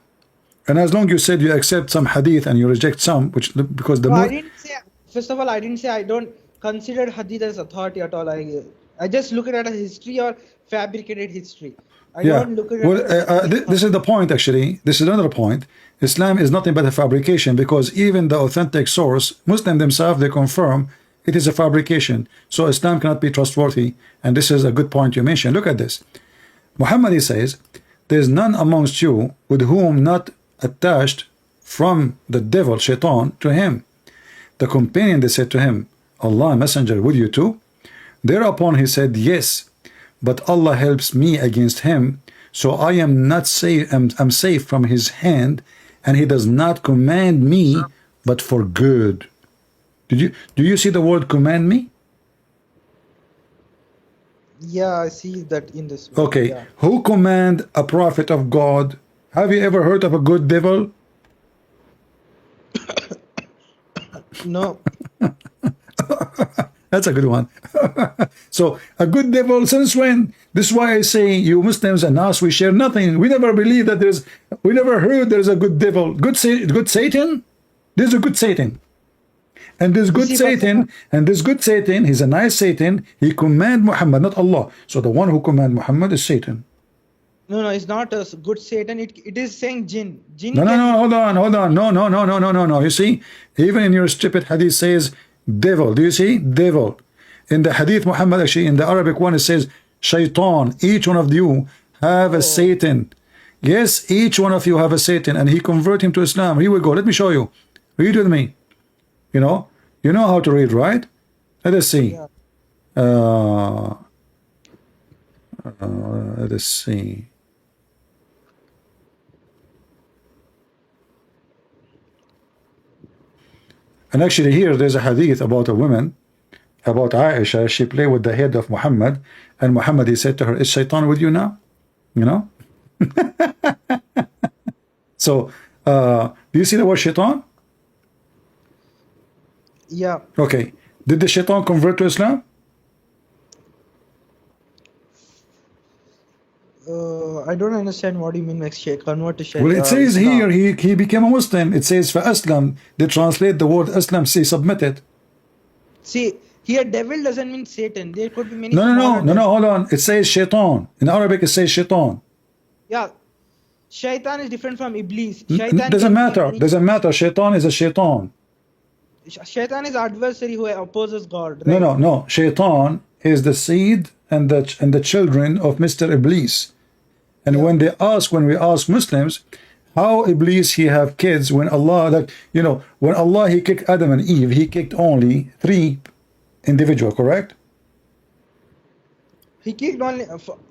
And as long as you said you accept some hadith and you reject some, which because the I didn't say, first of all, I didn't say I don't consider hadith as authority at all. I just look at it as history or fabricated history. I don't look at it. This is the point, actually. This is another point. Islam is nothing but a fabrication, because even the authentic source, Muslims themselves, they confirm it is a fabrication. So Islam cannot be trustworthy. And this is a good point you mentioned. Look at this. Muhammad, he says, there is none amongst you with whom not attached from the devil, shaitan, to him. The companion, they said to him, Allah, messenger, with you too? Thereupon he said, yes, but Allah helps me against him, so I am not safe. I'm safe from his hand, and he does not command me, but for good. Do you see the word command me? Yeah, I see that in this. Okay, yeah. Who command a prophet of God? Have you ever heard of a good devil? No. That's a good one. So a good devil, since when? This is why I say you Muslims and us, we share nothing. We never believe that we never heard there's a good devil. Good Satan? There's a good Satan. And this good Satan, he's a nice Satan. He command Muhammad, not Allah. So the one who command Muhammad is Satan. No, it's not a good Satan. It is saying jinn. No, hold on. No. You see, even in your stupid hadith says devil. Do you see? Devil. In the hadith, Muhammad, actually, in the Arabic one, it says shaitan. Each one of you have a Satan. Yes, each one of you have a Satan. And he convert him to Islam. Here we go. Let me show you. Read with me. You know how to read, right? Let us see. Yeah. Let us see. And actually here there's a hadith about a woman, about Aisha. She played with the head of Muhammad, and Muhammad, he said to her, is shaitan with you now? You know? So do you see the word shaitan? Yeah. Okay. Did the shaitan convert to Islam? I don't understand what you mean by convert to shaitan. Well, it says here he became a Muslim. It says for Islam. They translate the word Islam, say submitted. See, Here, devil doesn't mean Satan. There could be many. No, hold on. It says shaitan. In Arabic, it says shaitan. Yeah, shaitan is different from iblis. Shaitan doesn't matter. Doesn't matter. Shaitan is a shaitan. Shaitan is adversary who opposes God. Right? No. Shaitan is the seed and the children of Mr. Iblis. And when we ask Muslims, how Iblis he have kids when Allah, when Allah he kicked Adam and Eve, he kicked only 3 individuals, correct? He kicked only.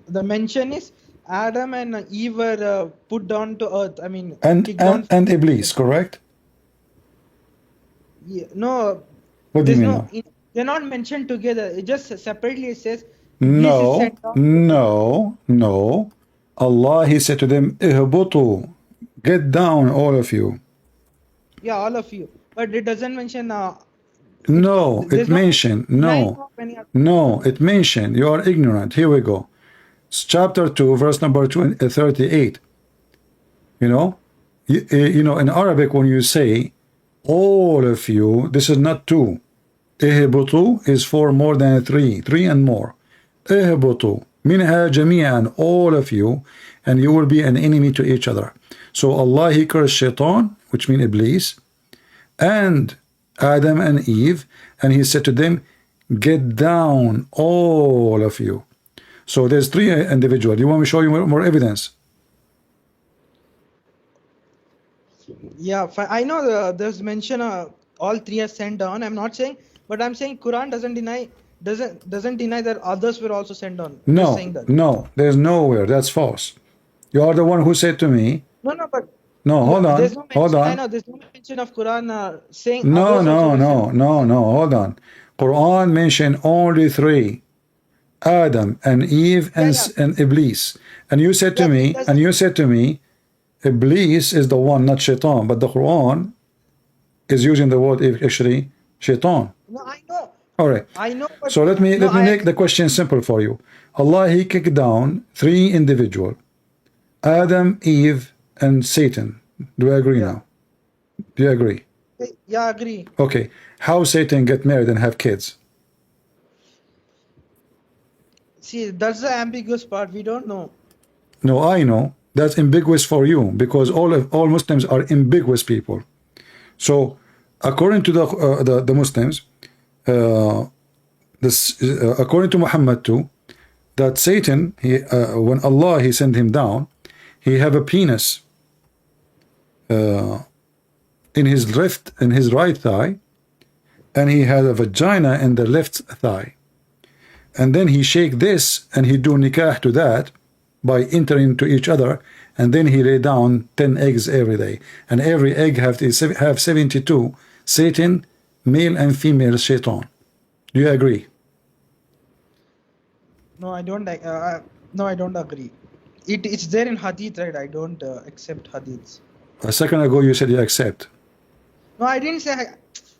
The mention is Adam and Eve were put down to earth. I mean, and Iblis, correct? Yeah, no. What do you mean? They're not mentioned together. It just separately it says. No. Allah he said to them, "Ihbutu, get down, all of you." Yeah, all of you. But it doesn't mention. No, it mentioned. No, it mentioned. You are ignorant. Here we go. It's chapter 2, verse number 38. You know, in Arabic when you say all of you, this is not 2. Ihbutu is for more than 3 and more. Ihbutu minha jami'an, all of you, and you will be an enemy to each other. So Allah he cursed shaitan, which means Iblis, and Adam and Eve, and he said to them, get down, all of you. So there's 3 individuals. You want me to show you more evidence? Yeah, I know there's mention all 3 are sent down. I'm not saying, but I'm saying Quran doesn't deny that others were also sent down. No, there's nowhere. That's false. You are the one who said to me. No, hold on. I know there's no mention of Quran saying. No. Hold on. Quran mentioned only 3: Adam and Eve and Iblis. And you said to me, Iblis is the one, not shaitan. But the Quran is using the word actually shaitan. No, I know. All right. I know. So let me make the question simple for you. Allah he kicked down 3 individuals: Adam, Eve, and Satan. Do I agree now? Do you agree? Yeah, I agree. Okay. How Satan get married and have kids? See, that's the ambiguous part. We don't know. No, I know. That's ambiguous for you because all Muslims are ambiguous people. So, according to the Muslims, according to Muhammad too, that Satan, when Allah he sent him down, he have a penis in his right thigh, and he had a vagina in the left thigh, and then he shake this and he do nikah to that by entering into each other, and then he lay down 10 eggs every day, and every egg have 72 Satan, male and female shaitan. Do you agree? No, I don't. No, I don't agree. It's there in hadith, right? I don't accept hadiths. A second ago you said you accept. No, I didn't say.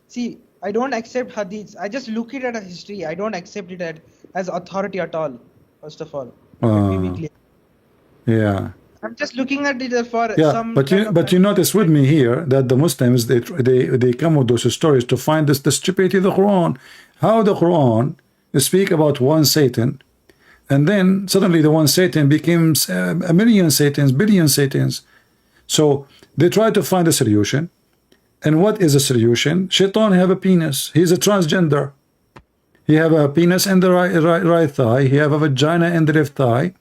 See, I don't accept hadiths. I just look it at a history. I don't accept it as authority at all. First of all, let me be clear. Yeah. I'm just looking at it for some. But you notice with me here that the Muslims they come with those stories to find the stupidity of the Quran. How the Quran speak about one Satan, and then suddenly the one Satan becomes a million Satans, billion Satans. So they try to find a solution. And what is a solution? Shaitan have a penis. He's a transgender. He have a penis in the right thigh. He have a vagina in the left thigh.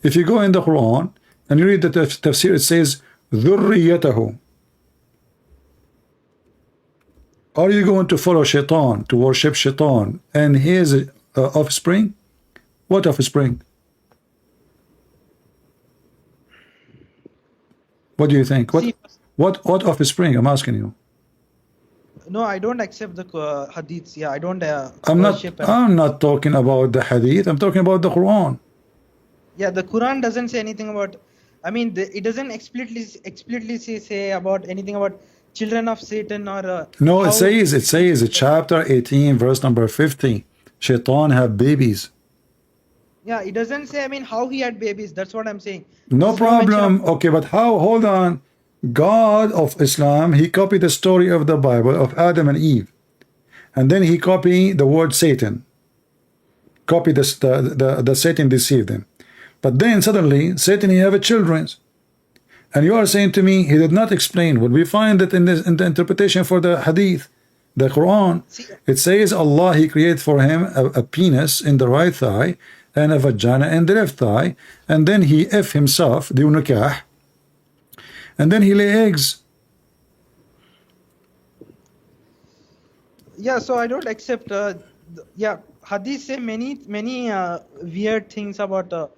If you go in the Quran and you read the tafsir, it says ذُرِّيَّتَهُ. Are you going to follow shaitan, to worship shaitan and his offspring? What offspring? What do you think? What offspring? I'm asking you. No, I don't accept the hadiths. Yeah, I don't. I'm not talking about the hadith. I'm talking about the Quran. Yeah, the Quran doesn't say anything about. I mean, it doesn't explicitly say about anything about children of Satan or. No, it says chapter 18, verse number 50. Shaitan have babies. Yeah, it doesn't say. I mean, how he had babies. That's what I'm saying. No problem. Okay, but how? Hold on. God of Islam, he copied the story of the Bible of Adam and Eve, and then he copy the word Satan. Copy the Satan deceived him. But then suddenly Satan he have a children. And you are saying to me he did not explain. Well, we find that in the interpretation for the hadith, the Quran, it says Allah he created for him a penis in the right thigh and a vagina in the left thigh, and then he F himself, do nikah, and then he lay eggs. Yeah, so I don't accept. Yeah, hadith say many weird things about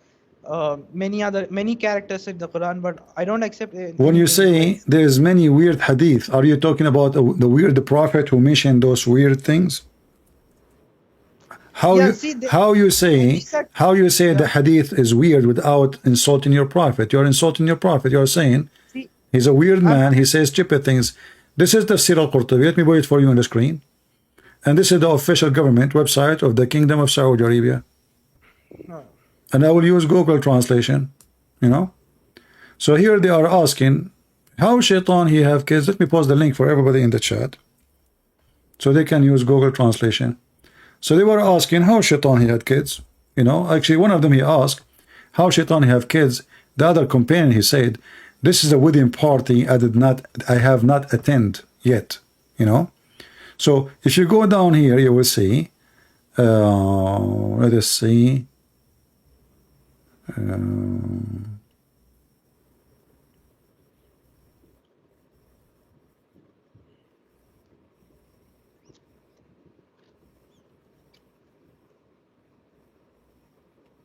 many characters in the Quran, but I don't accept. When you say there's many weird hadith, are you talking about the prophet who mentioned those weird things? How you say the hadith is weird without insulting your prophet? You're insulting your prophet. You're saying he's a weird man. He says stupid things. This is the Tafsir al-Qurtubi. Let me put it for you on the screen. And this is the official government website of the Kingdom of Saudi Arabia. And I will use Google translation, you know. So here they are asking, how shaitan he have kids? Let me post the link for everybody in the chat, so they can use Google translation. So they were asking how shaitan he had kids. You know, actually one of them he asked, how shaitan he have kids? The other companion he said, this is a wedding party I have not attended yet, you know. So if you go down here, you will see, let us see.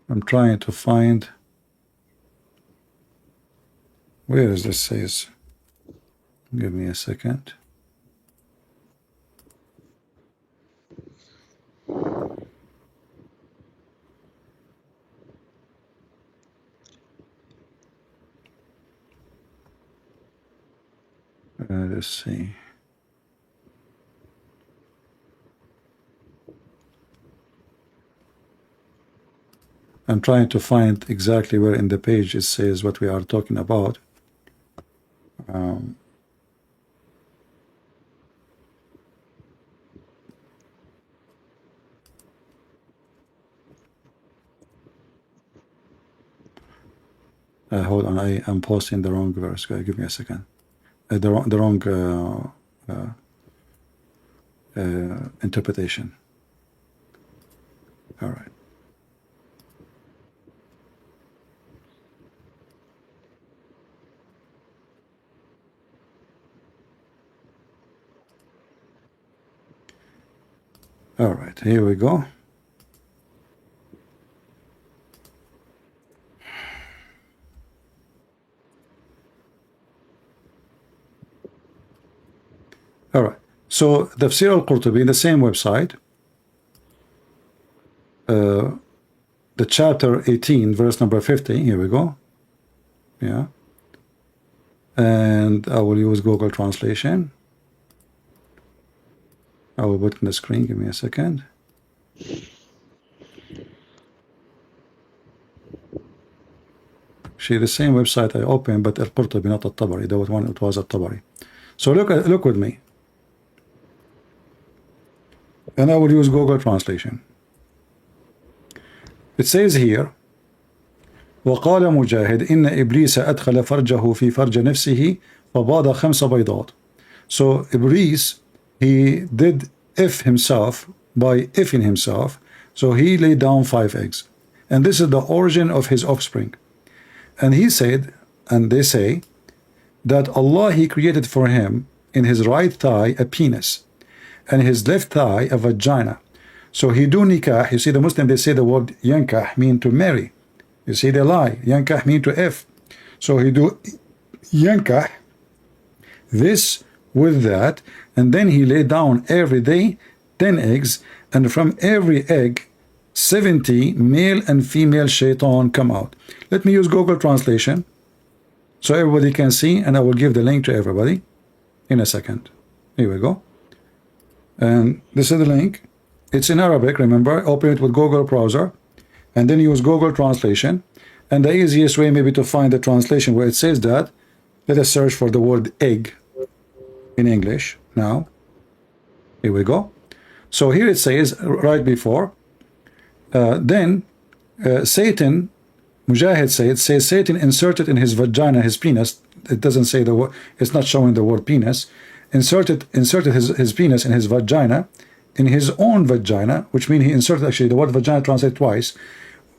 I'm trying to find, where is this says? Give me a second. Let's see. I'm trying to find exactly where in the page it says what we are talking about. Hold on, I am posting the wrong verse. Give me a second. The wrong interpretation. All right. All right, here we go. All right, so the Tafsir al-Qurtubi, the same website, the chapter 18, verse number 50, here we go. Yeah. And I will use Google translation. I will put in the screen, give me a second. See, the same website I opened, but al-Qurtubi, not al-Tabari. That was one, it was al-Tabari. So look with me. And I will use Google translation. It says here, وقال مجاهد إن إبليس أدخل فرجه في فرج نفسه فباض 5 بيضات. So Iblis, he did F himself by Fing himself, so he laid down 5 eggs. And this is the origin of his offspring. And he said, and they say, that Allah he created for him in his right thigh a penis, and his left thigh a vagina. So he do nikah. You see, the Muslim, they say the word yankah mean to marry. You see, they lie. Yankah mean to F. So he do yankah, this with that, and then he lay down every day 10 eggs, and from every egg 70 male and female shaitan come out. Let me use Google translation so everybody can see, and I will give the link to everybody in a second. Here we go. And this is the link. It's in Arabic, remember. Open it with Google browser and then use Google translation. And the easiest way maybe to find the translation where it says that, let us search for the word egg in English now. Here we go. So here it says right before, then Satan, Mujahid says Satan inserted in his vagina, his penis. It doesn't say the word, it's not showing the word penis. Inserted his penis in his vagina, in his own vagina, which means he inserted, actually the word vagina translated twice,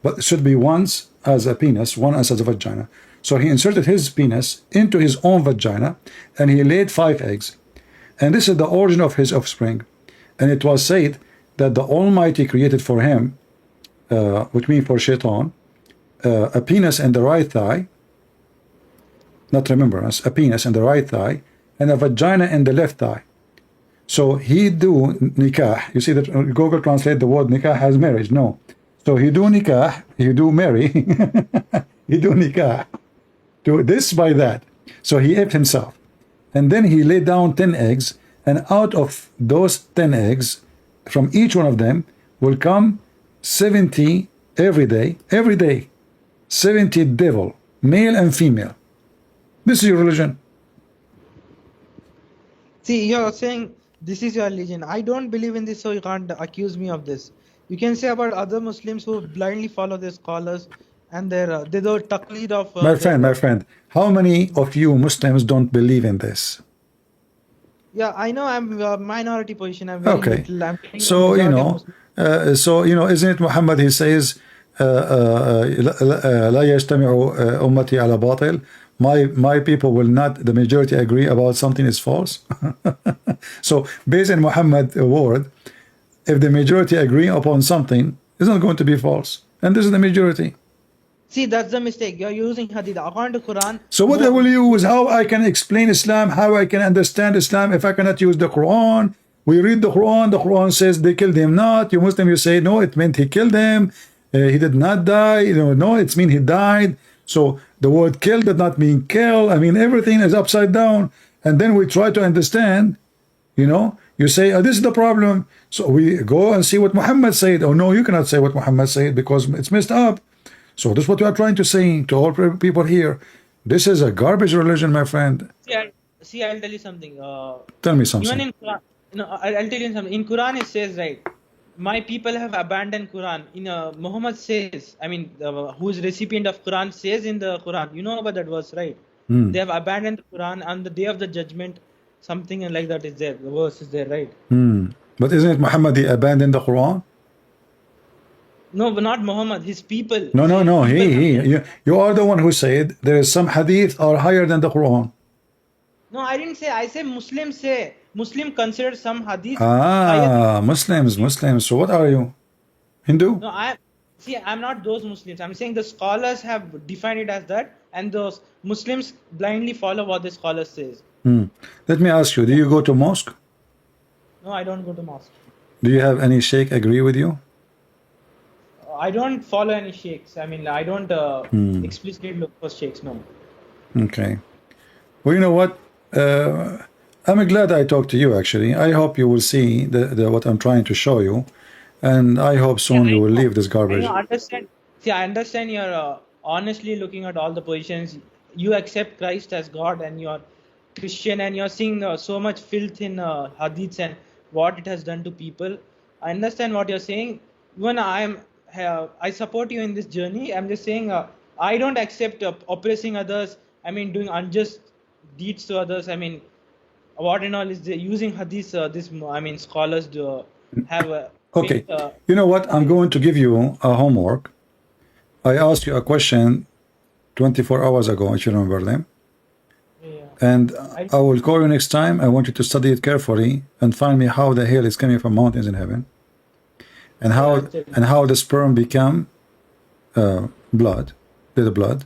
but it should be once as a penis, one as a vagina. So he inserted his penis into his own vagina, and he laid 5 eggs. And this is the origin of his offspring. And it was said that the Almighty created for him, which means for Shaitan, a penis in the right thigh, not remembrance, a penis in the right thigh, and a vagina in the left thigh. So he do nikah. You see that Google translate the word nikah as marriage. No. So he do nikah, he do marry, he do nikah. Do this by that. So he ate himself. And then he laid down 10 eggs, and out of those 10 eggs, from each one of them will come 70 every day, 70 devil, male and female. This is your religion. See, you're saying this is your religion. I don't believe in this, so you can't accuse me of this. You can say about other Muslims who blindly follow their scholars and they do taqleed of... my friend, how many of you Muslims don't believe in this? Yeah, I know I'm a minority position. I'm very okay. little. So, isn't it Muhammad, he says, لا يجتمع أمتي على باطل. My people will not, the majority agree about something is false. So based on Muhammad's word, if the majority agree upon something, it's not going to be false. And this is the majority. See, that's the mistake. You're using hadith. According to Quran. So what I will use, how I can explain Islam, how I can understand Islam if I cannot use the Quran? We read the Quran says they killed him not. You Muslim, you say, no, it meant he killed him. He did not die. No, it means he died. So the word kill did not mean kill. I mean, everything is upside down. And then we try to understand, you say, this is the problem. So we go and see what Muhammad said. Oh, no, you cannot say what Muhammad said because it's messed up. So this is what we are trying to say to all people here. This is a garbage religion, my friend. See, I'll tell you something. Tell me something. Even in Quran, I'll tell you something. In Quran it says, right, my people have abandoned Quran. Muhammad says, who is recipient of Quran says in the Quran, you know about that verse, right? They have abandoned the Quran on the day of the judgment. Something like that is there. The verse is there, right? But isn't it Muhammad, he abandoned the Quran? No, but not Muhammad, his people. No. You are the one who said there is some hadith are higher than the Quran. No, I didn't say. I say Muslims say. Muslim consider some hadith higher. Muslims. So what are you? Hindu? No, I'm not those Muslims. I'm saying the scholars have defined it as that, and those Muslims blindly follow what the scholar says. Let me ask you, do you go to mosque? No, I don't go to mosque. Do you have any sheikh agree with you? I don't follow any sheikhs. I don't explicitly look for sheikhs, no. Okay. Well, you know what? I'm glad I talked to you, actually. I hope you will see what I'm trying to show you. And I hope soon you will leave this garbage. I understand you're honestly looking at all the positions. You accept Christ as God and you're Christian and you're seeing so much filth in hadiths and what it has done to people. I understand what you're saying. Even I support you in this journey. I'm just saying I don't accept oppressing others. Doing unjust deeds to others. What and all is using hadiths. Scholars do have okay. You know what? I'm going to give you a homework. I asked you a question 24 hours ago, if you remember them. Yeah. And I will call you next time. I want you to study it carefully and find me how the hell is coming from mountains in heaven. And how the sperm become blood, little blood.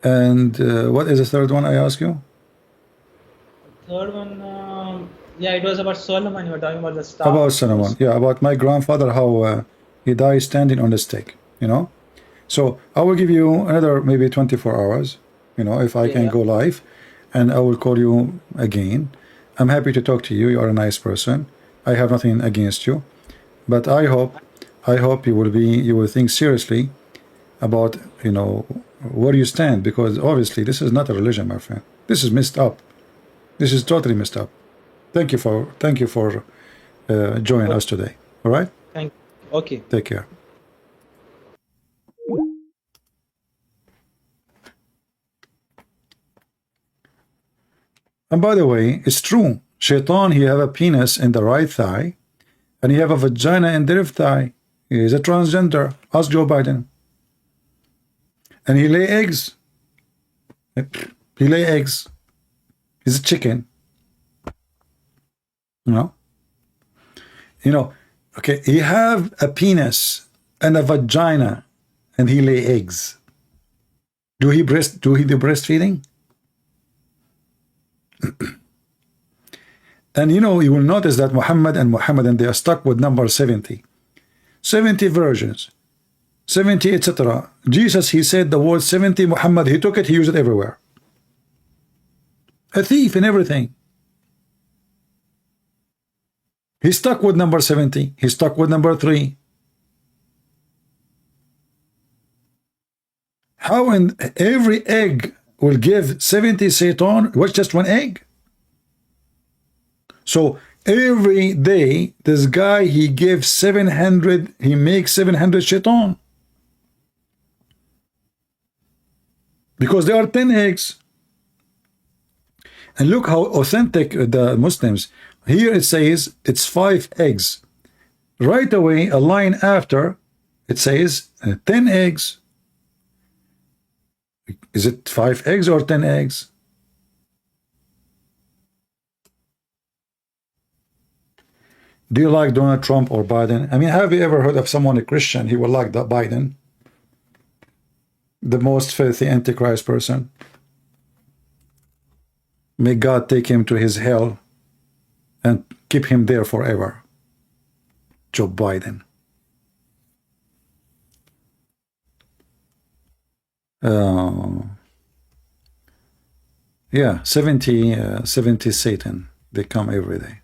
And what is the third one I ask you? Third one, it was about Solomon. You were talking about the star. About Solomon, yeah, about my grandfather, how he died standing on the stake, So I will give you another maybe 24 hours, if I can go live, and I will call you again. I'm happy to talk to you. You are a nice person. I have nothing against you. But I hope you will think seriously about where you stand, because obviously this is not a religion, my friend. This is messed up. This is totally messed up. Thank you for join us today. All right? Thank you. Okay. Take care. And by the way, it's true. Shaitan, he have a penis in the right thigh, and he have a vagina in the left thigh. He is a transgender. Ask Joe Biden. And he lay eggs. He lay eggs. He's a chicken. You know, okay, he have a penis and a vagina, and he lay eggs. Do he do the breastfeeding? And you know, you will notice that Muhammad and they are stuck with number 70. 70 versions, 70, etc. Jesus, he said the word 70. Muhammad, he took it, he used it everywhere. A thief in everything. He's stuck with number 70. He's stuck with number 3. How in every egg will give 70 Satan? What's just one egg? So every day, this guy, he gives 700, he makes 700 Shaitan. Because there are 10 eggs. And look how authentic the Muslims. Here it says it's 5 eggs. Right away, a line after, it says 10 eggs. Is it 5 eggs or 10 eggs? Do you like Donald Trump or Biden? I mean, have you ever heard of someone, a Christian, he will like that Biden? The most filthy antichrist person. May God take him to his hell and keep him there forever. Joe Biden. Yeah, 70 Satan. They come every day.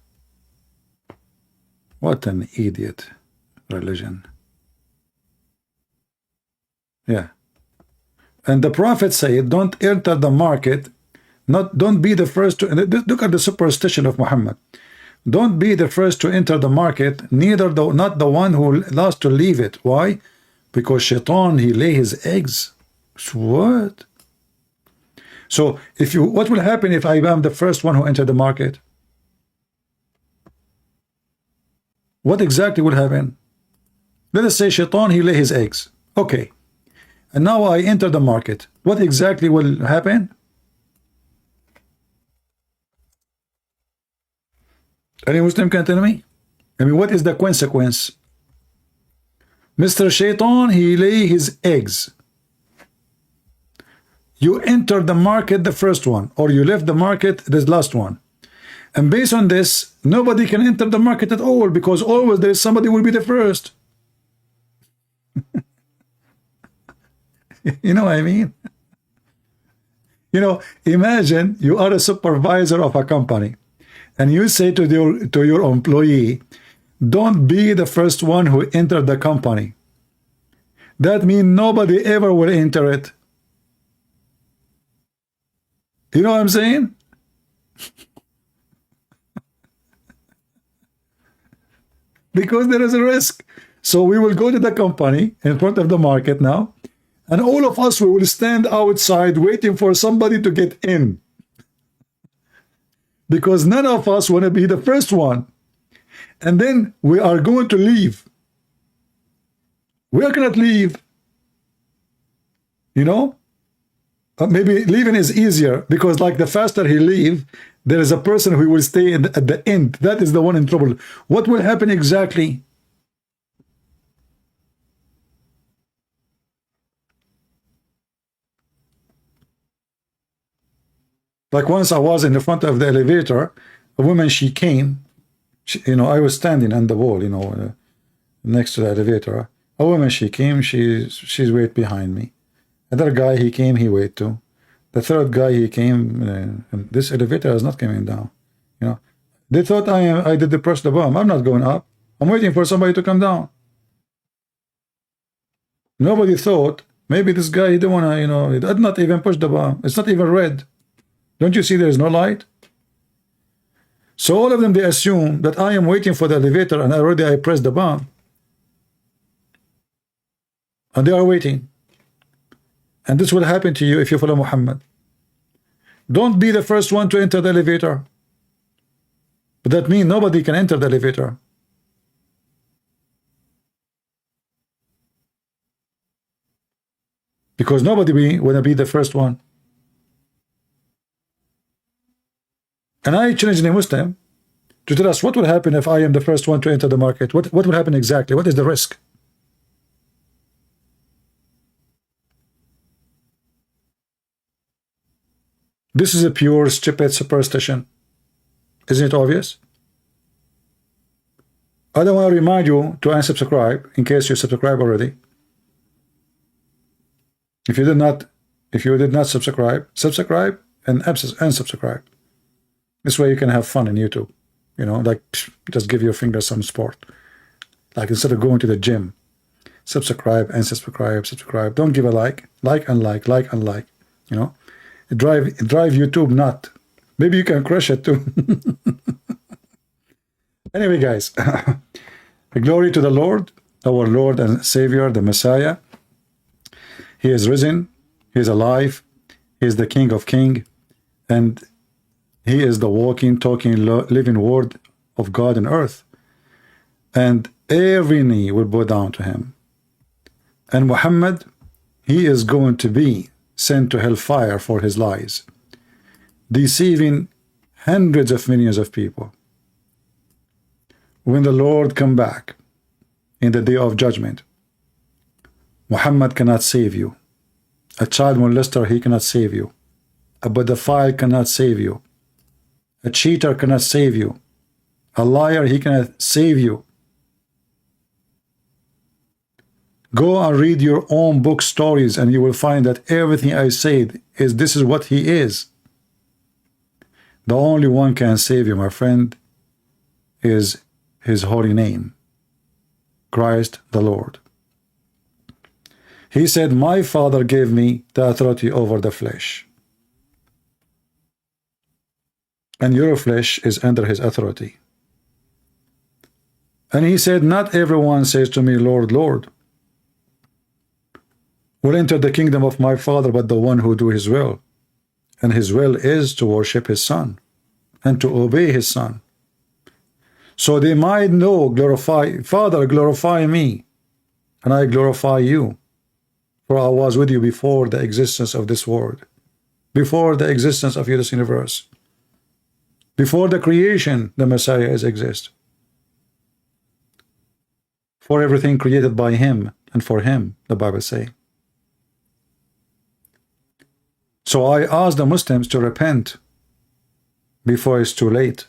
What an idiot religion. Yeah. And the prophet said, don't enter the market, don't be the first to, look at the superstition of Muhammad. Don't be the first to enter the market, not the one who last to leave it. Why? Because Shaitan, he lay his eggs. What? So what will happen if I am the first one who entered the market? What exactly will happen? Let us say Shaitan, he lay his eggs. Okay. And now I enter the market. What exactly will happen? Any Muslim can tell me? I mean, what is the consequence? Mr. Shaitan, he lay his eggs. You enter the market, the first one, or you left the market, the last one. And based on this, nobody can enter the market at all, because always there is somebody who will be the first. You know what I mean? You know, imagine you are a supervisor of a company, and you say to your employee, don't be the first one who entered the company. That means nobody ever will enter it. You know what I'm saying? Because there is a risk. So we will go to the company in front of the market now, and all of us, we will stand outside waiting for somebody to get in. Because none of us want to be the first one. And then we are going to leave. We cannot leave. You know? Maybe leaving is easier, because like the faster he leave, there is a person who will stay at the end. That is the one in trouble. What will happen exactly? Like once I was in the front of the elevator, a woman, she came, you know, I was standing on the wall, you know, next to the elevator. A woman, she came, she's wait behind me. Another guy, he came, he wait too. The third guy, he came, and this elevator is not coming down. You know, they thought I did press the button. I'm not going up. I'm waiting for somebody to come down. Nobody thought maybe this guy, he didn't want to, you know, he did not even push the button. It's not even red. Don't you see there is no light? So all of them, they assume that I am waiting for the elevator and already I pressed the button. And they are waiting. And this will happen to you if you follow Muhammad. Don't be the first one to enter the elevator. But that means nobody can enter the elevator. Because nobody want to be the first one. And I challenge the Muslim to tell us what will happen if I am the first one to enter the market. What will happen exactly? What is the risk? This is a pure stupid superstition. Isn't it obvious? I don't want to remind you to unsubscribe in case you subscribe already. If you did not subscribe and unsubscribe. This way you can have fun in YouTube. You know, like just give your finger some sport. Like instead of going to the gym, subscribe and subscribe. Don't give a like and like. You know, it drive YouTube nut. Maybe you can crush it too. Anyway, guys, glory to the Lord, our Lord and Savior, the Messiah. He is risen. He is alive. He is the King of Kings, and He is the walking, talking, living Word of God on earth. And every knee will bow down to Him. And Muhammad, he is going to be sent to hellfire for his lies, deceiving hundreds of millions of people. When the Lord come back in the day of judgment, Muhammad cannot save you. A child molester, he cannot save you. A pedophile cannot save you. A cheater cannot save you. A liar, he cannot save you. Go and read your own book stories and you will find that everything I said is this is what he is. The only one can save you, my friend, is his holy name, Christ the Lord. He said, my Father gave me the authority over the flesh. And your flesh is under his authority. And he said, not everyone says to me, Lord, Lord, will enter the kingdom of my Father, but the one who do his will. And his will is to worship his Son and to obey his Son. So they might know, glorify, Father, glorify me, and I glorify you. For I was with you before the existence of this world, before the existence of this universe. Before the creation, the Messiah exists. For everything created by him and for him, the Bible says. So I ask the Muslims to repent before it's too late.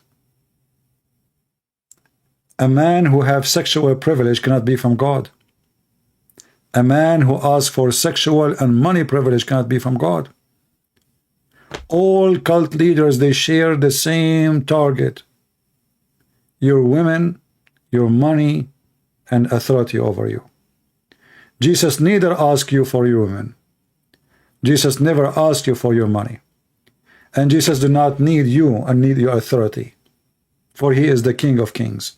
A man who have sexual privilege cannot be from God. A man who asks for sexual and money privilege cannot be from God. All cult leaders, they share the same target. Your women, your money, and authority over you. Jesus neither asked you for your women. Jesus never asked you for your money. And Jesus do not need you and need your authority. For he is the King of Kings.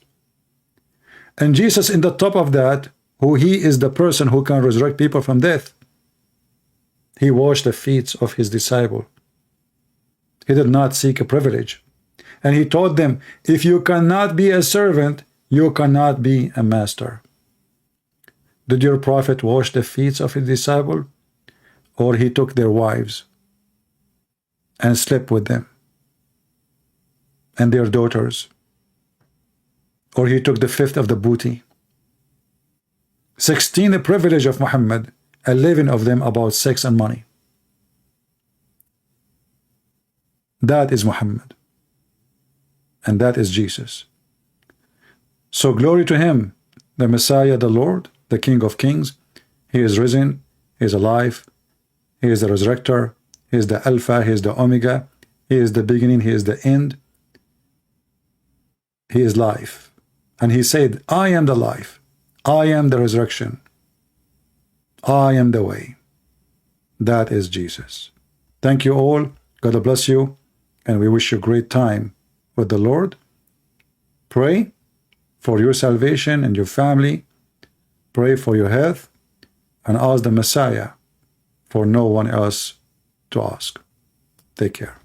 And Jesus, in the top of that, who he is the person who can resurrect people from death, he washed the feet of his disciple. He did not seek a privilege. And he told them, if you cannot be a servant, you cannot be a master. Did your prophet wash the feet of his disciple? Or he took their wives and slept with them and their daughters? Or he took the fifth of the booty? 16 the privilege of Muhammad, 11 of them about sex and money. That is Muhammad. And that is Jesus. So glory to him, the Messiah, the Lord, the King of Kings. He is risen, he is alive, he is the resurrector, he is the Alpha, he is the Omega, he is the beginning, he is the end. He is life. And he said, I am the life, I am the resurrection, I am the way. That is Jesus. Thank you all. God bless you. And we wish you a great time with the Lord. Pray for your salvation and your family. Pray for your health, and ask the Messiah for no one else to ask. Take care.